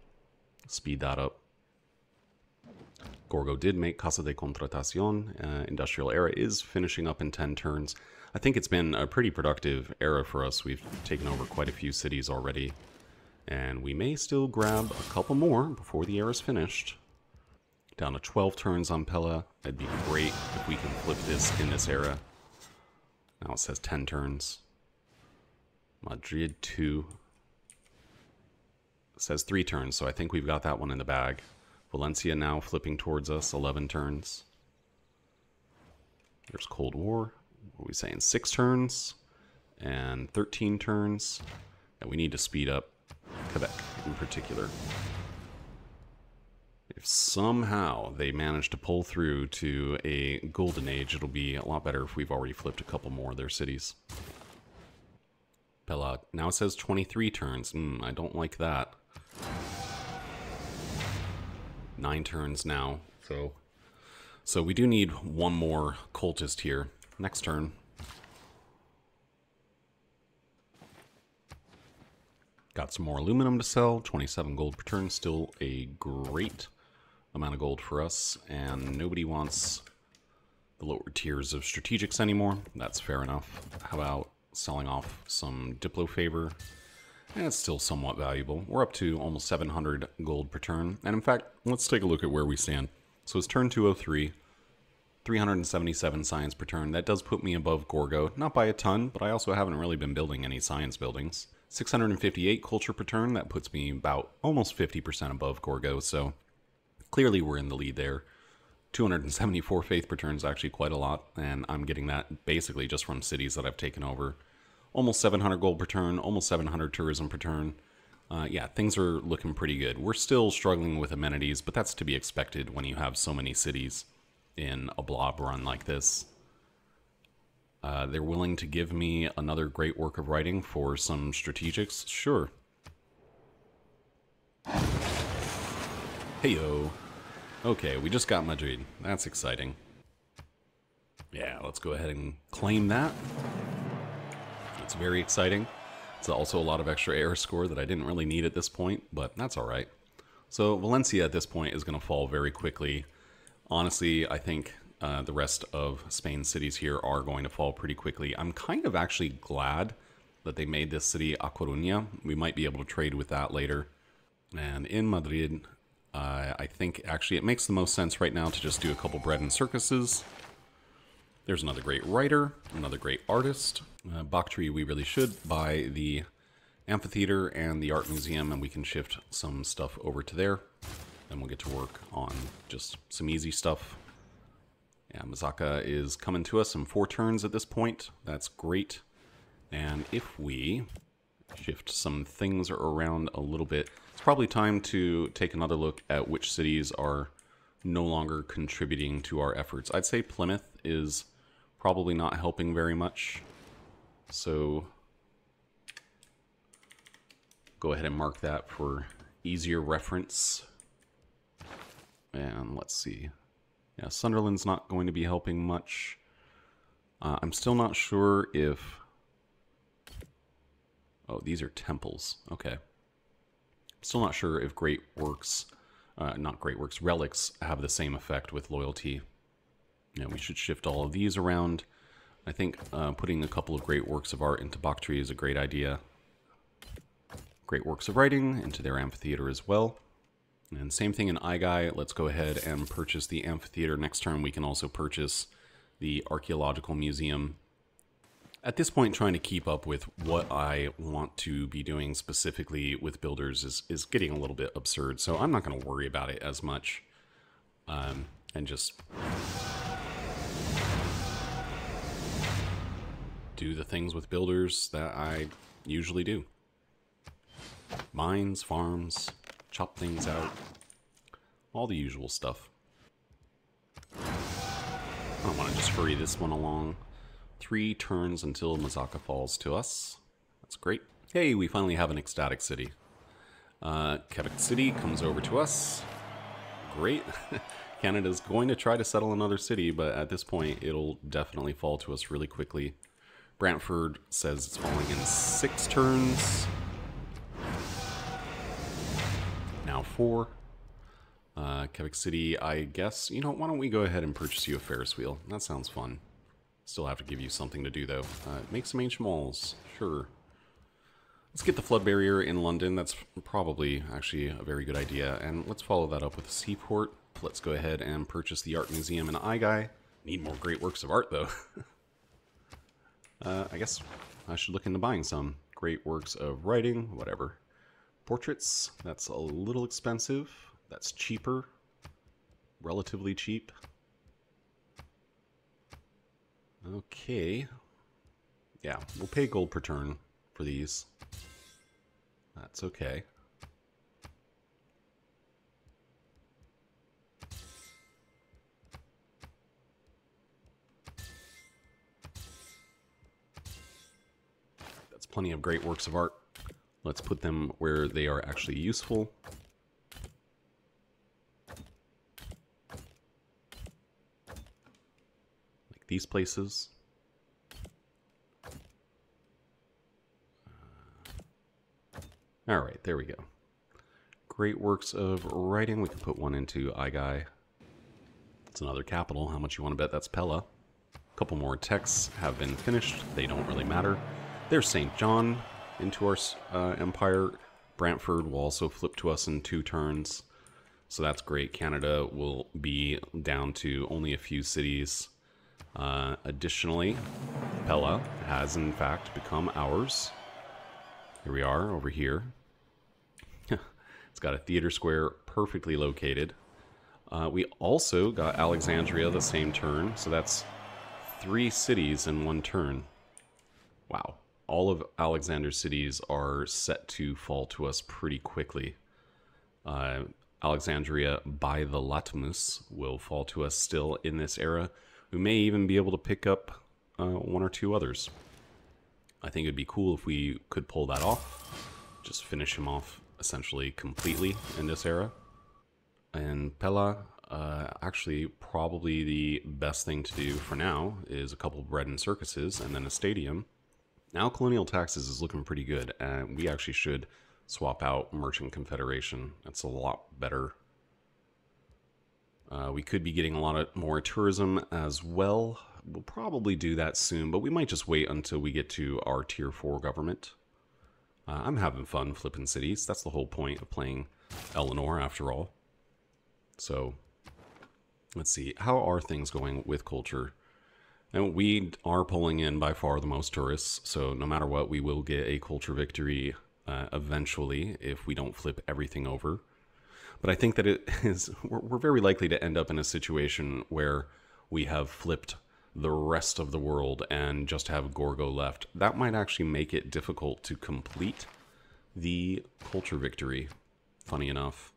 Speaker 1: Speed that up. Gorgo did make Casa de Contratación. Industrial era is finishing up in 10 turns. I think it's been a pretty productive era for us. We've taken over quite a few cities already. And we may still grab a couple more before the era's finished. Down to 12 turns on Pella. That'd be great if we can flip this in this era. Now it says 10 turns. Madrid 2. It says 3 turns, so I think we've got that one in the bag. Valencia now flipping towards us, 11 turns. There's Cold War. What are we saying? 6 turns and 13 turns. And we need to speed up Quebec in particular. If somehow they manage to pull through to a golden age, it'll be a lot better if we've already flipped a couple more of their cities. Pella, now it says 23 turns. I don't like that. 9 turns now. So we do need 1 more cultist here. Next turn. Got some more aluminum to sell. 27 gold per turn. Still a great amount of gold for us. And nobody wants the lower tiers of strategics anymore. That's fair enough. How about selling off some Diplo favor? And it's still somewhat valuable. We're up to almost 700 gold per turn. And in fact, let's take a look at where we stand. So it's turn 203. 377 science per turn. That does put me above Gorgo. Not by a ton, but I also haven't really been building any science buildings. 658 culture per turn. That puts me about almost 50% above Gorgo. So clearly we're in the lead there. 274 faith per turn is actually quite a lot. And I'm getting that basically just from cities that I've taken over. Almost 700 gold per turn. Almost 700 tourism per turn. Yeah, things are looking pretty good. We're still struggling with amenities, but that's to be expected when you have so many cities in a blob run like this. They're willing to give me another great work of writing for some strategics? Sure. Heyo. Okay, we just got Madrid. That's exciting. Yeah, let's go ahead and claim that. It's very exciting. It's also a lot of extra air score that I didn't really need at this point, but that's all right. So Valencia at this point is going to fall very quickly. Honestly, I think the rest of Spain's cities here are going to fall pretty quickly. I'm kind of actually glad that they made this city A Coruña. We might be able to trade with that later. And in Madrid, I think actually it makes the most sense right now to just do a couple bread and circuses. There's another great writer, another great artist. Bakhtri, we really should buy the amphitheater and the art museum, and we can shift some stuff over to there. Then we'll get to work on just some easy stuff. Yeah, Mazaka is coming to us in 4 turns at this point. That's great. And if we shift some things around a little bit, it's probably time to take another look at which cities are no longer contributing to our efforts. I'd say Plymouth is probably not helping very much. So go ahead and mark that for easier reference. And let's see. Yeah, Sunderland's not going to be helping much. I'm still not sure if... Oh, these are temples. Okay. Still not sure if Great Works, not Great Works, relics have the same effect with loyalty. Yeah, we should shift all of these around. I think putting a couple of Great Works of Art into Bactria is a great idea. Great Works of Writing into their amphitheater as well. And same thing in Aigai. Let's go ahead and purchase the amphitheater. Next turn we can also purchase the archaeological museum. At this point, trying to keep up with what I want to be doing specifically with builders is getting a little bit absurd, so I'm not going to worry about it as much. And just do the things with builders that I usually do. Mines, farms, chop things out, all the usual stuff. I want to just hurry this one along. 3 turns until Mazaka falls to us. That's great. Hey, we finally have an ecstatic city. Quebec City comes over to us. Great. Canada's going to try to settle another city, but at this point, it'll definitely fall to us really quickly. Brantford says it's falling in 6 turns. Now 4. Quebec City, I guess, you know, why don't we go ahead and purchase you a Ferris wheel? That sounds fun. Still have to give you something to do, though. Make some ancient walls. Sure. Let's get the flood barrier in London. That's probably actually a very good idea. And let's follow that up with a seaport. Let's go ahead and purchase the art museum in Aigai. Need more great works of art, though. I guess I should look into buying some. Great works of writing, whatever. Portraits, that's a little expensive. That's cheaper. Relatively cheap. Okay. Yeah, we'll pay gold per turn for these. That's okay. That's plenty of great works of art. Let's put them where they are actually useful. These places. All right, there we go. Great works of writing. We can put one into Aigai. It's another capital. How much you want to bet that's Pella? A couple more texts have been finished. They don't really matter. There's St. John into our empire. Brantford will also flip to us in 2 turns. So that's great. Canada will be down to only a few cities. Additionally, Pella has in fact become ours. Here we are over here. It's got a theater square perfectly located. We also got Alexandria the same turn, so that's 3 cities in 1 turn. Wow. All of Alexander's cities are set to fall to us pretty quickly. Alexandria by the Latmus will fall to us still in this era. We may even be able to pick up 1 or 2 others. I think it'd be cool if we could pull that off. Just finish him off essentially completely in this era. And Pella, actually probably the best thing to do for now is a couple of bread and circuses and then a stadium. Now colonial taxes is looking pretty good, and we actually should swap out Merchant Confederation. That's a lot better. We could be getting a lot more tourism as well. We'll probably do that soon, but we might just wait until we get to our Tier 4 government. I'm having fun flipping cities. That's the whole point of playing Eleanor, after all. So, let's see. How are things going with culture? And we are pulling in by far the most tourists, so no matter what, we will get a culture victory eventually if we don't flip everything over. But I think that we're very likely to end up in a situation where we have flipped the rest of the world and just have Gorgo left. That might actually make it difficult to complete the culture victory, funny enough.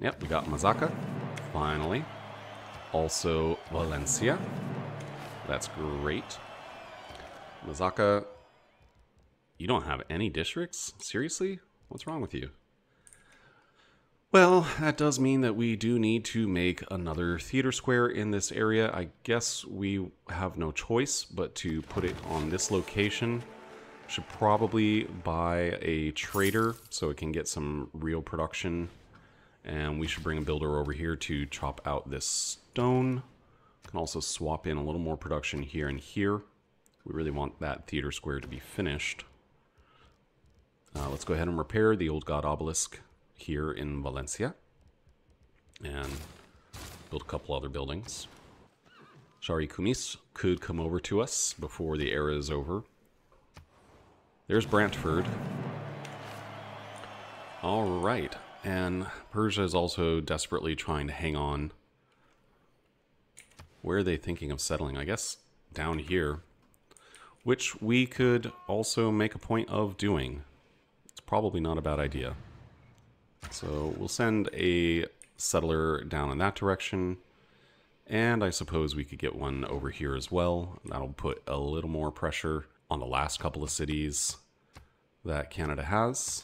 Speaker 1: Yep, we got Mazaka, finally. Also Valencia. That's great. Mazaka, you don't have any districts? Seriously? What's wrong with you? Well, that does mean that we do need to make another theater square in this area. I guess we have no choice but to put it on this location. Should probably buy a trader so it can get some real production. And we should bring a builder over here to chop out this stone. Can also swap in a little more production here and here. We really want that theater square to be finished. Let's go ahead and repair the old god obelisk here in Valencia. And build a couple other buildings. Shari Kumis could come over to us before the era is over. There's Brantford. Alright. And Persia is also desperately trying to hang on. Where are they thinking of settling? I guess down here. Which we could also make a point of doing. It's probably not a bad idea. So we'll send a settler down in that direction. And I suppose we could get one over here as well. That'll put a little more pressure on the last couple of cities that Canada has.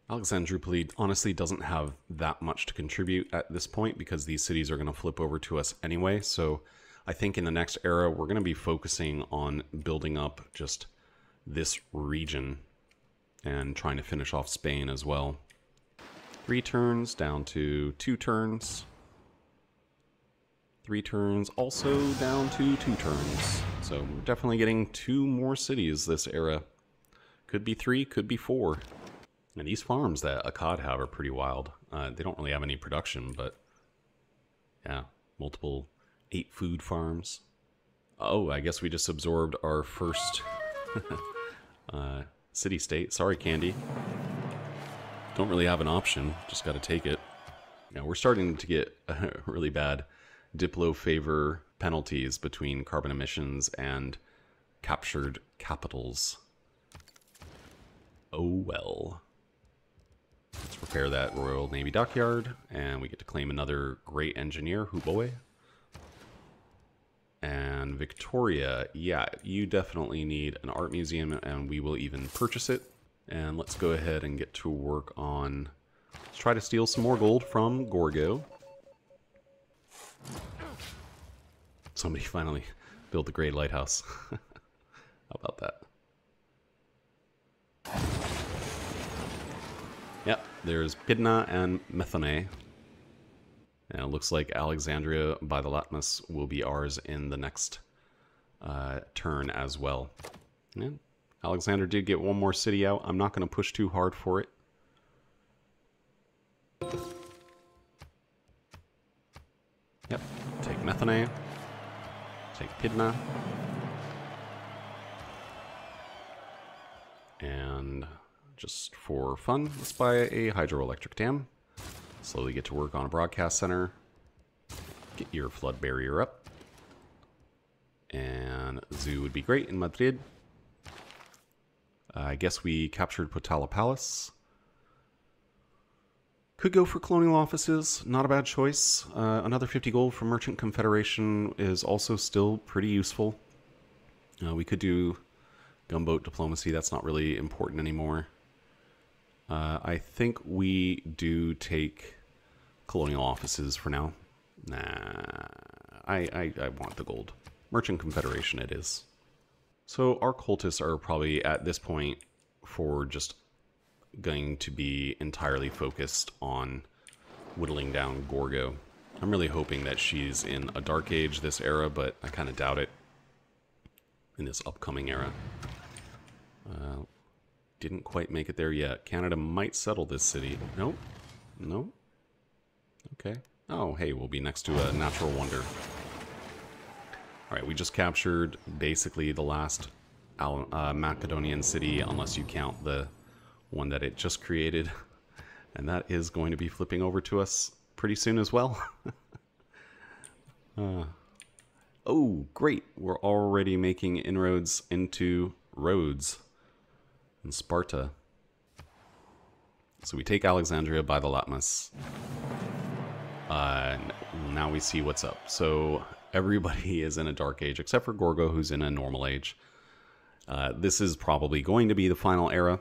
Speaker 1: Alexandroupoli honestly doesn't have that much to contribute at this point because these cities are going to flip over to us anyway. So I think in the next era, we're going to be focusing on building up just this region and trying to finish off Spain as well. 3 turns down to 2 turns. 3 turns also down to 2 turns. So we're definitely getting 2 more cities this era. Could be 3, could be 4. And these farms that Akkad have are pretty wild. They don't really have any production, but yeah, multiple 8 food farms. Oh, I guess we just absorbed our first city-state. Sorry, Candy. Don't really have an option, just got to take it. Now, we're starting to get really bad Diplo favor penalties between carbon emissions and captured capitals. Oh well. Let's repair that Royal Navy dockyard, and we get to claim another great engineer, Huboe. And Victoria, yeah, you definitely need an art museum, and we will even purchase it. And let's go ahead and get to work on... Let's try to steal some more gold from Gorgo. Somebody finally built the great lighthouse. How about that? Yep, there's Pydna and Methone. And it looks like Alexandria by the Latmus will be ours in the next turn as well. Yeah, Alexander did get one more city out. I'm not going to push too hard for it. Yep, take Methone. Take Pydna. And just for fun, let's buy a hydroelectric dam. Slowly get to work on a broadcast center. Get your flood barrier up. And zoo would be great in Madrid. I guess we captured Potala Palace. Could go for colonial offices, not a bad choice. Another 50 gold from Merchant Confederation is also still pretty useful. We could do gunboat diplomacy, that's not really important anymore. I think we do take colonial offices for now. Nah, I want the gold. Merchant Confederation it is. So our cultists are probably at this point for just going to be entirely focused on whittling down Gorgo. I'm really hoping that she's in a dark age this era, but I kind of doubt it in this upcoming era. Didn't quite make it there yet. Canada might settle this city. Nope. Nope. Okay. Oh, hey, we'll be next to a natural wonder. Alright, we just captured basically the last Macedonian city, unless you count the one that it just created. And that is going to be flipping over to us pretty soon as well. Oh, great. We're already making inroads into Rhodes and Sparta. So we take Alexandria by the Latmus. Now we see what's up. So everybody is in a dark age, except for Gorgo, who's in a normal age. This is probably going to be the final era.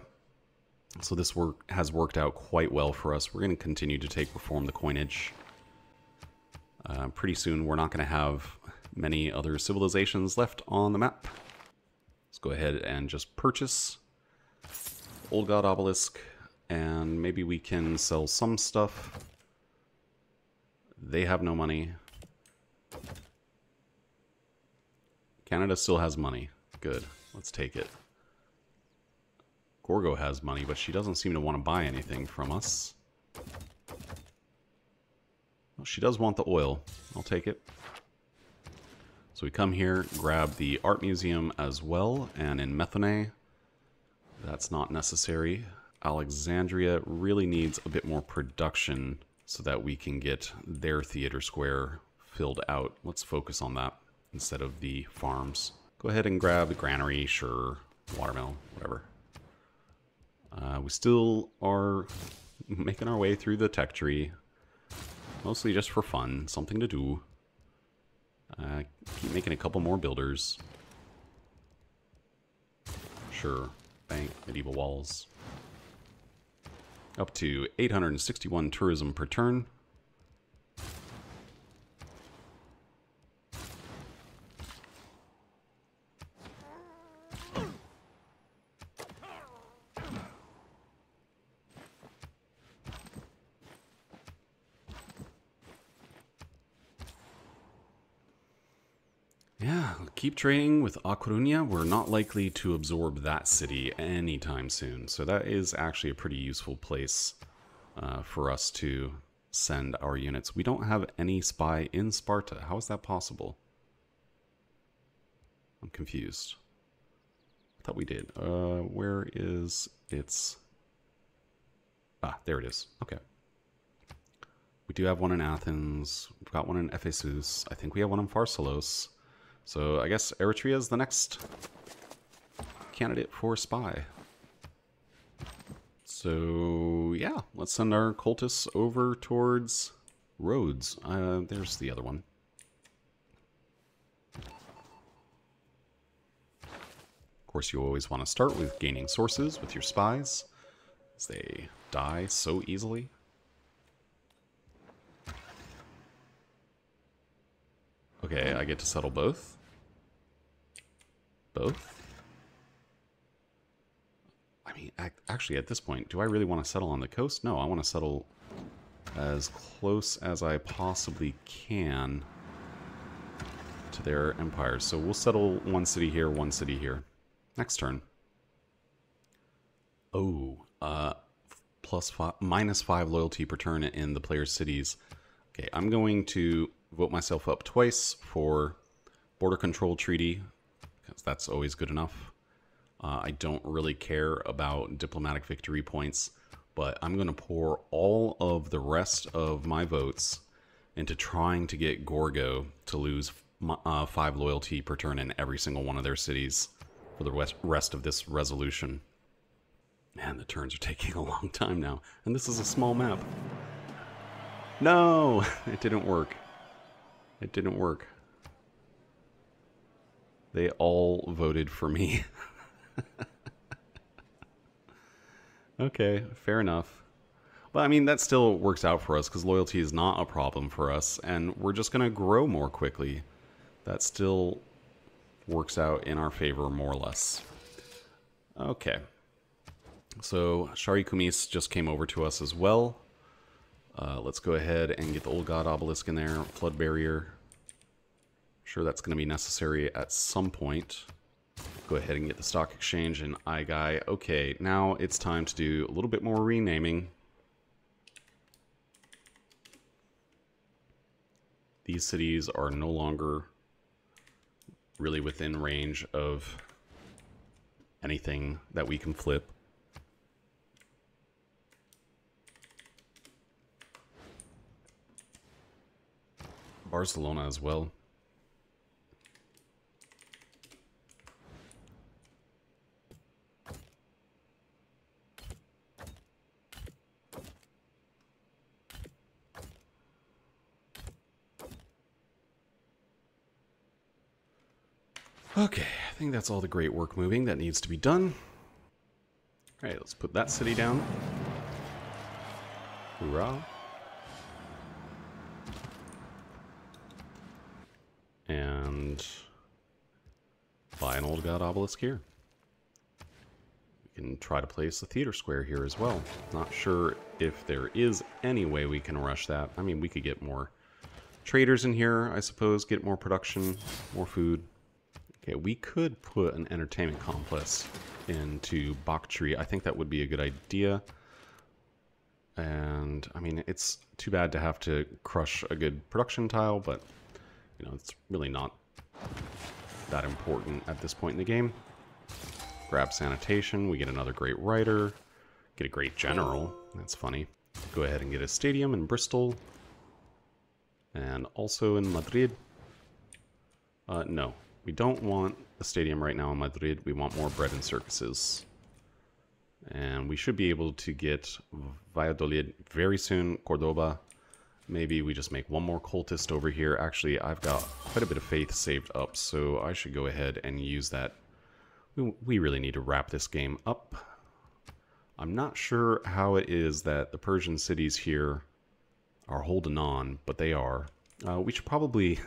Speaker 1: So this has worked out quite well for us. We're going to continue to reform the coinage. Pretty soon we're not going to have many other civilizations left on the map. Let's go ahead and just purchase Old God Obelisk, and maybe we can sell some stuff. They have no money. Canada still has money. Good. Let's take it. Gorgo has money, but she doesn't seem to want to buy anything from us. Well, she does want the oil. I'll take it. So we come here, grab the art museum as well, and in Methone, that's not necessary. Alexandria really needs a bit more production so that we can get their theater square filled out. Let's focus on that instead of the farms. Go ahead and grab the granary, sure, watermill, whatever. We still are making our way through the tech tree, mostly just for fun, something to do. Keep making a couple more builders. Sure, bank, medieval walls. Up to 861 tourism per turn. Yeah, keep trading with A Coruña. We're not likely to absorb that city anytime soon. So that is actually a pretty useful place for us to send our units. We don't have any spy in Sparta. How is that possible? I'm confused. I thought we did. Where is its... Ah, there it is. Okay. We do have one in Athens. We've got one in Ephesus. I think we have one in Pharsalos. So I guess Eritrea is the next candidate for spy. So yeah, let's send our cultists over towards Rhodes. There's the other one. Of course, you always want to start with gaining sources with your spies, as they die so easily. Okay, I get to settle both. Both? I mean, actually, at this point, do I really want to settle on the coast? No, I want to settle as close as I possibly can to their empires. So we'll settle one city here, one city here. Next turn. Oh, -5 loyalty per turn in the player's cities. Okay, I'm going to vote myself up twice for border control treaty, because that's always good enough. I don't really care about diplomatic victory points, but I'm going to pour all of the rest of my votes into trying to get Gorgo to lose 5 loyalty per turn in every single one of their cities for the rest of this resolution. Man, the turns are taking a long time now, and this is a small map. No, it didn't work. It didn't work. They all voted for me. Okay, fair enough. But I mean, that still works out for us because loyalty is not a problem for us, and we're just going to grow more quickly. That still works out in our favor, more or less. Okay. So, Shari Kumis just came over to us as well. Let's go ahead and get the Old God Obelisk in there. Flood Barrier. Sure, that's going to be necessary at some point. Go ahead and get the Stock Exchange and iGuy. Okay, now it's time to do a little bit more renaming. These cities are no longer really within range of anything that we can flip. Barcelona as well. Okay, I think that's all the great work moving that needs to be done. Alright, let's put that city down. Hoorah. And buy an old god obelisk here. We can try to place a theater square here as well. Not sure if there is any way we can rush that. I mean, we could get more traders in here, I suppose, get more production, more food. Okay, we could put an entertainment complex into Bakhtri. I think that would be a good idea. And, I mean, it's too bad to have to crush a good production tile, but, you know, it's really not that important at this point in the game. Grab sanitation, we get another great writer, get a great general, that's funny. Go ahead and get a stadium in Bristol. And also in Madrid. No, we don't want a stadium right now in Madrid. We want more bread and circuses. And we should be able to get Valladolid very soon, Cordoba. Maybe we just make one more cultist over here. Actually, I've got quite a bit of faith saved up, so I should go ahead and use that. We really need to wrap this game up. I'm not sure how it is that the Persian cities here are holding on, but they are. We should probably...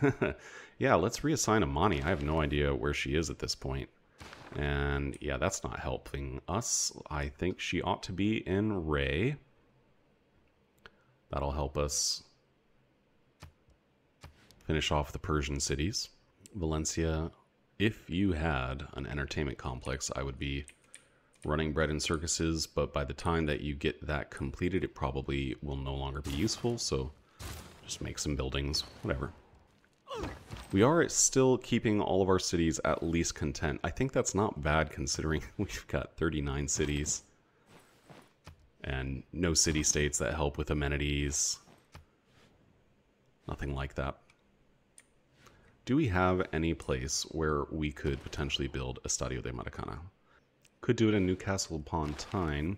Speaker 1: yeah, let's reassign Amani. I have no idea where she is at this point. And yeah, that's not helping us. I think she ought to be in Ray. That'll help us finish off the Persian cities. Valencia, if you had an entertainment complex, I would be running bread and circuses, but by the time that you get that completed, it probably will no longer be useful, so just make some buildings, whatever. We are still keeping all of our cities at least content. I think that's not bad considering we've got 39 cities and no city-states that help with amenities. Nothing like that. Do we have any place where we could potentially build a Stadio de Maracana? Could do it in Newcastle upon Tyne.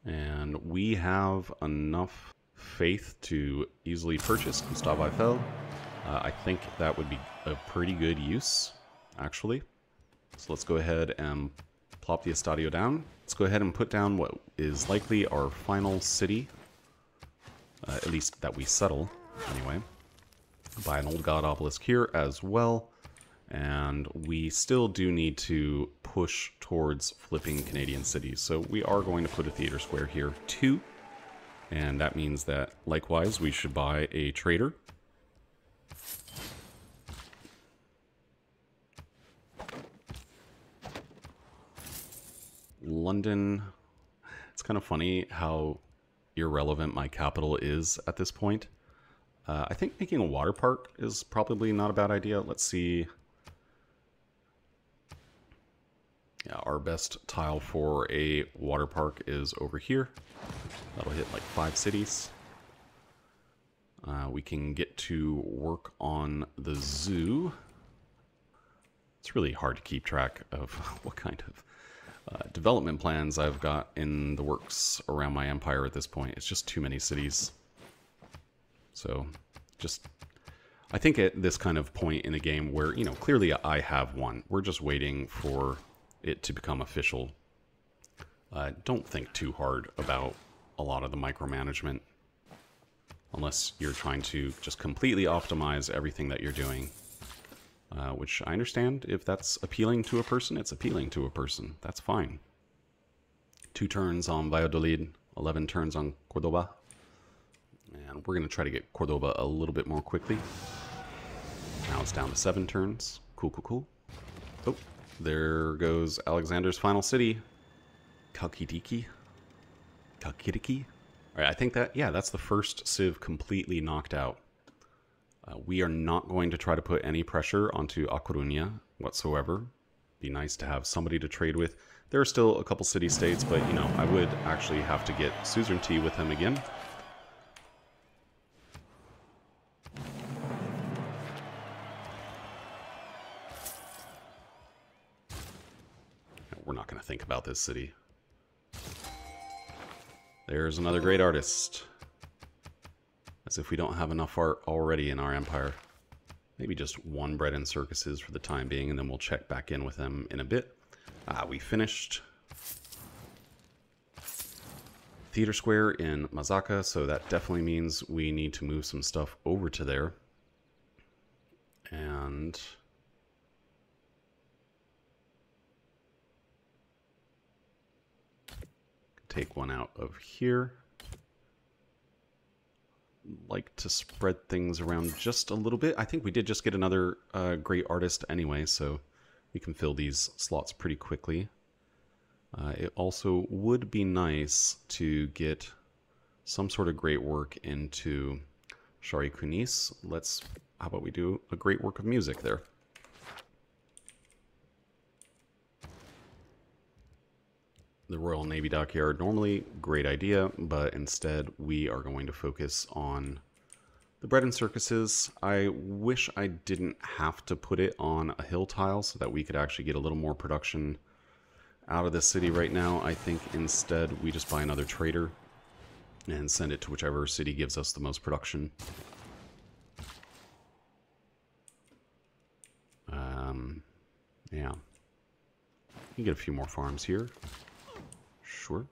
Speaker 1: And we have enough faith to easily purchase Gustav Eiffel. I think that would be a pretty good use, actually. So let's go ahead and plop the Estadio down. Let's go ahead and put down what is likely our final city. At least that we settle, anyway. Buy an old god obelisk here as well. And we still do need to push towards flipping Canadian cities. So we are going to put a theater square here too. And that means that, likewise, we should buy a trader. London. It's kind of funny how irrelevant my capital is at this point. I think making a water park is probably not a bad idea. Let's see. Yeah, our best tile for a water park is over here. That'll hit like 5 cities. We can get to work on the zoo. It's really hard to keep track of what kind of development plans I've got in the works around my empire at this point. It's just too many cities. So, just... I think at this kind of point in the game where, you know, clearly I have one. We're just waiting for it to become official. Don't think too hard about a lot of the micromanagement. Unless you're trying to just completely optimize everything that you're doing. Which I understand, if that's appealing to a person, it's appealing to a person. That's fine. 2 turns on Valladolid, 11 turns on Cordoba. And we're going to try to get Cordoba a little bit more quickly. Now it's down to 7 turns. Cool, cool, cool. Oh, there goes Alexander's final city. Kalkidiki. Kalkidiki? All right, I think that, yeah, that's the first civ completely knocked out. We are not going to try to put any pressure onto A Coruña whatsoever. Be nice to have somebody to trade with. There are still a couple city-states, but, you know, I would actually have to get suzerainty with him again. We're not going to think about this city. There's another great artist. As if we don't have enough art already in our empire. Maybe just one bread and circuses for the time being, and then we'll check back in with them in a bit. We finished Theater Square in Mazaka, so that definitely means we need to move some stuff over to there. And take one out of here. Like to spread things around just a little bit. I think we did just get another great artist anyway, so we can fill these slots pretty quickly. It also would be nice to get some sort of great work into Shari Kunis. How about we do a great work of music there? The Royal Navy Dockyard, normally great idea, but instead we are going to focus on the bread and circuses. I wish I didn't have to put it on a hill tile so that we could actually get a little more production out of the city right now. I think instead we just buy another trader and send it to whichever city gives us the most production. Yeah. You can get a few more farms here. Sure.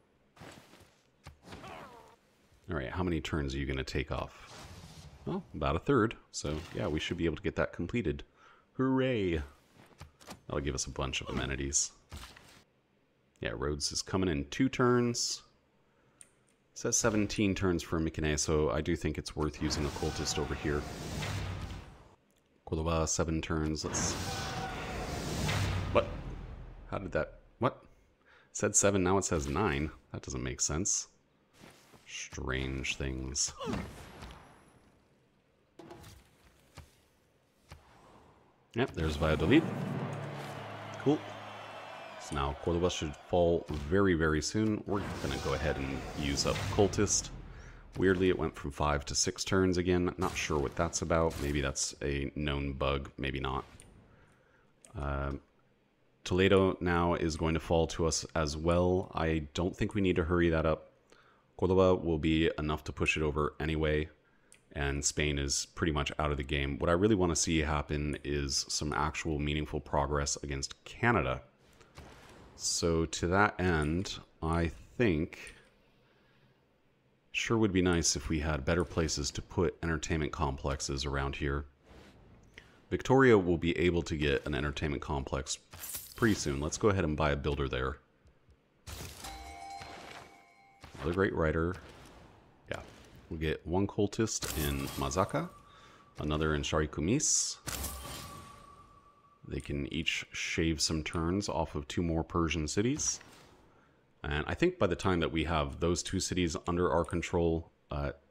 Speaker 1: Alright, how many turns are you going to take off? Well, about a third. So, yeah, we should be able to get that completed. Hooray! That'll give us a bunch of amenities. Yeah, Rhodes is coming in 2 turns. It says 17 turns for Mikine, so I do think it's worth using a cultist over here. Cordoba, 7 turns. Let's... What? How did that... What? It said 7, now it says 9. That doesn't make sense. Strange things. Yep, there's Valladolid. Cool. So now Cordoba should fall very, very soon. We're going to go ahead and use up Cultist. Weirdly, it went from 5 to 6 turns again. Not sure what that's about. Maybe that's a known bug. Maybe not. Toledo now is going to fall to us as well. I don't think we need to hurry that up. Cordoba will be enough to push it over anyway. And Spain is pretty much out of the game. What I really want to see happen is some actual meaningful progress against Canada. So to that end, I think sure would be nice if we had better places to put entertainment complexes around here. Victoria will be able to get an entertainment complex pretty soon. Let's go ahead and buy a builder there. Another great writer. Yeah. We'll get 1 cultist in Mazaka, another in Shari Kumis. They can each shave some turns off of 2 more Persian cities. And I think by the time that we have those 2 cities under our control,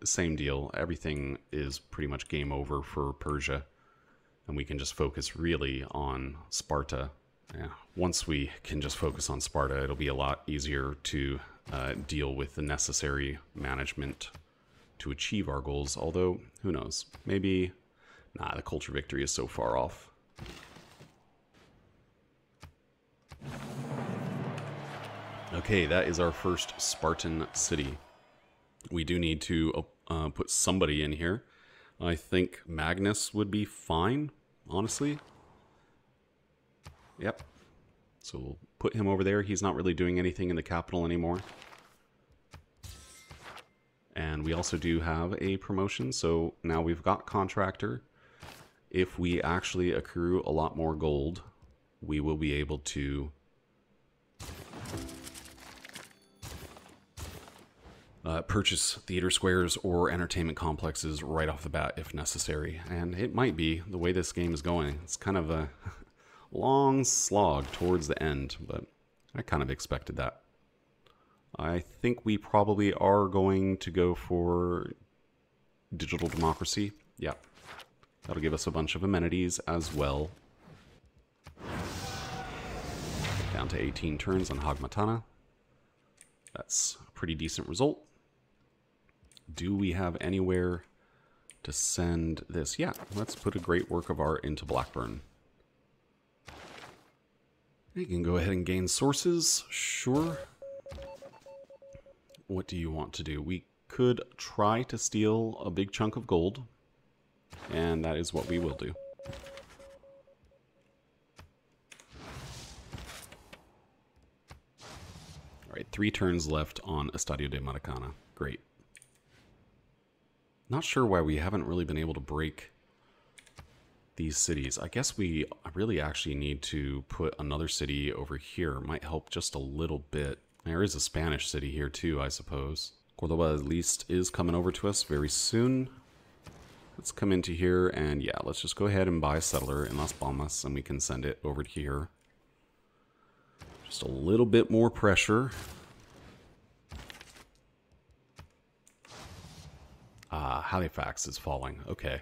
Speaker 1: same deal. Everything is pretty much game over for Persia. And we can just focus really on Sparta. Yeah. Once we can just focus on Sparta, it'll be a lot easier to deal with the necessary management to achieve our goals. Although, who knows? Maybe... Nah, the culture victory is so far off. Okay, that is our first Spartan city. We do need to put somebody in here. I think Magnus would be fine, honestly. Yep. So we'll put him over there. He's not really doing anything in the capital anymore. And we also do have a promotion, so now we've got contractor. If we actually accrue a lot more gold, we will be able to purchase theater squares or entertainment complexes right off the bat if necessary. And it might be, the way this game is going, it's kind of a long slog towards the end, but I kind of expected that. I think we probably are going to go for digital democracy. Yeah, that'll give us a bunch of amenities as well. Down to 18 turns on Hagmatana. That's a pretty decent result. Do we have anywhere to send this? Yeah, let's put a great work of art into Blackburn. You can go ahead and gain sources, sure. What do you want to do? We could try to steal a big chunk of gold, and that is what we will do. right, 3 turns left on Estadio de Maracana. Great. Not sure why we haven't really been able to break these cities. I guess we really actually need to put another city over here. It might help just a little bit. There is a Spanish city here too, I suppose. Cordoba at least is coming over to us very soon. Let's come into here and yeah, let's just go ahead and buy a settler in Las Palmas and we can send it over to here. Just a little bit more pressure. Halifax is falling. Okay.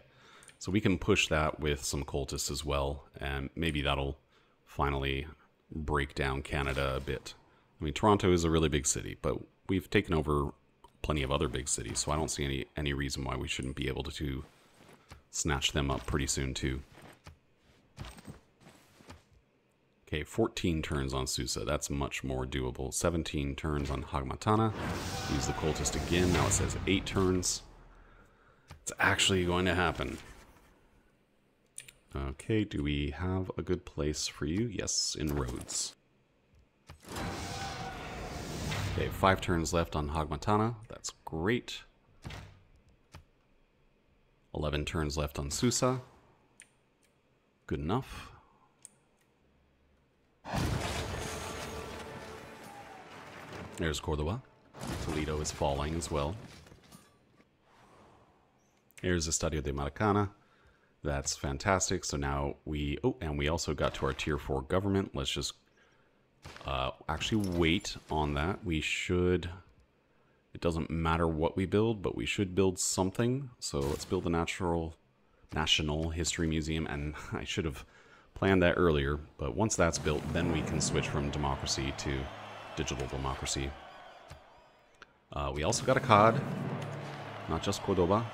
Speaker 1: So we can push that with some cultists as well, and maybe that'll finally break down Canada a bit. I mean, Toronto is a really big city, but we've taken over plenty of other big cities, so I don't see any reason why we shouldn't be able to snatch them up pretty soon too. Okay, 14 turns on Susa. That's much more doable. 17 turns on Hagmatana. Use the cultist again. Now it says 8 turns. It's actually going to happen. Okay, do we have a good place for you? Yes, in Rhodes. Okay, 5 turns left on Hagmatana. That's great. 11 turns left on Susa. Good enough. There's Cordoba. Toledo is falling as well. Here's Estadio de Maracana. That's fantastic. So now we... Oh, and we also got to our Tier 4 government. Let's just actually wait on that. We should... It doesn't matter what we build, but we should build something. So let's build a National History Museum. And I should have planned that earlier. But once that's built, then we can switch from democracy to digital democracy. We also got a COD. Not just Cordoba.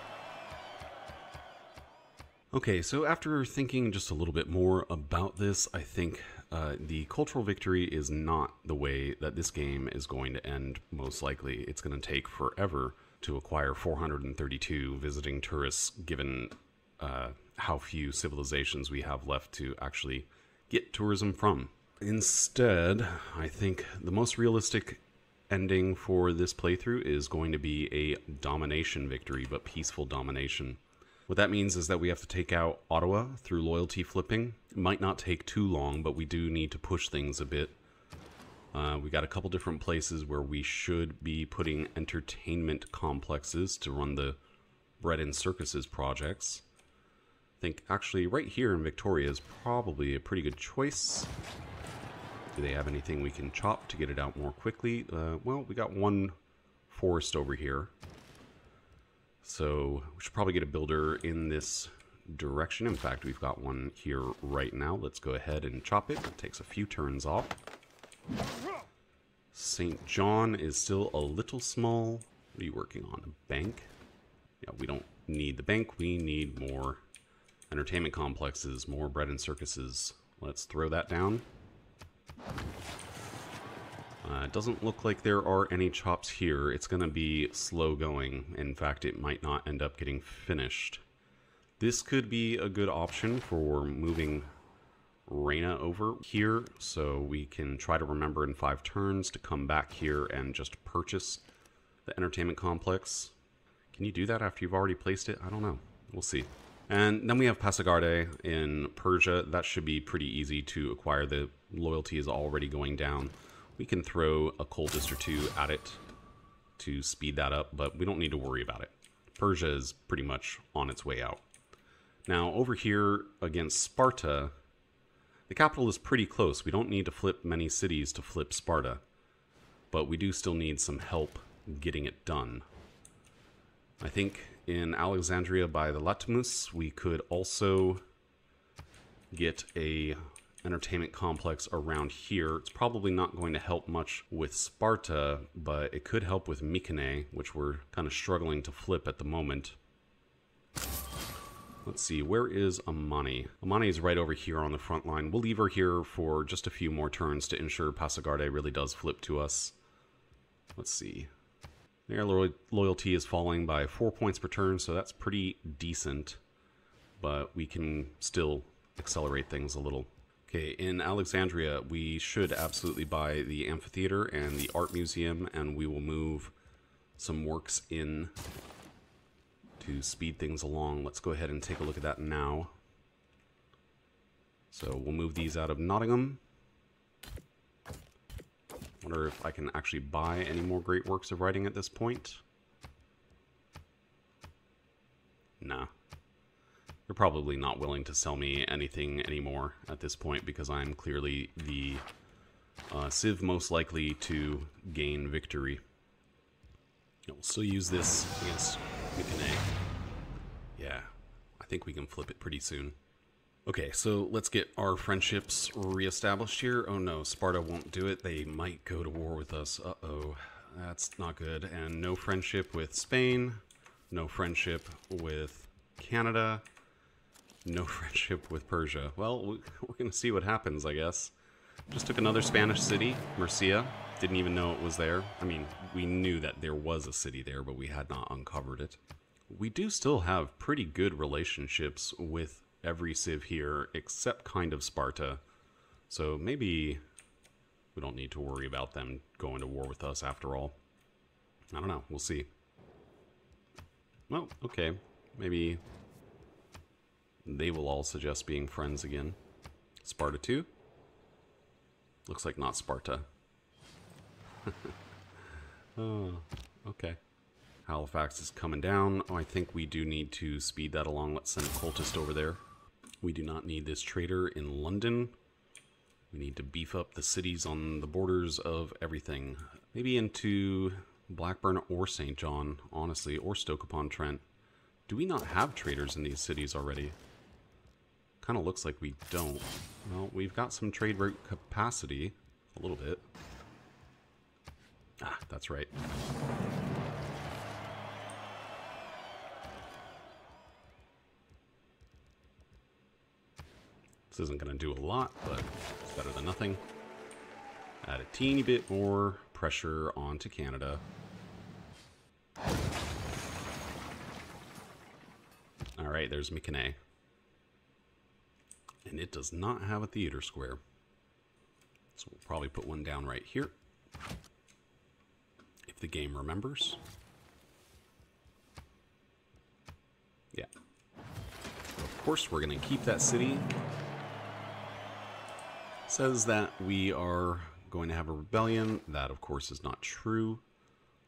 Speaker 1: Okay, so after thinking just a little bit more about this, I think the cultural victory is not the way that this game is going to end, most likely. It's going to take forever to acquire 432 visiting tourists, given how few civilizations we have left to actually get tourism from. Instead, I think the most realistic ending for this playthrough is going to be a domination victory, but peaceful domination. What that means is that we have to take out Ottawa through loyalty flipping. It might not take too long, but we do need to push things a bit. We got a couple different places where we should be putting entertainment complexes to run the bread and circuses projects. I think actually right here in Victoria is probably a pretty good choice. Do they have anything we can chop to get it out more quickly? Well, we got one forest over here. So we should probably get a builder in this direction. In fact, we've got one here right now. Let's go ahead and chop it. It takes a few turns off. St. John is still a little small. What are you working on? A bank? Yeah, we don't need the bank. We need more entertainment complexes, more bread and circuses. Let's throw that down. It doesn't look like there are any chops here. It's going to be slow going. In fact, it might not end up getting finished. This could be a good option for moving Reina over here, so we can try to remember in 5 turns to come back here and just purchase the entertainment complex. Can you do that after you've already placed it? I don't know. We'll see. And then we have Passagarde in Persia. That should be pretty easy to acquire. The loyalty is already going down. We can throw a cultist or 2 at it to speed that up, but we don't need to worry about it. Persia is pretty much on its way out. Now, over here against Sparta, the capital is pretty close. We don't need to flip many cities to flip Sparta, but we do still need some help getting it done. I think in Alexandria by the Latimus, we could also get a entertainment complex around here. It's probably not going to help much with Sparta, but it could help with Mycenae, which we're kind of struggling to flip at the moment. Let's see, where is Amani? Amani is right over here on the front line. We'll leave her here for just a few more turns to ensure Passagarde really does flip to us. Let's see. Their loyalty is falling by 4 points per turn, so that's pretty decent. But we can still accelerate things a little. Okay, in Alexandria, we should absolutely buy the amphitheater and the art museum, and we will move some works in to speed things along. Let's go ahead and take a look at that now. So we'll move these out of Nottingham. Wonder if I can actually buy any more great works of writing at this point. Nah. They're probably not willing to sell me anything anymore at this point because I'm clearly the civ most likely to gain victory. We'll still use this against Mycenae. Yeah, I think we can flip it pretty soon. Okay, so let's get our friendships reestablished here. Oh no, Sparta won't do it. They might go to war with us. Uh-oh, that's not good. And no friendship with Spain. No friendship with Canada. No friendship with Persia. Well, we're going to see what happens, I guess. Just took another Spanish city, Murcia. Didn't even know it was there. I mean, we knew that there was a city there, but we had not uncovered it. We do still have pretty good relationships with every civ here, except kind of Sparta. So maybe we don't need to worry about them going to war with us after all. I don't know. We'll see. Well, okay. Maybe they will all suggest being friends again. Sparta 2? Looks like not Sparta. Oh, okay. Halifax is coming down. Oh, I think we do need to speed that along. Let's send a cultist over there. We do not need this trader in London. We need to beef up the cities on the borders of everything. Maybe into Blackburn or St. John, honestly, or Stoke-upon-Trent. Do we not have traders in these cities already? Kind of looks like we don't. Well, we've got some trade route capacity. A little bit. Ah, that's right. This isn't going to do a lot, but it's better than nothing. Add a teeny bit more pressure onto Canada. Alright, there's Mycenae. And it does not have a theater square. So we'll probably put one down right here. If the game remembers. Yeah. So of course, we're going to keep that city. Says that we are going to have a rebellion. That, of course, is not true.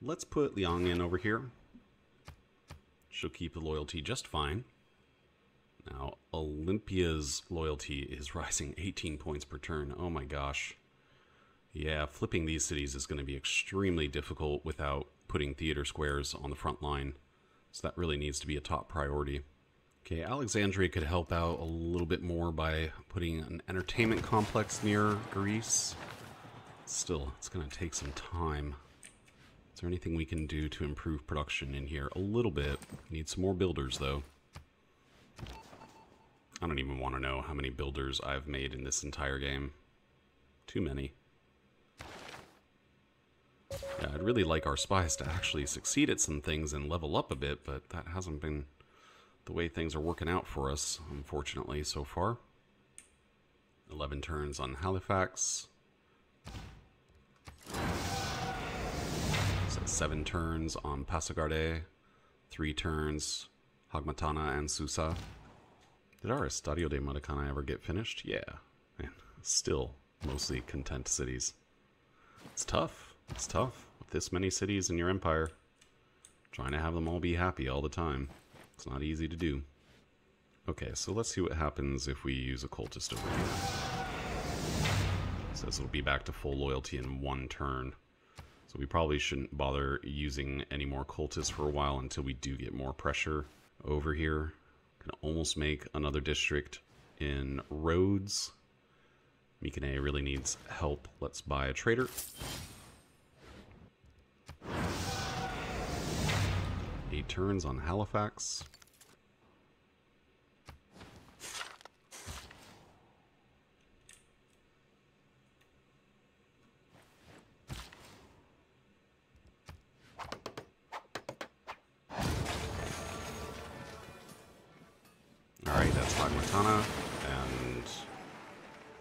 Speaker 1: Let's put Liang in over here. She'll keep the loyalty just fine. Now, Olympia's loyalty is rising 18 points per turn. Oh my gosh. Yeah, flipping these cities is going to be extremely difficult without putting theater squares on the front line. So that really needs to be a top priority. Okay, Alexandria could help out a little bit more by putting an entertainment complex near Greece. Still, it's going to take some time. Is there anything we can do to improve production in here? A little bit. Need some more builders, though. I don't even want to know how many builders I've made in this entire game. Too many. Yeah, I'd really like our spies to actually succeed at some things and level up a bit, but that hasn't been the way things are working out for us, unfortunately, so far. 11 turns on Halifax. So 7 turns on Passagarde. 3 turns Hagmatana and Susa. Did our Estadio de Maracana ever get finished? Yeah. Man, still mostly content cities. It's tough. It's tough with this many cities in your empire. Trying to have them all be happy all the time. It's not easy to do. Okay, so let's see what happens if we use a cultist over here. It says it'll be back to full loyalty in 1 turn. So we probably shouldn't bother using any more cultists for a while until we do get more pressure over here. Can almost make another district in Rhodes. Mycenae really needs help. Let's buy a trader. Eight turns on Halifax. Alright, that's Hagmatana, and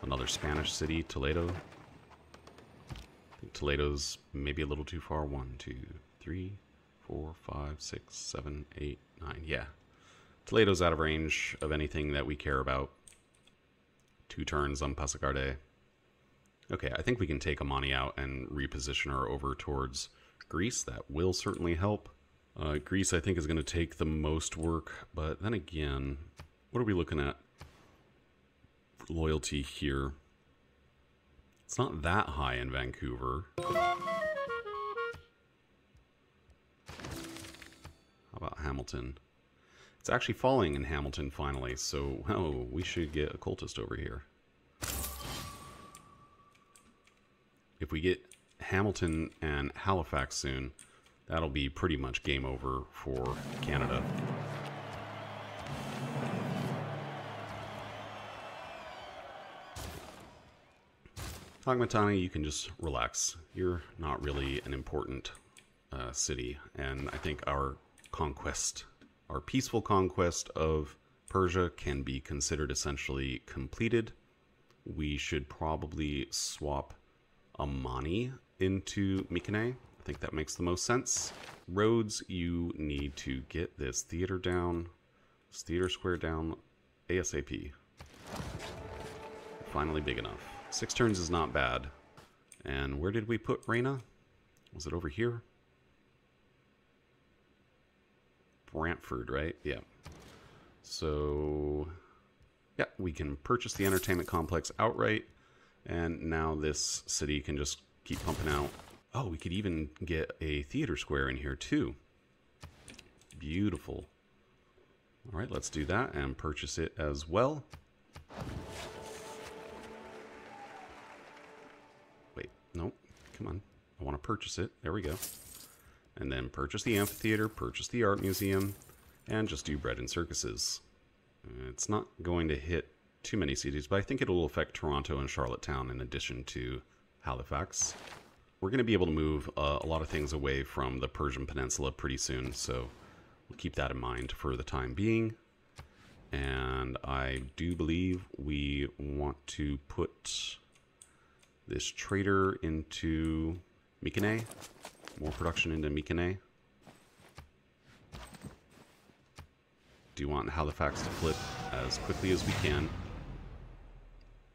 Speaker 1: Another Spanish city, Toledo. I think Toledo's maybe a little too far. 1, 2, 3, 4, 5, 6, 7, 8, 9. Yeah. Toledo's out of range of anything that we care about. 2 turns on Passagarde. Okay, I think we can take Amani out and reposition her over towards Greece. That will certainly help. Greece, I think, is going to take the most work, but then again, what are we looking at for loyalty here? It's not that high in Vancouver. How about Hamilton? It's actually falling in Hamilton finally, so oh, we should get a cultist over here. If we get Hamilton and Halifax soon, that'll be pretty much game over for Canada. Hagmatani, you can just relax. You're not really an important city, and I think our conquest, our peaceful conquest of Persia can be considered essentially completed. We should probably swap Amani into Mykenae. I think that makes the most sense. Roads, you need to get this theater down, this theater square down ASAP. Finally big enough. 6 turns is not bad. And where did we put Reina? Was it over here? Brantford, right? Yeah. So, yeah, we can purchase the entertainment complex outright. And now this city can just keep pumping out. Oh, we could even get a theater square in here too. Beautiful. All right, let's do that and purchase it as well. Wait, no, come on. I want to purchase it. There we go. And then purchase the amphitheater, purchase the art museum, and just do bread and circuses. It's not going to hit too many cities, but I think it will affect Toronto and Charlottetown in addition to Halifax. We're going to be able to move a lot of things away from the Persian Peninsula pretty soon, so we'll keep that in mind for the time being. And I do believe we want to put this trader into Mykenae. More production into Mykenae. Do want Halifax to flip as quickly as we can.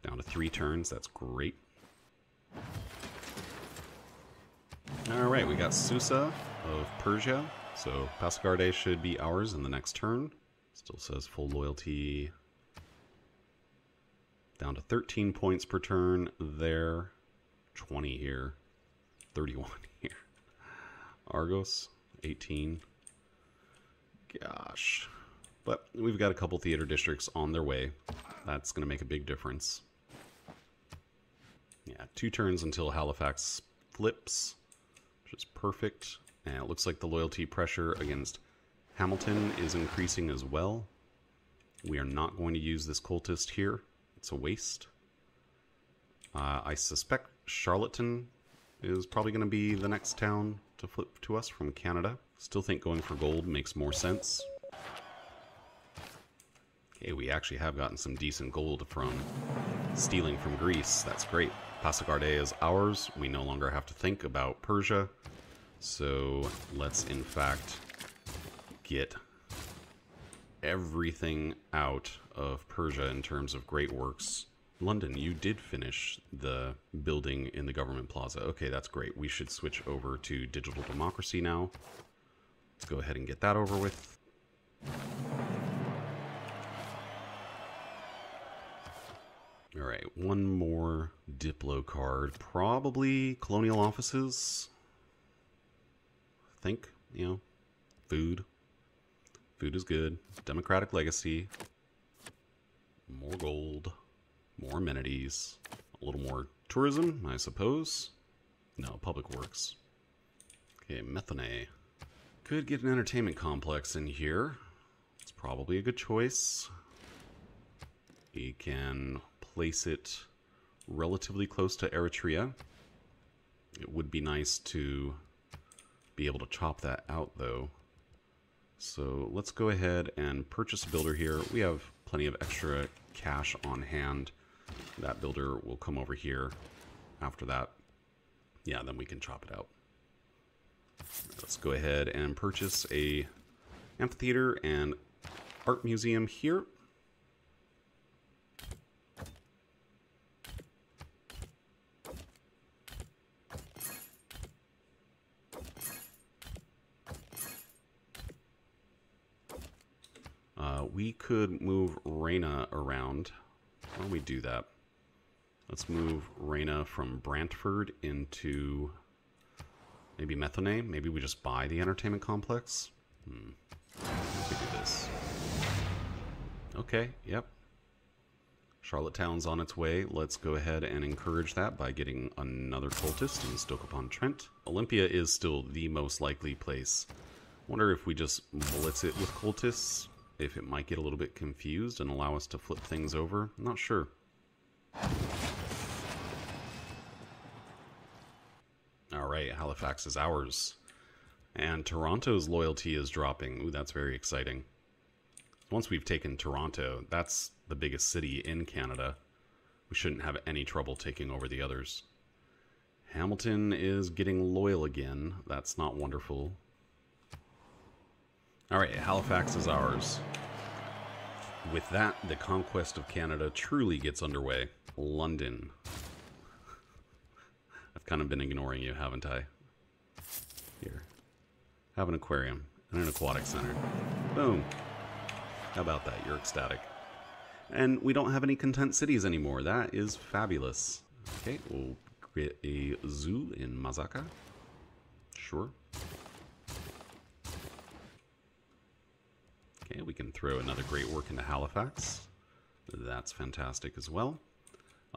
Speaker 1: Down to 3 turns, that's great. Alright, we got Susa of Persia, so Passagarde should be ours in the next turn. Still says full loyalty. Down to 13 points per turn there. 20 here. 31 here. Argos, 18. Gosh. But we've got a couple theater districts on their way. That's going to make a big difference. Yeah, 2 turns until Halifax flips, which is perfect. And it looks like the loyalty pressure against Hamilton is increasing as well. We are not going to use this cultist here. It's a waste. I suspect Charlottetown is probably going to be the next town to flip to us from Canada. Still think going for gold makes more sense. Okay, we actually have gotten some decent gold from stealing from Greece. That's great. Passagarde is ours. We no longer have to think about Persia. So let's in fact get everything out of Persia in terms of great works. London, you did finish the building in the government plaza. Okay, that's great. We should switch over to digital democracy now. Let's go ahead and get that over with. All right, one more Diplo card. Probably colonial offices. I think, you know, food. Food is good. Democratic legacy. More gold. More amenities. A little more tourism, I suppose. No, public works. Okay, Mykenae. Could get an entertainment complex in here. It's probably a good choice. We can place it relatively close to Eritrea. It would be nice to be able to chop that out, though. So let's go ahead and purchase a builder here. We have plenty of extra cash on hand. That builder will come over here after that. Yeah, then we can chop it out. Let's go ahead and purchase a amphitheater and art museum here. We could move Reina around. Why don't we do that? Let's move Reina from Brantford into maybe Methone. Maybe we just buy the entertainment complex. If we do this. Okay, yep. Charlottetown's on its way. Let's go ahead and encourage that by getting another cultist in Stoke-upon-Trent. Olympia is still the most likely place. Wonder if we just blitz it with cultists, if it might get a little bit confused and allow us to flip things over. I'm not sure. Alright, Halifax is ours. And Toronto's loyalty is dropping. Ooh, that's very exciting. Once we've taken Toronto, that's the biggest city in Canada. We shouldn't have any trouble taking over the others. Hamilton is getting loyal again. That's not wonderful. Alright, Halifax is ours. With that, the conquest of Canada truly gets underway. London. I've kind of been ignoring you, haven't I? Here. Have an aquarium and an aquatic center. Boom. How about that? You're ecstatic. And we don't have any content cities anymore. That is fabulous. Okay, we'll create a zoo in Mazaka. Sure. Okay, we can throw another great work into Halifax. That's fantastic as well.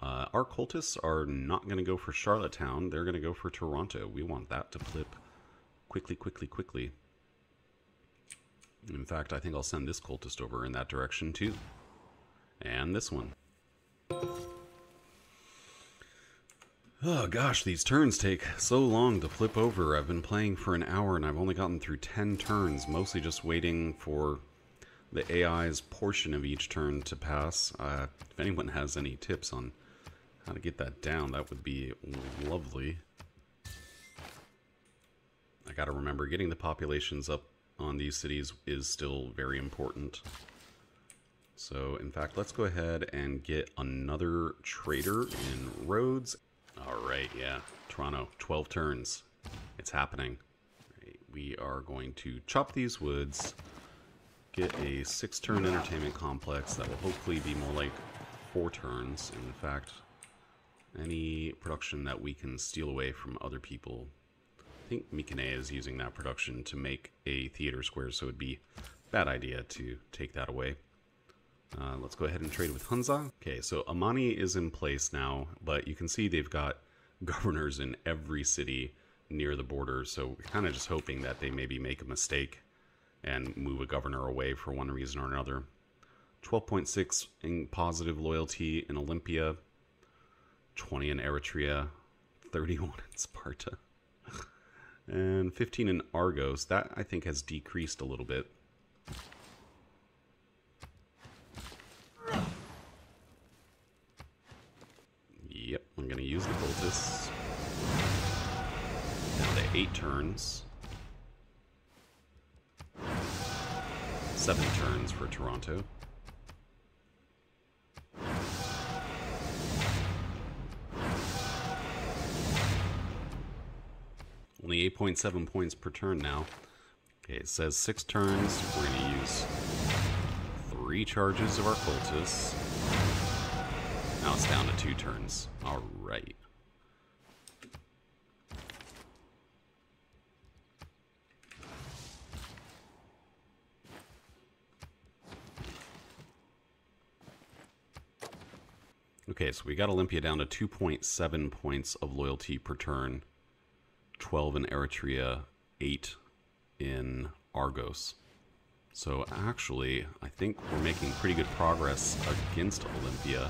Speaker 1: Our cultists are not going to go for Charlottetown. They're going to go for Toronto. We want that to flip quickly, quickly, quickly. In fact, I think I'll send this cultist over in that direction too. And this one. Oh gosh, these turns take so long to flip over. I've been playing for an hour and I've only gotten through 10 turns, mostly just waiting for the AI's portion of each turn to pass. If anyone has any tips on how to get that down, that would be lovely. I gotta remember, getting the populations up on these cities is still very important. So, in fact, let's go ahead and get another trader in Rhodes. Alright, yeah, Toronto, 12 turns. It's happening. Right, we are going to chop these woods, get a 6-turn entertainment complex that will hopefully be more like 4 turns. In fact, any production that we can steal away from other people. I think Mycenae is using that production to make a theater square, so it would be a bad idea to take that away. Let's go ahead and trade with Hunza. Okay, so Amani is in place now, but you can see they've got governors in every city near the border, so we're kind of just hoping that they maybe make a mistake and move a governor away for one reason or another. 12.6 in positive loyalty in Olympia, 20 in Eritrea, 31 in Sparta, and 15 in Argos. That, I think, has decreased a little bit. Yep, I'm going to use the cultists. Down to 8 turns. 7 turns for Toronto. Only 8.7 points per turn now. Okay, it says 6 turns. We're going to use 3 charges of our cultists. Now it's down to 2 turns. Alright. Okay, so we got Olympia down to 2.7 points of loyalty per turn. 12 in Eritrea, 8 in Argos. So actually, I think we're making pretty good progress against Olympia.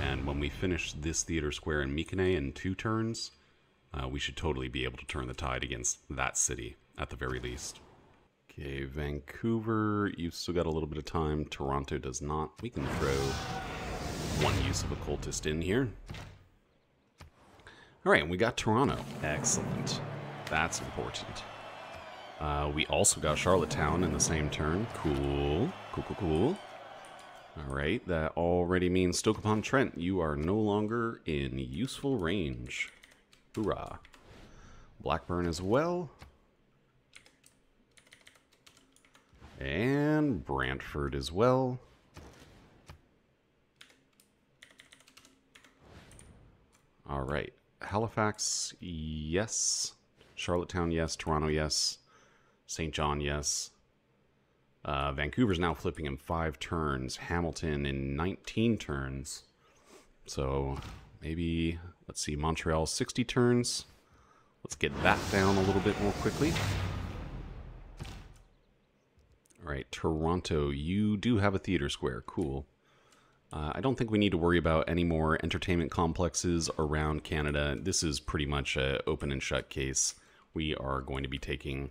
Speaker 1: And when we finish this theater square in Mycenae in 2 turns, we should totally be able to turn the tide against that city, at the very least. Okay, Vancouver, you've still got a little bit of time. Toronto does not. We can throw one use of a cultist in here. Alright, we got Toronto. Excellent. That's important. We also got Charlottetown in the same turn. Cool. Cool. Alright, that already means Stoke-upon-Trent, you are no longer in useful range. Hoorah. Blackburn as well. And Brantford as well. Alright. Halifax, yes. Charlottetown, yes. Toronto, yes. St. John, yes. Vancouver's now flipping in 5 turns. Hamilton in 19 turns. So maybe, let's see, Montreal 60 turns. Let's get that down a little bit more quickly. Alright, Toronto, you do have a theater square. Cool. I don't think we need to worry about any more entertainment complexes around Canada. This is pretty much an open and shut case. We are going to be taking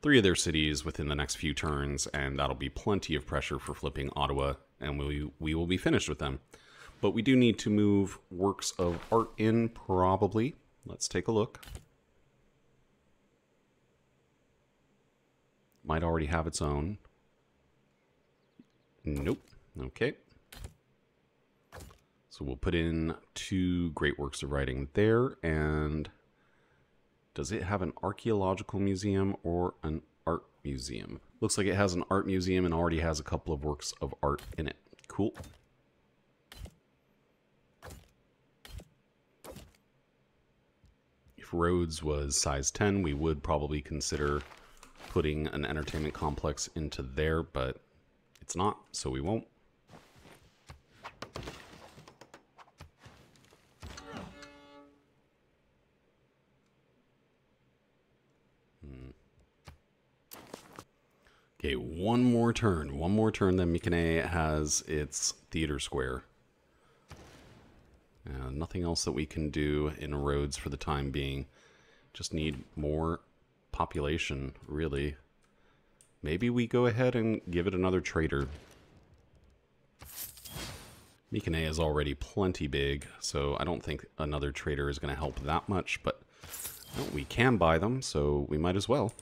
Speaker 1: 3 of their cities within the next few turns, and that'll be plenty of pressure for flipping Ottawa, and we will be finished with them. But we do need to move works of art in, probably. Let's take a look. Might already have its own. Nope. Okay. So we'll put in 2 great works of writing there, and does it have an archaeological museum or an art museum? Looks like it has an art museum and already has a couple of works of art in it. Cool. If Rhodes was size 10, we would probably consider putting an entertainment complex into there, but it's not, so we won't. Okay, one more turn, then Mykonos has its theater square. Nothing else that we can do in Rhodes for the time being. Just need more population, really. Maybe we go ahead and give it another trader. Mykonos is already plenty big, so I don't think another trader is going to help that much, but well, we can buy them, so we might as well.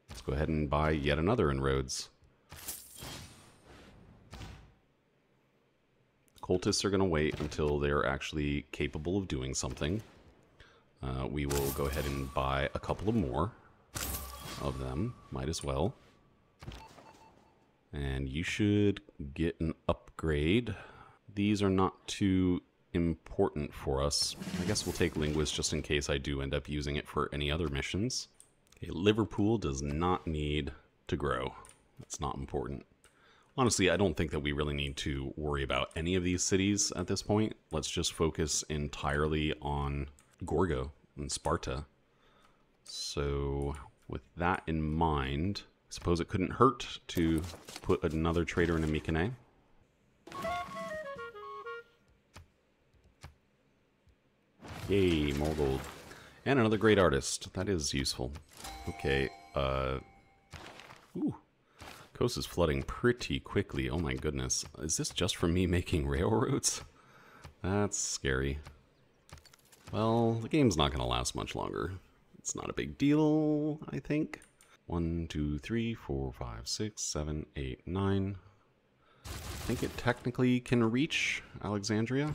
Speaker 1: Let's go ahead and buy yet another in Rhodes. Cultists are going to wait until they're actually capable of doing something. We will go ahead and buy a couple of more of them. Might as well. And you should get an upgrade. These are not too important for us. I guess we'll take Linguist just in case I do end up using it for any other missions. Okay, Liverpool does not need to grow. That's not important. Honestly, I don't think that we really need to worry about any of these cities at this point. Let's just focus entirely on Gorgo and Sparta. So with that in mind, I suppose it couldn't hurt to put another trader into Mykonos. Yay, more gold. And another great artist. That is useful. Okay, ooh. Coast is flooding pretty quickly. Oh my goodness. Is this just from me making railroads? That's scary. Well, the game's not going to last much longer. It's not a big deal, I think. 1, 2, 3, 4, 5, 6, 7, 8, 9. I think it technically can reach Alexandria.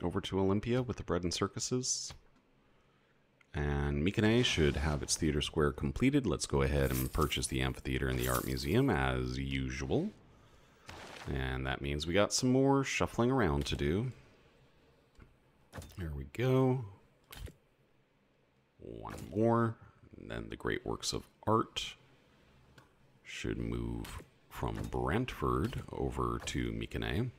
Speaker 1: Over to Olympia with the bread and circuses. And Mykonos should have its theater square completed. Let's go ahead and purchase the amphitheater and the art museum as usual. And that means we got some more shuffling around to do. There we go. One more. And then the great works of art should move from Brantford over to Mykonos.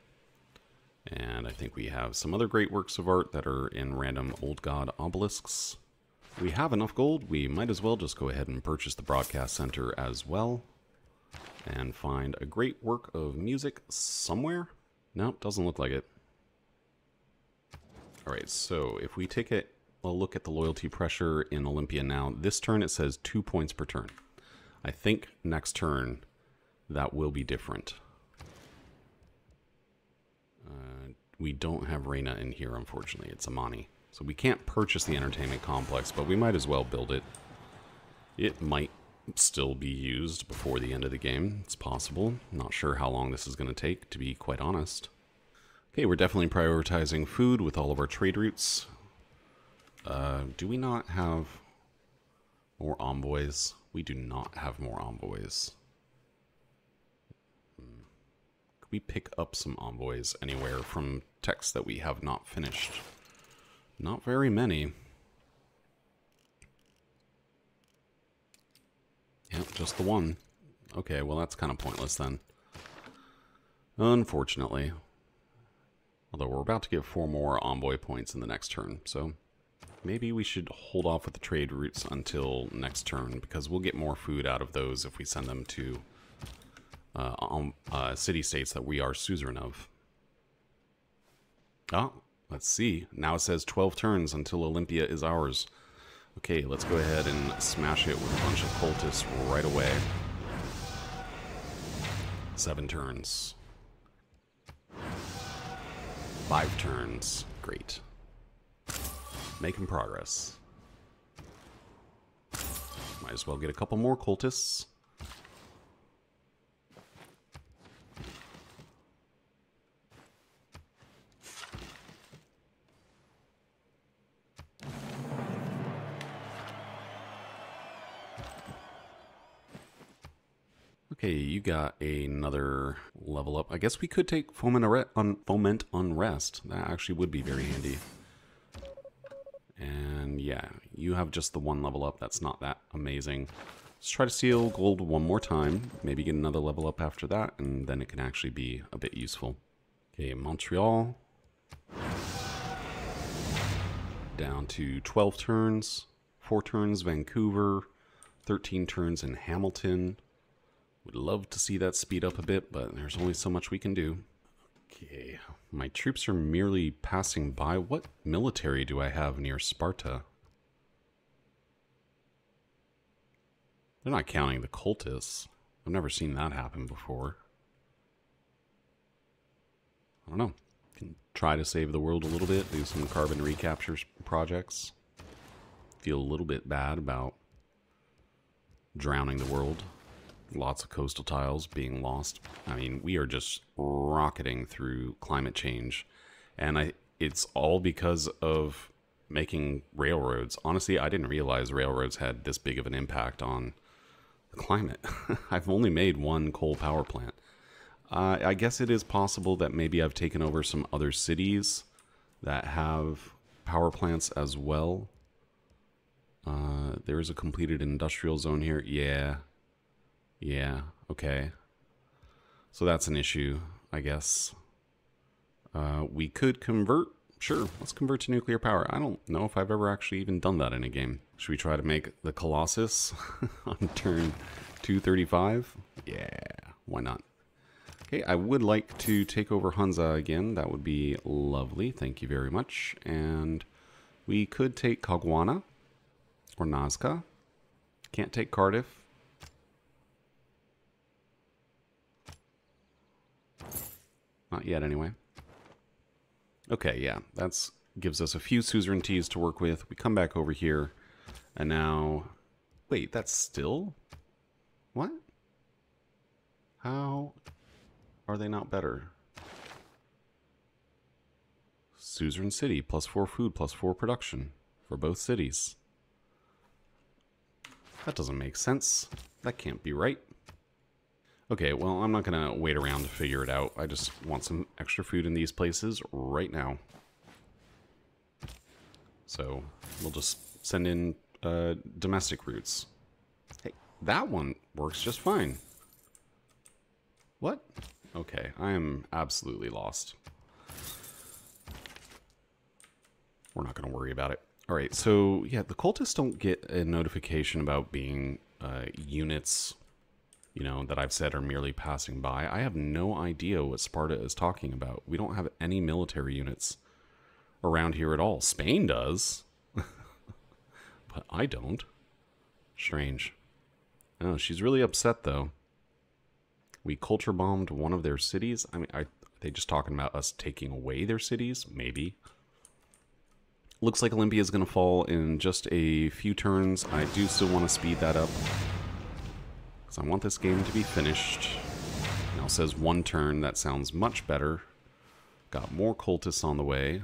Speaker 1: And I think we have some other great works of art that are in random old god obelisks. We have enough gold, we might as well just go ahead and purchase the broadcast center as well. And find a great work of music somewhere. Nope, doesn't look like it. Alright, so if we take a look at the loyalty pressure in Olympia now, this turn it says 2 points per turn. I think next turn that will be different. we don't have Reina in here, unfortunately. It's Amani. So we can't purchase the entertainment complex, but we might as well build it. It might still be used before the end of the game. It's possible. Not sure how long this is going to take, to be quite honest. Okay, we're definitely prioritizing food with all of our trade routes. Do we not have more envoys? We do not have more envoys. Could we pick up some envoys anywhere from texts that we have not finished? Not very many. Yep, just the one. Okay, well that's kind of pointless then. Unfortunately. Although we're about to get 4 more envoy points in the next turn, so maybe we should hold off with the trade routes until next turn, because we'll get more food out of those if we send them to city-states that we are suzerain of. Oh, let's see. Now it says 12 turns until Olympia is ours. Okay, let's go ahead and smash it with a bunch of cultists right away. 7 turns. 5 turns. Great. Making progress. Might as well get a couple more cultists. Okay, you got another level up. I guess we could take Foment Unrest. That actually would be very handy. And yeah, you have just the 1 level up. That's not that amazing. Let's try to steal gold one more time. Maybe get another level up after that, and then it can actually be a bit useful. Okay, Montreal. Down to 12 turns. 4 turns, Vancouver. 13 turns in Hamilton. Would love to see that speed up a bit, but there's only so much we can do. Okay, my troops are merely passing by. What military do I have near Sparta? They're not counting the cultists. I've never seen that happen before. I don't know. Can try to save the world a little bit, do some carbon recapture projects. Feel a little bit bad about drowning the world. Lots of coastal tiles being lost. I mean, we are just rocketing through climate change. And it's all because of making railroads. Honestly, I didn't realize railroads had this big of an impact on the climate. I've only made 1 coal power plant. I guess it is possible that maybe I've taken over some other cities that have power plants as well. There is a completed industrial zone here. Yeah, okay. So that's an issue, I guess. We could convert. Sure, let's convert to nuclear power. I don't know if I've ever actually even done that in a game. Should we try to make the Colossus on turn 235? Yeah, why not? Okay, I would like to take over Hunza again. That would be lovely. Thank you very much. And we could take Kagwana or Nazca. Can't take Cardiff. Not yet, anyway. Okay, yeah, that's gives us a few suzerainties to work with. We come back over here, and now... Wait, that's still... What? How are they not better? Suzerain city, +4 food, +4 production for both cities. That doesn't make sense. That can't be right. Okay, well, I'm not going to wait around to figure it out. I just want some extra food in these places right now. So, we'll just send in domestic routes. Hey, that one works just fine. What? Okay, I am absolutely lost. We're not going to worry about it. Alright, so, yeah, the cultists don't get a notification about being units... you know, that I've said are merely passing by. I have no idea what Sparta is talking about. We don't have any military units around here at all. Spain does. But I don't. Strange. Oh, she's really upset, though. We culture bombed one of their cities. I mean, I Are they just talking about us taking away their cities? Maybe. Looks like Olympia is going to fall in just a few turns. I do still want to speed that up, because I want this game to be finished. Now it says 1 turn. That sounds much better. Got more cultists on the way.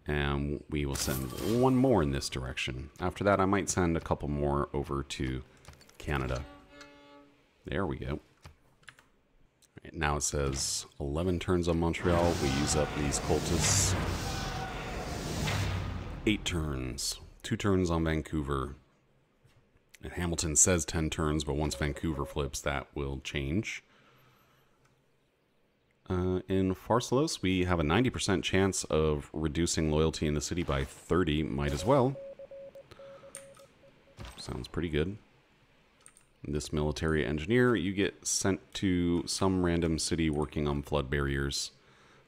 Speaker 1: And we will send 1 more in this direction. After that, I might send a couple more over to Canada. There we go. Right, now it says 11 turns on Montreal. We use up these cultists. 8 turns. 2 turns on Vancouver. And Hamilton says 10 turns, but once Vancouver flips, that will change. In Pharsalos, we have a 90% chance of reducing loyalty in the city by 30. Might as well. Sounds pretty good. This military engineer, you get sent to some random city working on flood barriers.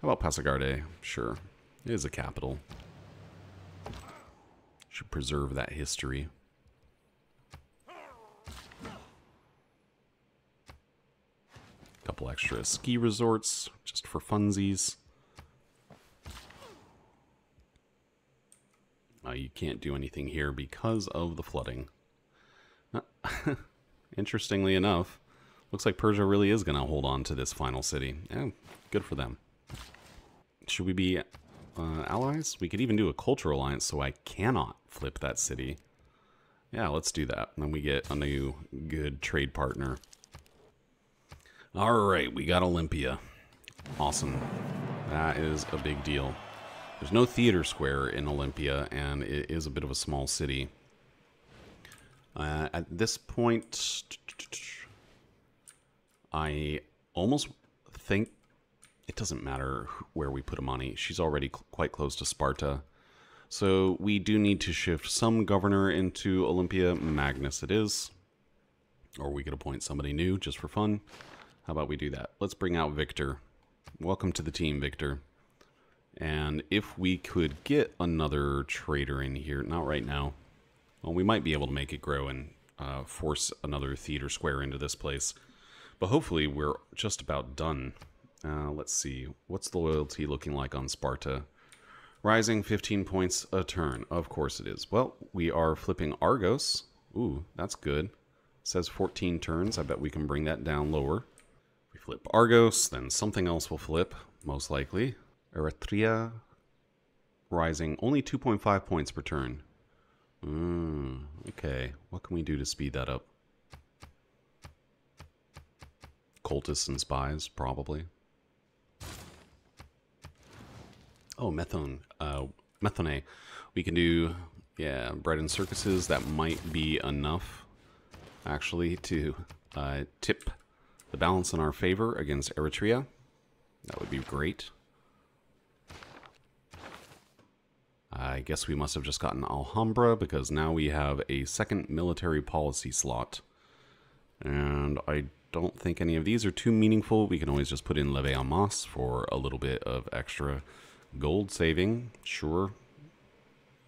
Speaker 1: How about Passagarde? Sure. It is a capital. Should preserve that history. Couple extra ski resorts, just for funsies. You can't do anything here because of the flooding. Interestingly enough, looks like Persia really is going to hold on to this final city. Yeah, good for them. Should we be allies? We could even do a cultural alliance so I cannot flip that city. Yeah, let's do that. And then we get a new good trade partner. Alright, we got Olympia. Awesome. That is a big deal. There's no theater square in Olympia, and it is a bit of a small city. At this point, I almost think it doesn't matter where we put Amani. She's already quite close to Sparta. So we do need to shift some governor into Olympia. Magnus it is. Or we could appoint somebody new just for fun. How about we do that? Let's bring out Victor. Welcome to the team, Victor. And if we could get another trader in here, not right now. Well, we might be able to make it grow and force another theater square into this place. But hopefully we're just about done. Let's see. What's the loyalty looking like on Sparta? Rising 15 points a turn. Of course it is. Well, we are flipping Argos. Ooh, that's good. It says 14 turns. I bet we can bring that down lower. We flip Argos, then something else will flip, most likely. Eritrea, rising only 2.5 points per turn. Okay, what can we do to speed that up? Cultists and spies, probably. Oh, Methone. We can do, yeah, bread and circuses. That might be enough, actually, to tip the balance in our favor against Eritrea. That would be great. I guess we must have just gotten Alhambra, because now we have a second military policy slot. And I don't think any of these are too meaningful. We can always just put in Leve en Masse for a little bit of extra gold saving. Sure.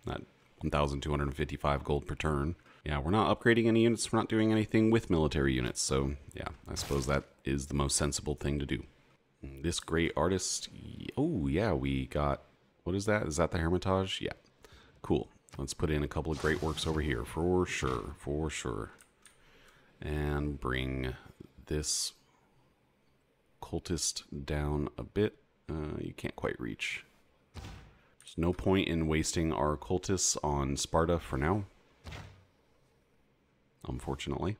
Speaker 1: That 1,255 gold per turn. Yeah, we're not upgrading any units. We're not doing anything with military units. So, yeah, I suppose that is the most sensible thing to do. This great artist. Oh, yeah, we got... What is that? Is that the Hermitage? Yeah. Cool. Let's put in a couple of great works over here. For sure. For sure. And bring this cultist down a bit. You can't quite reach. There's no point in wasting our cultists on Sparta for now. Unfortunately.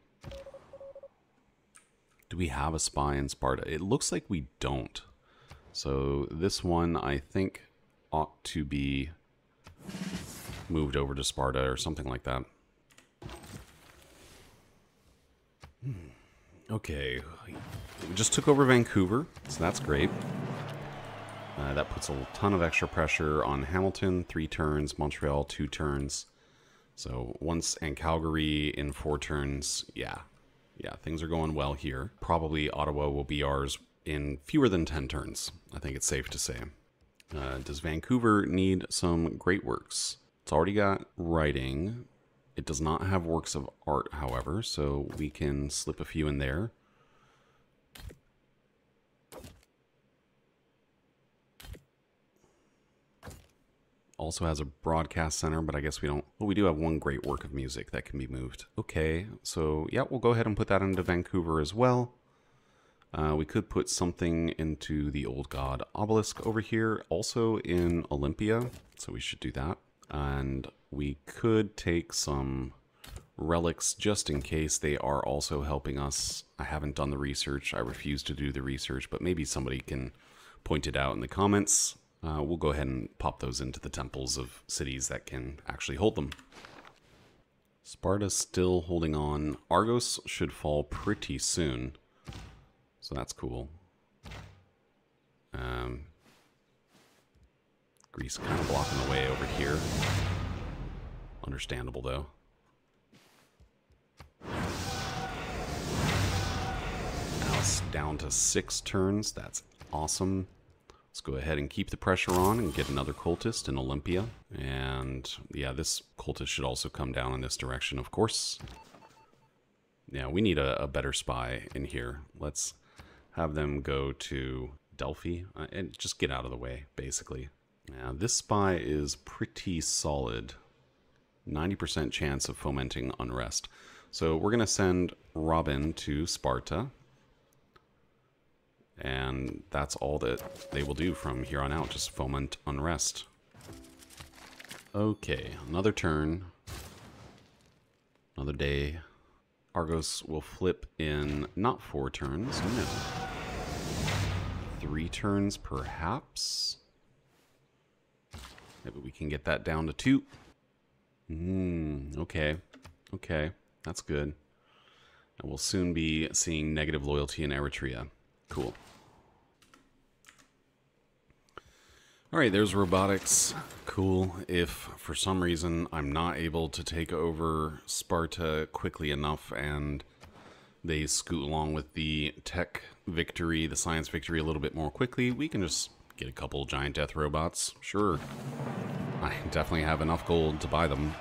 Speaker 1: Do we have a spy in Sparta? It looks like we don't. So this one, I think, ought to be moved over to Sparta or something like that. Okay. We just took over Vancouver, so that's great. That puts a ton of extra pressure on Hamilton, 3 turns, Montreal, 2 turns. So once, and Calgary in 4 turns, yeah, things are going well here. Probably Ottawa will be ours in fewer than 10 turns, I think it's safe to say. Does Vancouver need some great works? It's already got writing. It does not have works of art, however, so we can slip a few in there. also has a broadcast center, but I guess we don't. Well, we do have one great work of music that can be moved. Okay, so yeah, we'll go ahead and put that into Vancouver as well. We could put something into the old god obelisk over here, also in Olympia, so we should do that. And we could take some relics just in case they are also helping us. I haven't done the research. I refuse to do the research, but maybe somebody can point it out in the comments. We'll go ahead and pop those into the temples of cities that can actually hold them. Sparta's still holding on. Argos should fall pretty soon, so that's cool. Greece kind of blocking the way over here. Understandable though. Now it's down to 6 turns. That's awesome. Let's go ahead and keep the pressure on and get another cultist in Olympia. And yeah, this cultist should also come down in this direction, of course. Yeah, we need a better spy in here. Let's have them go to Delphi and just get out of the way, basically. Now, this spy is pretty solid. 90% chance of fomenting unrest. So we're going to send Robin to Sparta. And that's all that they will do from here on out, just foment unrest. Okay, another turn. Another day. Argos will flip in not 4 turns, no. 3 turns perhaps. Maybe we can get that down to 2. Okay. Okay, that's good. And we'll soon be seeing negative loyalty in Eritrea. Cool. Alright, there's robotics. Cool. If for some reason I'm not able to take over Sparta quickly enough and they scoot along with the tech victory, the science victory a little bit more quickly, we can just get a couple giant death robots. Sure. I definitely have enough gold to buy them.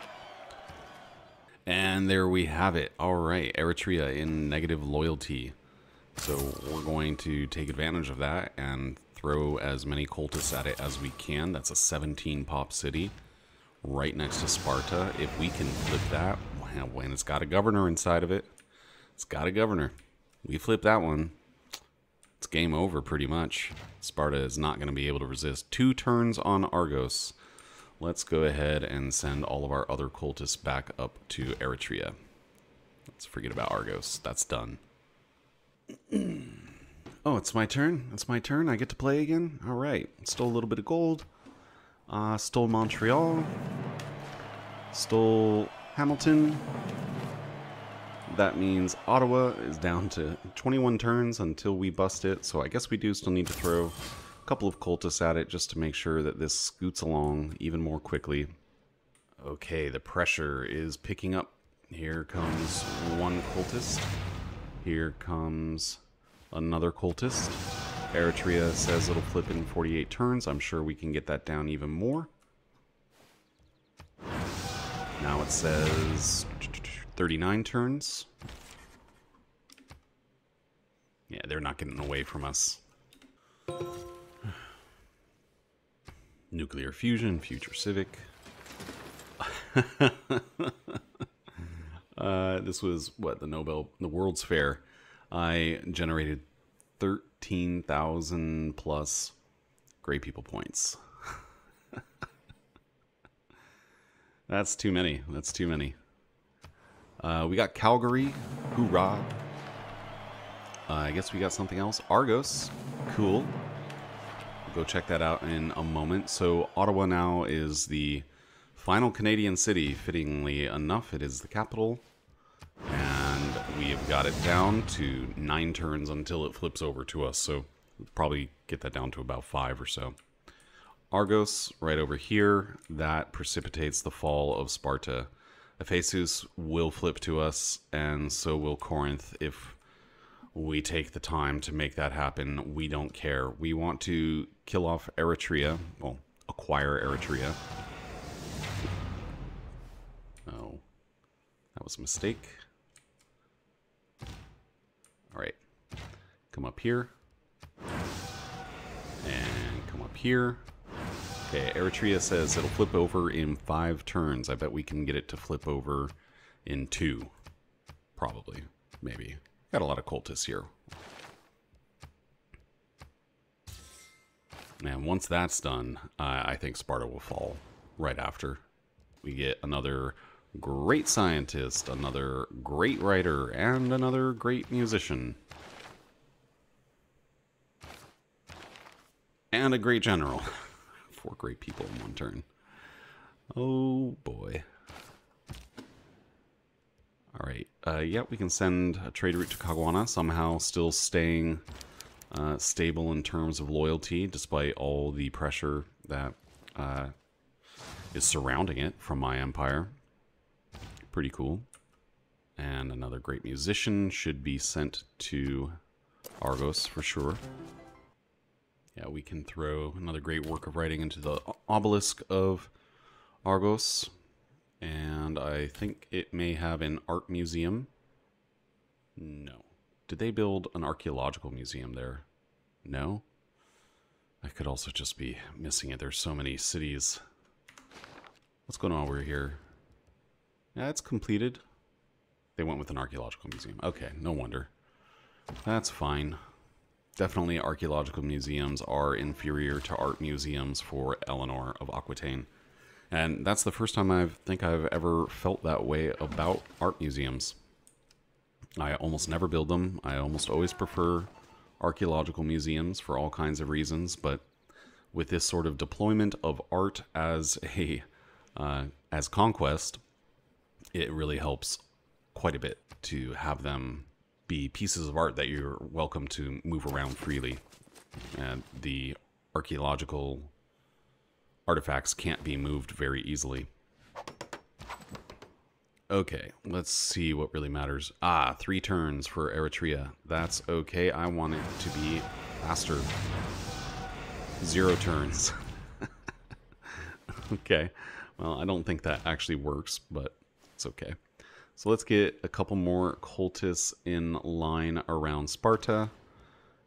Speaker 1: And there we have it. Alright, Eritrea in negative loyalty. So we're going to take advantage of that and throw as many cultists at it as we can. That's a 17 pop city right next to Sparta. If we can flip that, when it's got a governor inside of it, it's got a governor. We flip that one, it's game over pretty much. Sparta is not going to be able to resist. 2 turns on Argos. Let's go ahead and send all of our other cultists back up to Eritrea. Let's forget about Argos. That's done. Oh, it's my turn? It's my turn? I get to play again? Alright. Stole a little bit of gold. Stole Montreal. Stole Hamilton. That means Ottawa is down to 21 turns until we bust it. So I guess we do still need to throw a couple of cultists at it just to make sure that this scoots along even more quickly. Okay, the pressure is picking up. Here comes one cultist. Here comes another cultist. Eritrea says it'll flip in 48 turns. I'm sure we can get that down even more. Now it says 39 turns. Yeah, they're not getting away from us. Nuclear fusion, future civic. This was, what, the World's Fair. I generated 13,000 plus Gray People points. That's too many. That's too many. We got Calgary. Hoorah. I guess we got something else. Argos. Cool. We'll go check that out in a moment. So Ottawa now is the final Canadian city. Fittingly enough, it is the capital. And we have got it down to 9 turns until it flips over to us. So we'll probably get that down to about 5 or so. Argos, right over here, that precipitates the fall of Sparta. Ephesus will flip to us, and so will Corinth if we take the time to make that happen. We don't care. We want to kill off Eritrea. Well, acquire Eritrea. Oh, that was a mistake. Alright. Come up here. And come up here. Okay, Eritrea says it'll flip over in 5 turns. I bet we can get it to flip over in 2. Probably. Maybe. Got a lot of cultists here. And once that's done, I think Sparta will fall right after. We get another great scientist, another great writer, and another great musician. And a great general. 4 great people in 1 turn. Oh boy. Alright, yeah, we can send a trade route to Caguana, somehow still staying stable in terms of loyalty, despite all the pressure that is surrounding it from my empire. Pretty cool. And another great musician should be sent to Argos for sure. Yeah, we can throw another great work of writing into the obelisk of Argos. And I think it may have an art museum. No. Did they build an archaeological museum there? No? I could also just be missing it. There's so many cities. What's going on over here? Yeah, it's completed. They went with an archaeological museum. Okay, no wonder. That's fine. Definitely archaeological museums are inferior to art museums for Eleanor of Aquitaine. And that's the first time I think I've ever felt that way about art museums. I almost never build them. I almost always prefer archaeological museums for all kinds of reasons, but with this sort of deployment of art as a as conquest, it really helps quite a bit to have them be pieces of art that you're welcome to move around freely. And the archaeological artifacts can't be moved very easily. Okay, let's see what really matters. 3 turns for Eritrea. That's okay. I want it to be faster. 0 turns. Okay. Well, I don't think that actually works, but it's okay. So let's get a couple more cultists in line around Sparta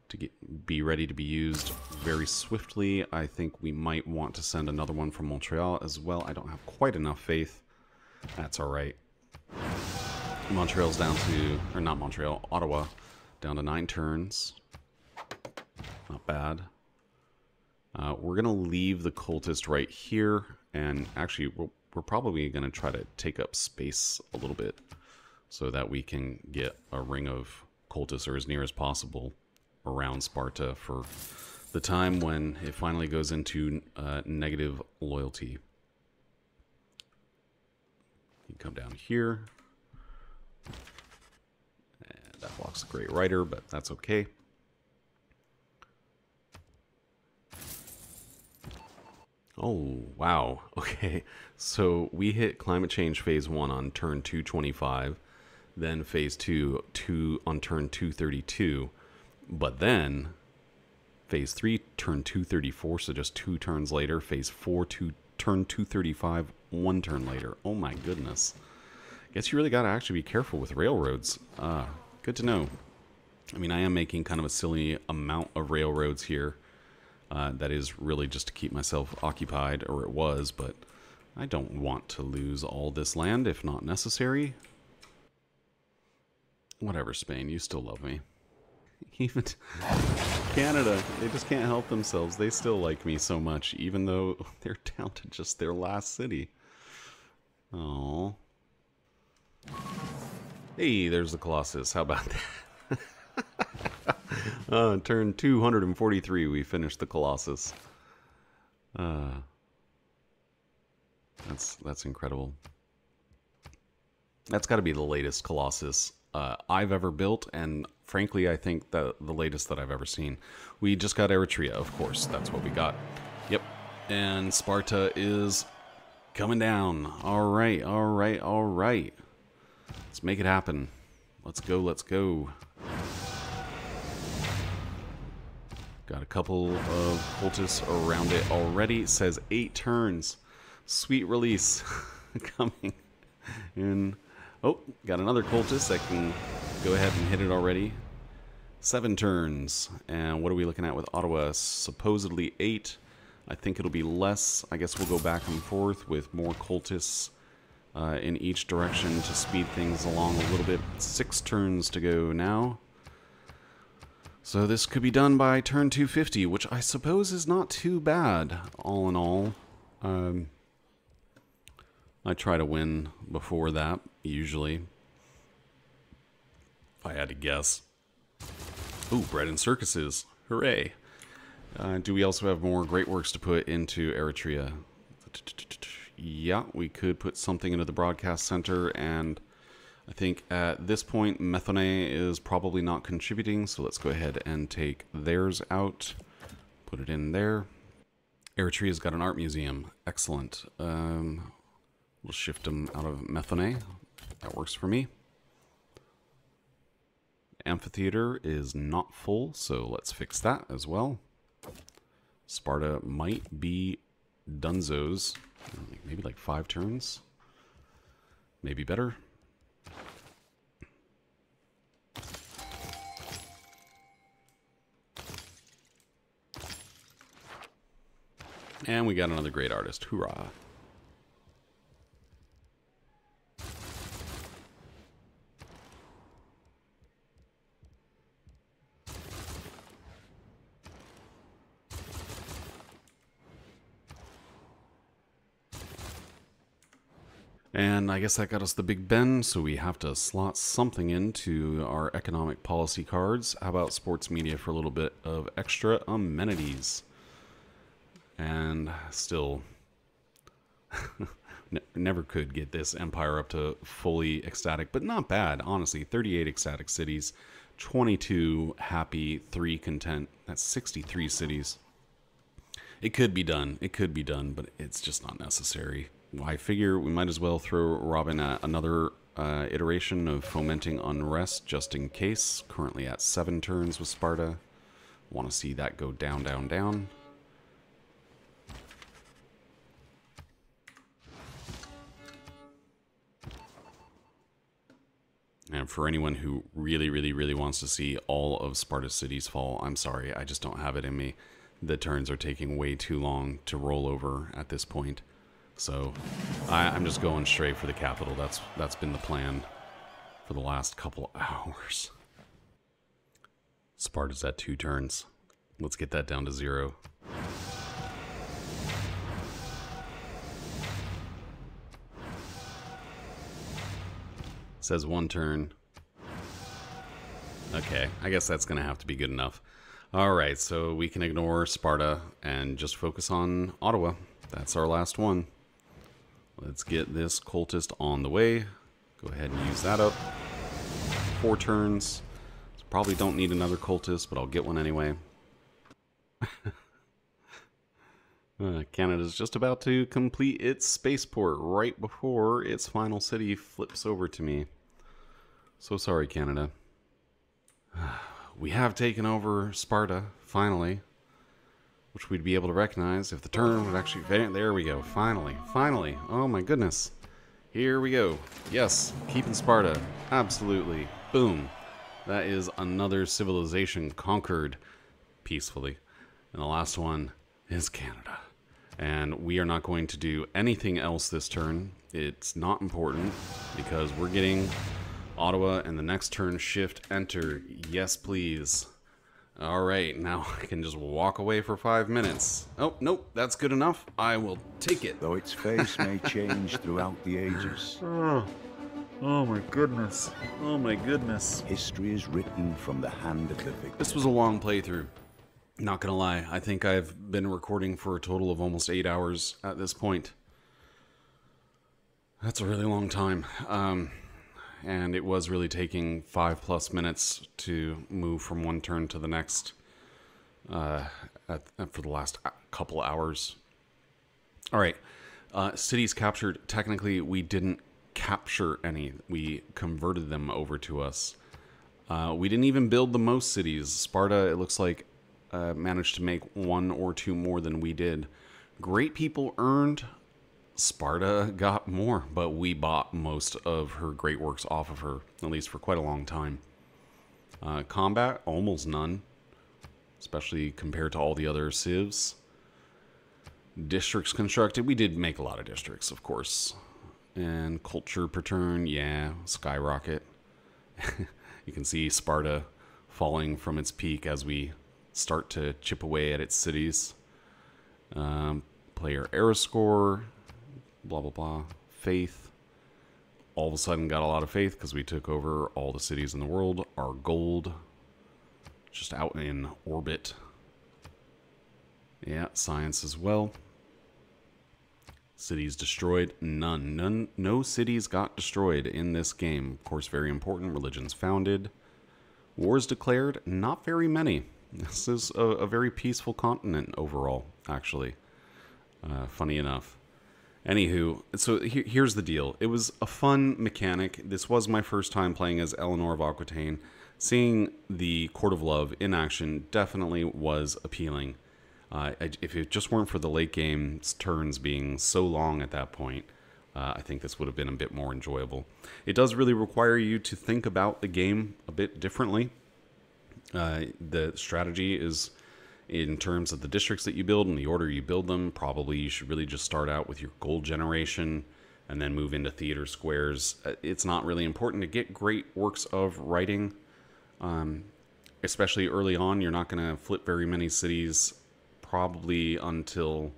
Speaker 1: to be ready to be used very swiftly. I think we might want to send another one from Montreal as well. I don't have quite enough faith. That's all right. Montreal's down to, or not Montreal, Ottawa, down to 9 turns. Not bad. We're going to leave the cultist right here, and actually we're probably going to try to take up space a little bit so that we can get a ring of cultists, or as near as possible, around Sparta for the time when it finally goes into negative loyalty. You come down here. And that blocks a great writer, but that's okay. Oh, wow. Okay. So we hit climate change phase 1 on turn 225, then phase 2 on turn 232, but then phase 3 turn 234, so just 2 turns later, phase 4 turn 235, 1 turn later. Oh my goodness. Guess you really got to actually be careful with railroads. Good to know. I mean, I am making kind of a silly amount of railroads here. That is really just to keep myself occupied, or it was, but I don't want to lose all this land if not necessary. Whatever, Spain, you still love me. Even Canada, they just can't help themselves. They still like me so much, even though they're down to just their last city. Oh. Hey, there's the Colossus. How about that? Turn 243, we finished the Colossus. That's incredible. That's got to be the latest Colossus I've ever built, and frankly, I think that the latest that I've ever seen. We just got Eritrea, of course. That's what we got. Yep. And Sparta is coming down. All right, all right, all right. Let's make it happen. Let's go, let's go. Got a couple of cultists around it already. It says 8 turns. Sweet release coming in. Oh, got another cultist that can go ahead and hit it already. 7 turns. And what are we looking at with Ottawa? Supposedly 8. I think it'll be less. I guess we'll go back and forth with more cultists in each direction to speed things along a little bit. 6 turns to go now. So this could be done by turn 250, which I suppose is not too bad, all in all. I try to win before that, usually. If I had to guess. Ooh, bread and circuses. Hooray. Do we also have more great works to put into Eritrea? Yeah, we could put something into the broadcast center, and I think at this point Methone is probably not contributing, so let's go ahead and take theirs out. Put it in there. Eritrea's got an art museum. Excellent. We'll shift them out of Methone. That works for me. Amphitheater is not full, so let's fix that as well. Sparta might be dunzos. Maybe like 5 turns. Maybe better. And we got another great artist. Hoorah. And I guess that got us the Big Ben, so we have to slot something into our economic policy cards. How about sports media for a little bit of extra amenities? And still, never could get this empire up to fully ecstatic, but not bad, honestly. 38 ecstatic cities, 22 happy, 3 content. That's 63 cities. It could be done, but it's just not necessary. I figure we might as well throw Robin another iteration of fomenting unrest just in case. Currently at 7 turns with Sparta. Want to see that go down, down, down. And for anyone who really, really, really wants to see all of Sparta's cities fall, I'm sorry, I just don't have it in me. The turns are taking way too long to roll over at this point. So I'm just going straight for the capital. That's been the plan for the last couple hours. Sparta's at 2 turns. Let's get that down to 0. Says 1 turn. Okay, I guess that's going to have to be good enough. Alright, so we can ignore Sparta and just focus on Ottawa. That's our last one. Let's get this cultist on the way. Go ahead and use that up. 4 turns. Probably don't need another cultist, but I'll get one anyway. Canada's just about to complete its spaceport right before its final city flips over to me. So sorry, Canada. We have taken over Sparta, finally. Which we'd be able to recognize if the turn would actually... There we go. Finally. Finally. Oh my goodness. Here we go. Yes. Keeping Sparta. Absolutely. Boom. That is another civilization conquered peacefully. And the last one is Canada. And we are not going to do anything else this turn. It's not important because we're getting Ottawa and the next turn shift enter. Yes, please. Alright, now I can just walk away for 5 minutes. Oh, nope, that's good enough. I will take it.
Speaker 2: Though its face may change throughout the ages.
Speaker 1: Oh my goodness. Oh my goodness.
Speaker 2: History is written from the hand of the victor.
Speaker 1: This was a long playthrough. Not gonna lie, I think I've been recording for a total of almost 8 hours at this point. That's a really long time. And it was really taking 5+ minutes to move from one turn to the next for the last couple hours. All right, cities captured. Technically, we didn't capture any. We converted them over to us. We didn't even build the most cities. Sparta, it looks like, managed to make 1 or 2 more than we did. Great people earned. Sparta got more, but we bought most of her great works off of her, at least for quite a long time. Combat, almost none, especially compared to all the other civs. Districts constructed. We did make a lot of districts, of course. And culture per turn, yeah, skyrocket. You can see Sparta falling from its peak as we start to chip away at its cities. Player era score, blah, blah, blah. Faith. All of a sudden got a lot of faith because we took over all the cities in the world. Our gold, just out in orbit. Yeah, science as well. Cities destroyed? None. No cities got destroyed in this game. Of course, very important. Religions founded. Wars declared? Not very many. This is a very peaceful continent overall, actually. Funny enough. Anywho, so here's the deal. It was a fun mechanic. This was my first time playing as Eleanor of Aquitaine. Seeing the Court of Love in action definitely was appealing. If it just weren't for the late game turns being so long at that point, I think this would have been a bit more enjoyable. It does really require you to think about the game a bit differently. The strategy is in terms of the districts that you build and the order you build them. Probably you should really just start out with your gold generation and then move into theater squares. It's not really important to get great works of writing, especially early on. You're not going to flip very many cities probably until,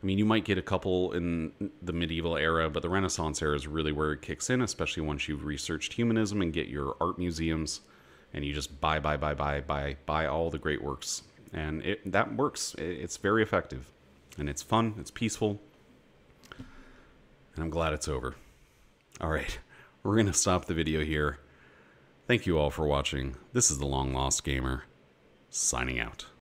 Speaker 1: I mean, you might get a couple in the medieval era, but the Renaissance era is really where it kicks in, especially once you've researched humanism and get your art museums, and you just buy all the great works. And that works. It's very effective, and it's fun, it's peaceful, and I'm glad it's over. All right, we're going to stop the video here. Thank you all for watching. This is the Long Lost Gamer, signing out.